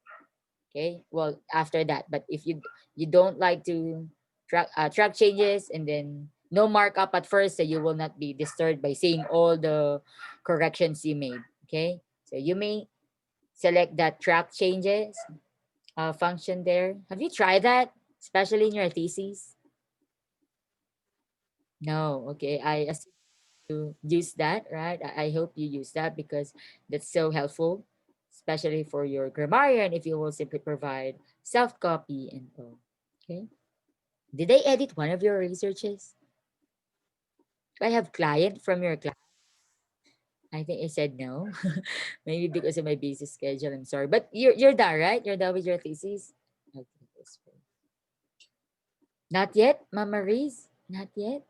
Okay, well, after that, but if you don't like to track changes and then no markup at first, so you will not be disturbed by seeing all the corrections you made. Okay, so you may select that track changes function there. Have you tried that, especially in your thesis? No. Okay, I assume you use that, right? I hope you use that because that's so helpful, especially for your grammarian if you will simply provide self copy and all. Okay. Did they edit one of your researches? Do I have client from your class? I think I said no. Maybe because of my busy schedule. I'm sorry. But you're done, right? You're done with your thesis? Okay, that's great. Not yet, Mama Reese? Not yet?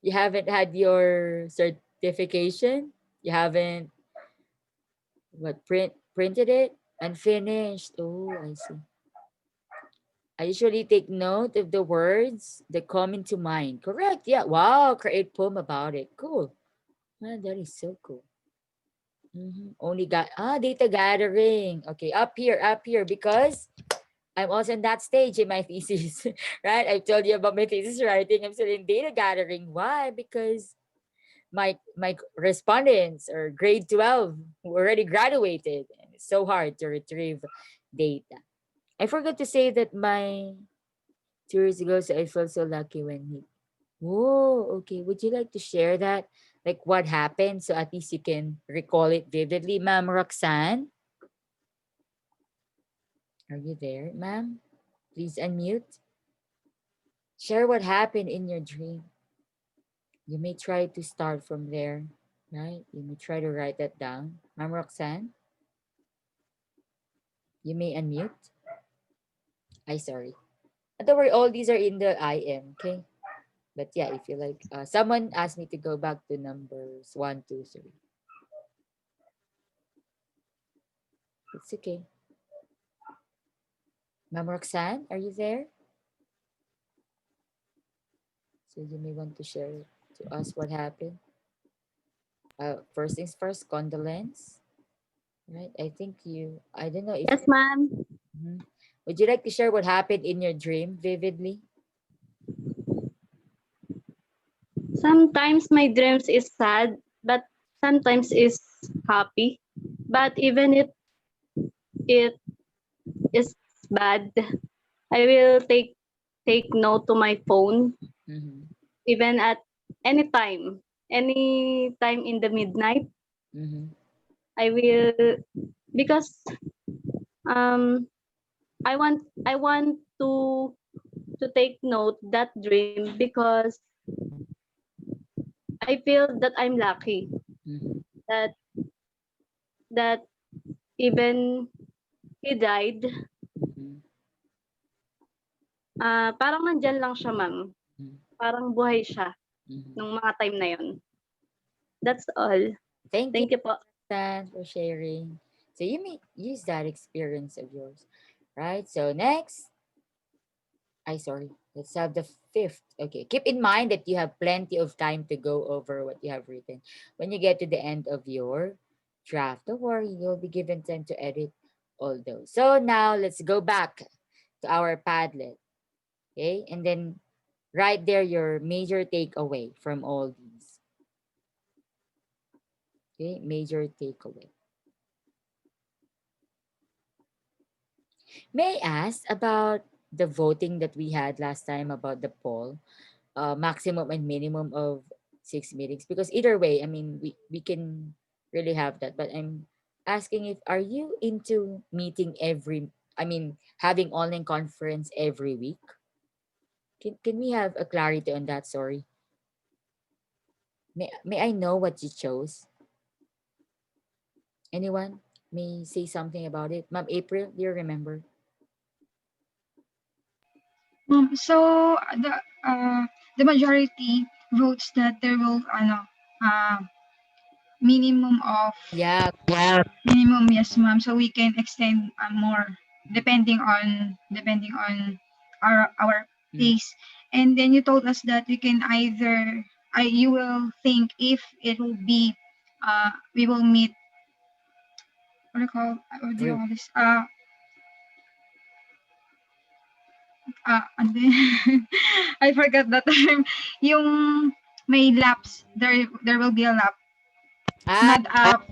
You haven't had your certification? You haven't printed it? Unfinished. Oh, I see. I usually take note of the words that come into mind. Correct. Yeah. Wow. Create poem about it. Cool. Ah, that is so cool. Only got data gathering. Okay, up here, because I'm also in that stage in my thesis, right? I told you about my thesis writing. I'm still in data gathering. Why? Because my respondents are grade 12 who already graduated, and it's so hard to retrieve data. I forgot to say that my 2 years ago, so I felt so lucky when he. Whoa, okay. Would you like to share that? Like what happened so at least you can recall it vividly, Ma'am Roxanne? Are you there, ma'am? Please unmute. Share what happened in your dream. You may try to start from there, right? You may try to write that down. Ma'am Roxanne, you may unmute. Sorry. Don't worry, all these are in the IM, okay? But yeah, if you like, someone asked me to go back to numbers 1, 2, 3. It's okay. Ma'am Roxanne, are you there? So you may want to share to us what happened. First things first, condolence. Right? I don't know if. Yes, ma'am. Would you like to share what happened in your dream vividly? Sometimes my dreams is sad, but sometimes is happy. But even if it is bad, I will take note to my phone, even at any time in the midnight. I will, because I want to take note that dream because I feel that I'm lucky that even he died, parang nandyan lang siya, ma'am. Parang buhay siya nung mga time na yon. That's all. Thank you po. For sharing. So you may use that experience of yours, right? So next, let's have the 5th. Okay, keep in mind that you have plenty of time to go over what you have written. When you get to the end of your draft, don't worry, you'll be given time to edit all those. So now let's go back to our Padlet. Okay, and then write there your major takeaway from all these. Okay, major takeaway. May I ask about the voting that we had last time about the poll, maximum and minimum of 6 meetings? Because either way, I mean, we can really have that. But I'm asking if, are you into meeting having online conference every week? Can we have a clarity on that? Sorry. May I know what you chose? Anyone may say something about it? Ma'am April, do you remember? So the majority votes that there will minimum of Yeah. minimum, yes, ma'am. So we can extend more depending on our Mm. pace. And then you told us that we can either you will think if it will be we will meet what do you call this and then I forgot the term. Yung may laps, there will be a lap. Ah, Not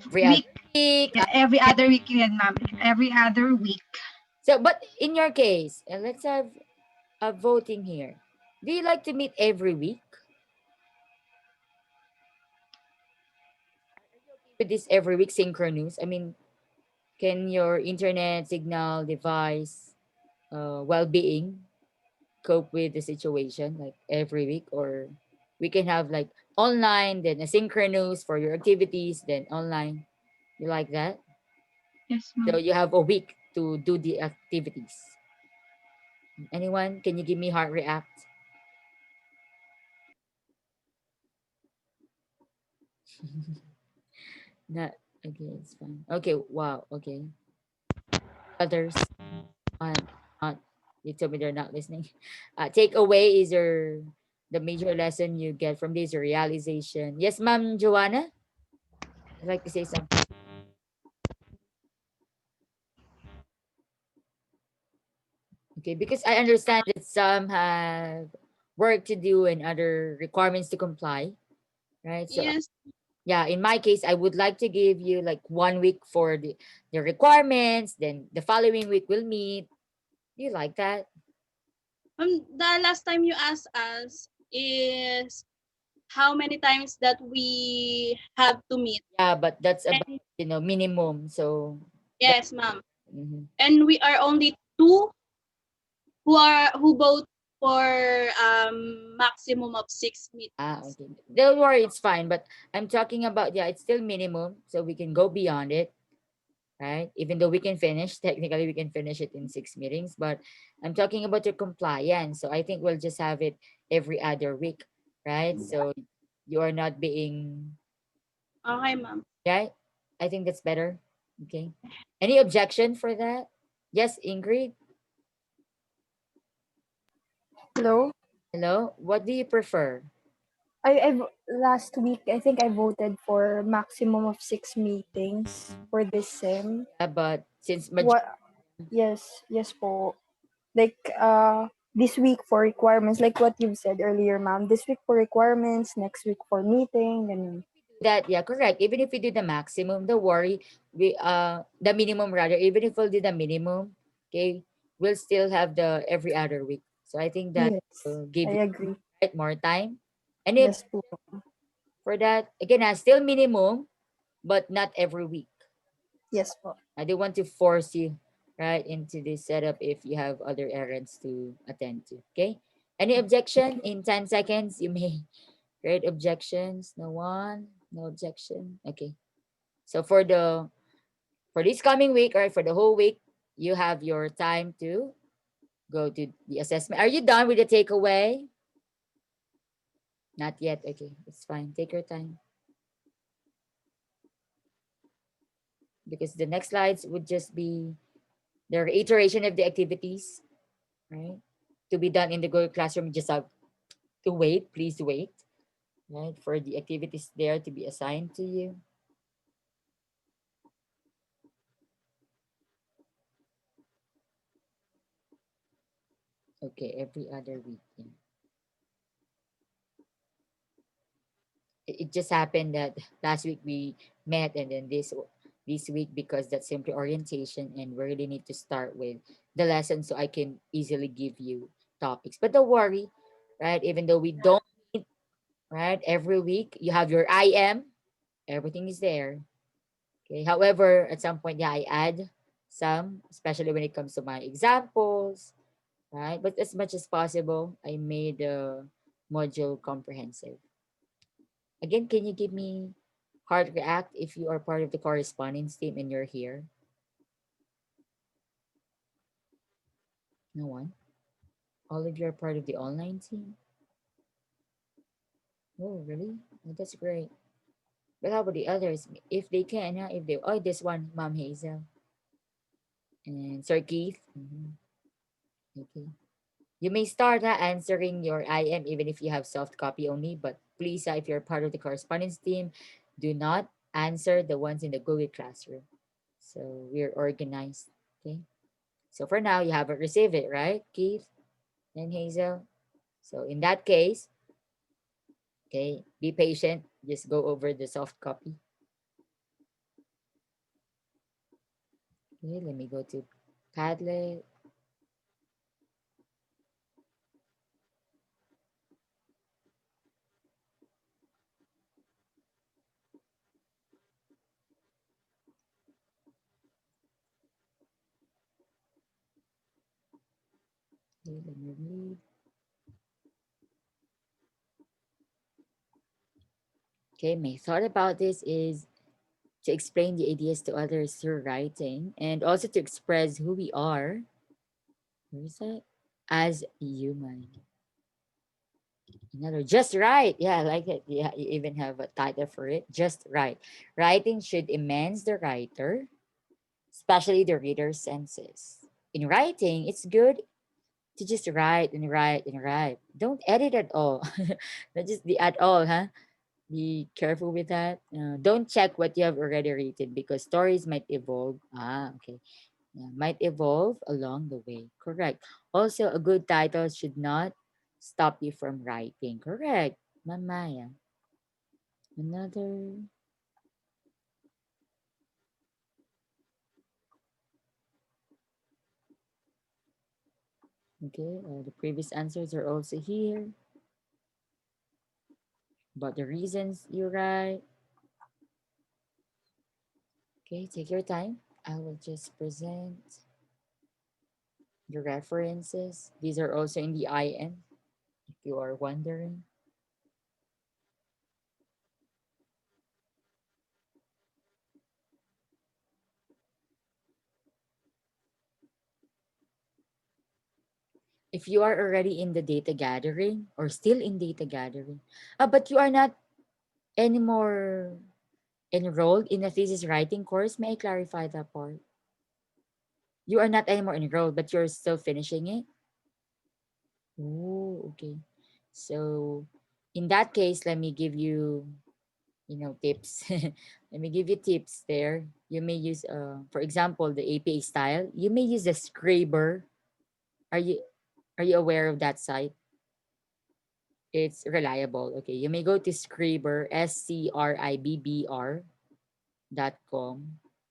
every other week. week. Yeah, every other week yan, ma'am. Every other week. So, but in your case, let's have a voting here. Do you like to meet every week? With this every week synchronous? I mean, can your internet signal device well-being cope with the situation like every week, or we can have like online then asynchronous for your activities then online? You like that? Yes, So ma'am. you have a week to do the activities. Anyone? Can you give me heart react? Not okay, it's fine. Okay, wow, okay. Others not you told me they're not listening. Takeaway is your the major lesson you get from this, your realization. Yes, ma'am Joanna? I'd like to say something. Okay, because I understand that some have work to do and other requirements to comply, right? So Yes. yeah, in my case, I would like to give you like 1 week for the requirements, then the following week we'll meet. Do you like that? The last time you asked us is how many times that we have to meet. Yeah, but that's about And minimum. So that, yes, ma'am. mhm. And we are only two who vote for maximum of 6 meetings. Okay. Don't worry, it's fine. But I'm talking about, yeah, it's still minimum, so we can go beyond it, right? Even though we can finish, technically we can finish it in 6 meetings, but I'm talking about your compliance. So I think we'll just have it every other week, right? So you are not being, Okay, ma'am. right? I think that's better. Okay. Any objection for that? Yes, Ingrid. Hello. Hello. What do you prefer? Last week I think I voted for maximum of 6 meetings for this sem. But since What? Yes po. Like this week for requirements, like what you've said earlier, ma'am. This week for requirements, next week for meeting, and that, yeah, correct. Even if we do the maximum, don't worry. We the minimum rather. Even if we'll do the minimum, okay, we'll still have the every other week. So I think that yes, will give I you agree. more time. And if Yes po. for that again, still minimum, but not every week. Yes po. I don't want to force you right into this setup if you have other errands to attend to. Okay. Any objection in 10 seconds? You may create objections. No one, no objection. Okay. So for this coming week or for the whole week, you have your time to go to the assessment. Are you done with the takeaway? Not yet. Okay, it's fine. Take your time. Because the next slides would just be the reiteration of the activities, right? To be done in the Google Classroom. You just have to wait. Please wait, right? For the activities there to be assigned to you. Okay, every other week. Yeah. It just happened that last week we met and then this week because that's simply orientation and we really need to start with the lesson so I can easily give you topics. But don't worry, right? Even though we don't meet, right, every week, you have your IM, everything is there. Okay. However, at some point, yeah, I add some, especially when it comes to my examples, right? But as much as possible, I made the module comprehensive. Again, can you give me heart react if you are part of the correspondence team and you're here? No one? All of you are part of the online team? Oh, really? Oh, that's great. But how about the others? If they can, huh? If they, oh, this one, Mom Hazel and Sir Keith. Okay. You may start answering your IM even if you have soft copy only, but please, if you're part of the correspondence team, do not answer the ones in the Google Classroom. So we're organized. Okay. So for now, you haven't received it, right, Keith and Hazel? So in that case, okay, be patient. Just go over the soft copy. Okay, let me go to Padlet. Okay, let me read. Okay, my thought about this is to explain the ideas to others through writing and also to express who we are. Where is that? As human. Another, just right. Yeah, I like it. Yeah, you even have a title for it. Just right. Writing should immerse the writer, especially the reader's senses. In writing, it's good to just write and write and write. Don't edit at all. Not just the at all, huh? Be careful with that. Don't check what you have already written because stories might evolve. Ah, okay. Yeah, might evolve along the way. Correct. Also, a good title should not stop you from writing. Correct. Mamaya. Another. Okay. The previous answers are also here. About the reasons you write. Okay, take your time. I will just present the references. These are also in the IN, if you are wondering. If you are already in the data gathering or still in data gathering, but you are not anymore enrolled in a thesis writing course, may I clarify that part? You are not anymore enrolled, but you're still finishing it? Oh, okay. So in that case, let me give you, tips. Let me give you tips there. You may use, for example, the APA style. You may use the Scriber. Are you are you aware of that site? It's reliable. Okay, you may go to Scriber, SCRIBBR.com,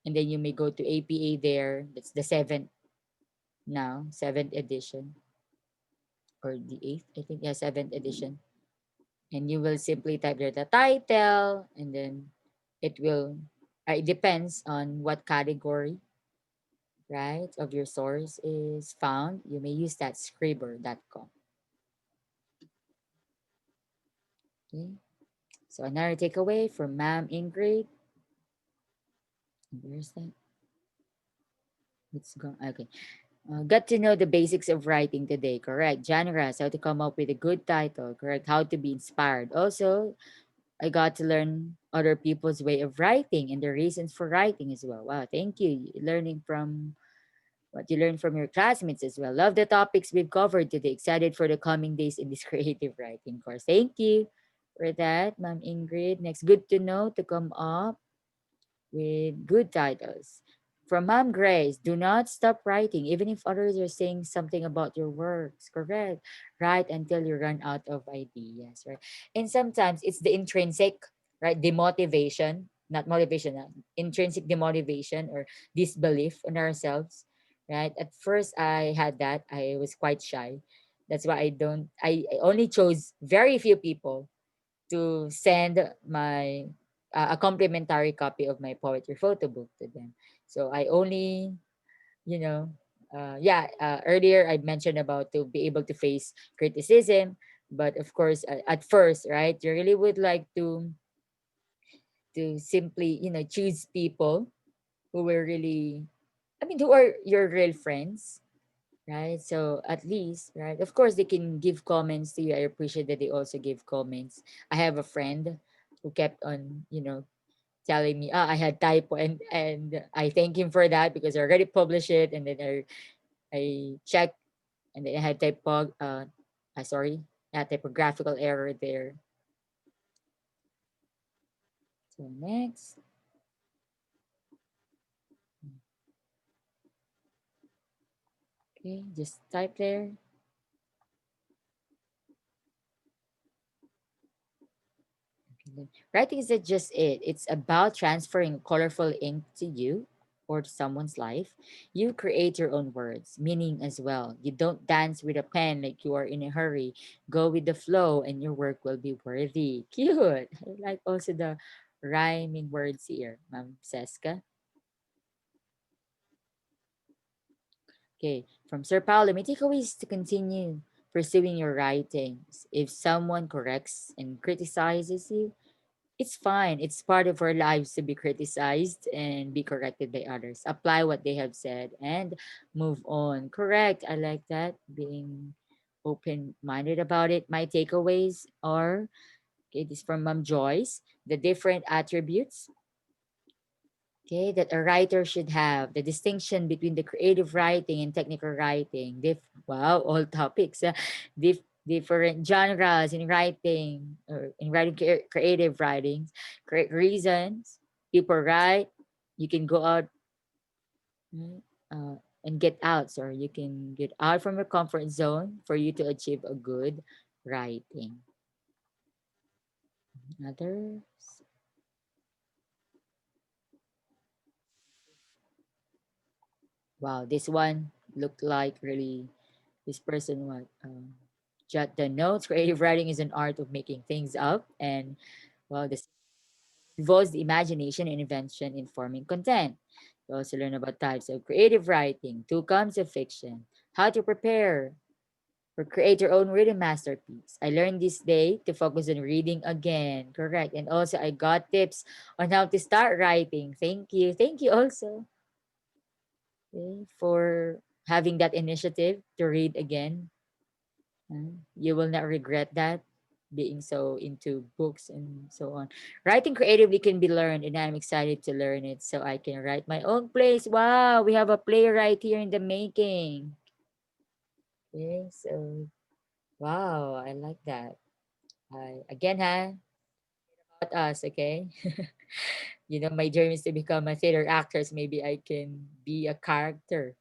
and then you may go to APA there. That's the seventh edition, or the eighth, I think. Yeah, seventh edition. And you will simply type there the title, and then it will. It depends on what category, right, of your source is found. You may use that Scriber.com. Okay. So another takeaway from Ma'am Ingrid. Where's that? It's gone. Okay. Got to know the basics of writing today, correct? Genres, how to come up with a good title, correct? How to be inspired. Also, I got to learn other people's way of writing and the reasons for writing as well. Wow, thank you. Learning from what you learned from your classmates as well. Love the topics we've covered today. Excited for the coming days in this creative writing course. Thank you for that, Ma'am Ingrid. Next, good to know to come up with good titles. From Mom Grace, do not stop writing, even if others are saying something about your works. Correct. Write until you run out of ideas, right? And sometimes it's the intrinsic, right? Demotivation, not motivation, intrinsic demotivation or disbelief in ourselves, right? At first, I had that. I was quite shy. That's why I only chose very few people to send my a complimentary copy of my poetry photo book to them. So I only, you know, earlier I mentioned about to be able to face criticism, but of course, at first, right, you really would like to simply, choose people who were really, I mean, who are your real friends, right? So at least, right? Of course, they can give comments to you. I appreciate that they also give comments. I have a friend who kept on, telling me, I had typo, and I thank him for that because I already published it, and then I checked, and then I had sorry, a typographical error there. So next. Okay, just type there. Writing isn't just it. It's about transferring colorful ink to you or to someone's life. You create your own words, meaning as well. You don't dance with a pen like you are in a hurry. Go with the flow and your work will be worthy. Cute. I like also the rhyming words here, Ma'am Seska. Okay, from Sir Paulo, my takeaway is to continue pursuing your writings. If someone corrects and criticizes you, it's fine. It's part of our lives to be criticized and be corrected by others. Apply what they have said and move on. Correct. I like that. Being open minded about it. My takeaways are, okay, this is from Mom Joyce, the different attributes, okay, that a writer should have, the distinction between the creative writing and technical writing. Wow, all topics. Different genres in writing, or in writing creative writings, correct reasons people write. You can go out, right, and get out. So you can get out from your comfort zone for you to achieve a good writing. Others. Wow, this one looked like really this person what jot the notes. Creative writing is an art of making things up, and well, this involves the imagination and invention in forming content. You also learn about types of creative writing, two kinds of fiction, how to prepare or create your own reading masterpiece. I learned this day to focus on reading again. Correct. And also I got tips on how to start writing. Thank you. Thank you also, okay, for having that initiative to read again. You will not regret that, being so into books and so on. Writing creatively can be learned, and I'm excited to learn it so I can write my own plays. Wow, we have a playwright here in the making. Okay, so wow, I like that. Again, about us, okay? My dream is to become a theater actress. Maybe I can be a character.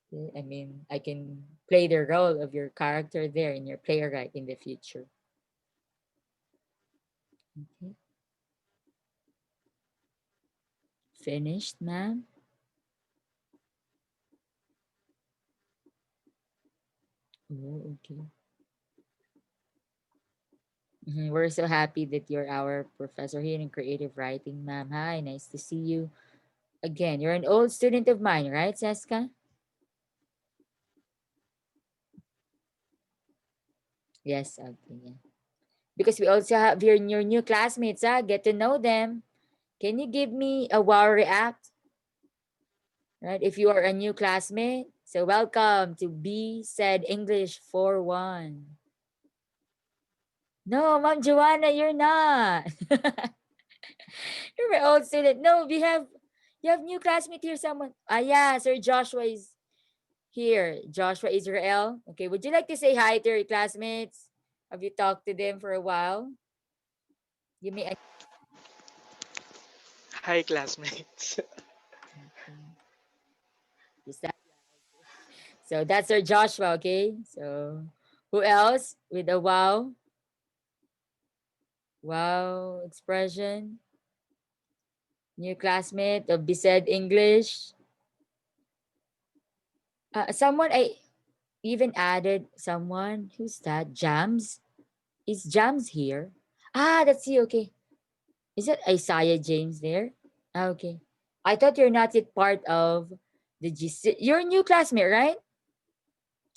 Okay? I mean, I can play the role of your character there in your playwright in the future. Okay. Finished, ma'am? Oh, okay. We're so happy that you're our professor here in creative writing, ma'am. Hi, nice to see you again. You're an old student of mine, right, Seska? Yes, okay, yeah. Because we also have your new classmates, get to know them. Can you give me a wow react? Right, if you are a new classmate, so welcome to B Said English 4-1. No, Ma'am Joanna, you're not. You're my old student. No, you have new classmate here. Someone. Yeah, Sir Joshua is here. Joshua Israel. Okay, would you like to say hi to your classmates? Have you talked to them for a while? You may. Hi, classmates. Is that so? That's Sir Joshua. Okay. So who else with a wow expression? New classmate of Bised English. Someone I even added someone. Who's that? Jams. Is Jams here? That's you. Okay. Is that Isaiah James there? Okay. I thought you're not yet part of the GC. You're a new classmate, right?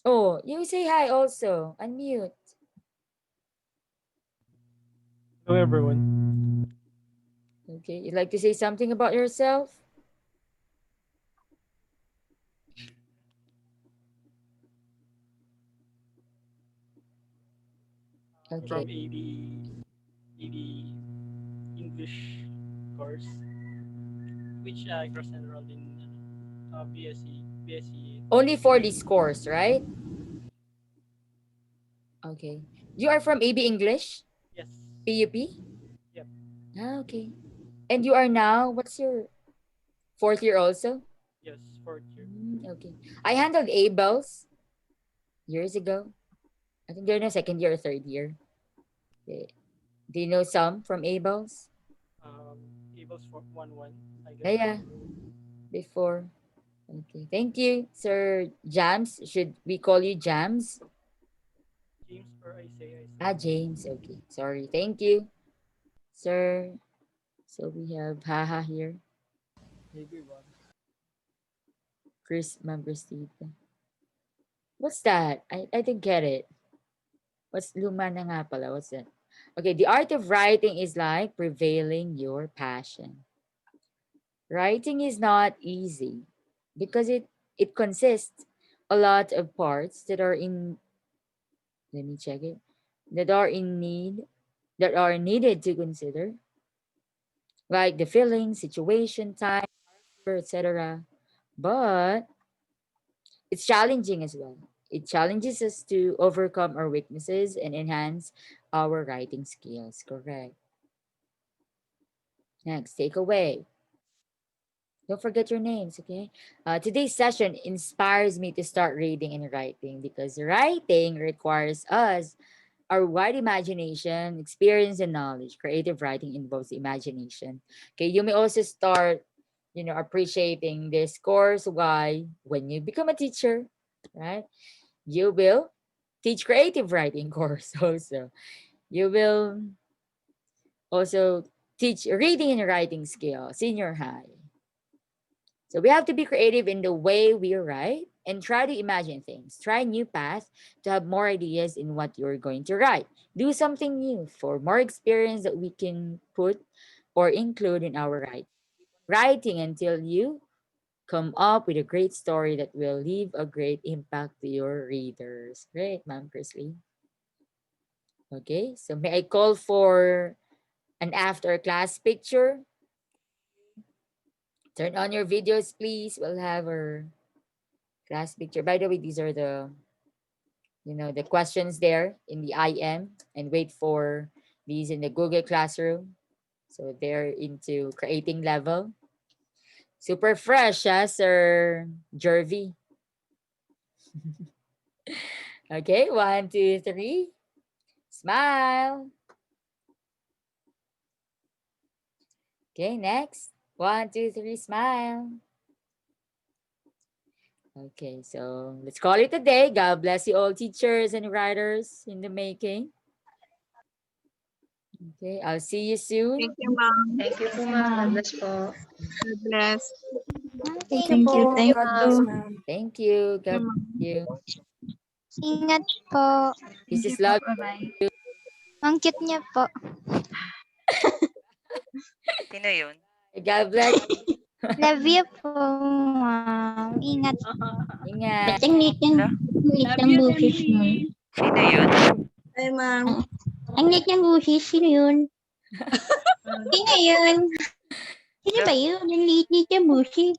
Oh, you say hi also. Unmute. Hello, everyone. Okay. You'd like to say something about yourself? From Okay. AD English. course, which I cross-enrolled in BSc. Only for this course, right? Okay. You are from AB English? Yes. PUP? Yep. Ah, okay. And you are now, what's your fourth year also? Yes, fourth year. Okay. I handled ABELS years ago. I think they're in a second year or third year. Okay. Do you know some from ABELS? Abel's for 1-1, I guess. Yeah. Before. Okay. Thank you, Sir Jams. Should we call you Jams? James or I say. Ah, James. Okay. Sorry. Thank you, sir. So we have Haha here. Everyone. Chris Mambrosita. What's that? I didn't get it. What's luma na nga pala? What's that? Okay, the art of writing is like prevailing your passion. Writing is not easy because it consists a lot of parts that are in, let me check it, that are needed to consider, like the feeling, situation, time, etc. But it's challenging as well. It challenges us to overcome our weaknesses and enhance our writing skills. Correct. Next, takeaway. Don't forget your names, okay? Today's session inspires me to start reading and writing because writing requires us our wide imagination, experience, and knowledge. Creative writing involves imagination. Okay, you may also start, appreciating this course. Why? When you become a teacher, right? You will teach creative writing course also. You will also teach reading and writing skills, senior high. So we have to be creative in the way we write and try to imagine things. Try new paths to have more ideas in what you're going to write. Do something new for more experience that we can put or include in our writing until you come up with a great story that will leave a great impact to your readers. Great, Ma'am Chrisley. Okay, so may I call for an after class picture? Turn on your videos, please. We'll have our class picture. By the way, these are the questions there in the IM, and wait for these in the Google Classroom. So they're into creating level. Super fresh, Sir Jervy. Okay, 1, 2, 3. Smile. Okay, next. 1, 2, 3, smile. Okay, so let's call it a day. God bless you all, teachers and writers in the making. Okay, I'll see you soon. Thank you, ma'am. Thank you po, ma'am. God bless po. God bless. Thank Thank you. you. Thank God you. bless, ma'am. Thank you. God bless you. Ingat po. This is love. Bye-bye. Ang cute niya po. Sino yun? God bless. Love you po, ma'am. Ingat. Ingat. Ang neat ng busis mo. Sino yun? Bye, ma'am. Ang neat ng busis. Sino yun? Sino yun? Sino ba yun? Ang neat ng busis.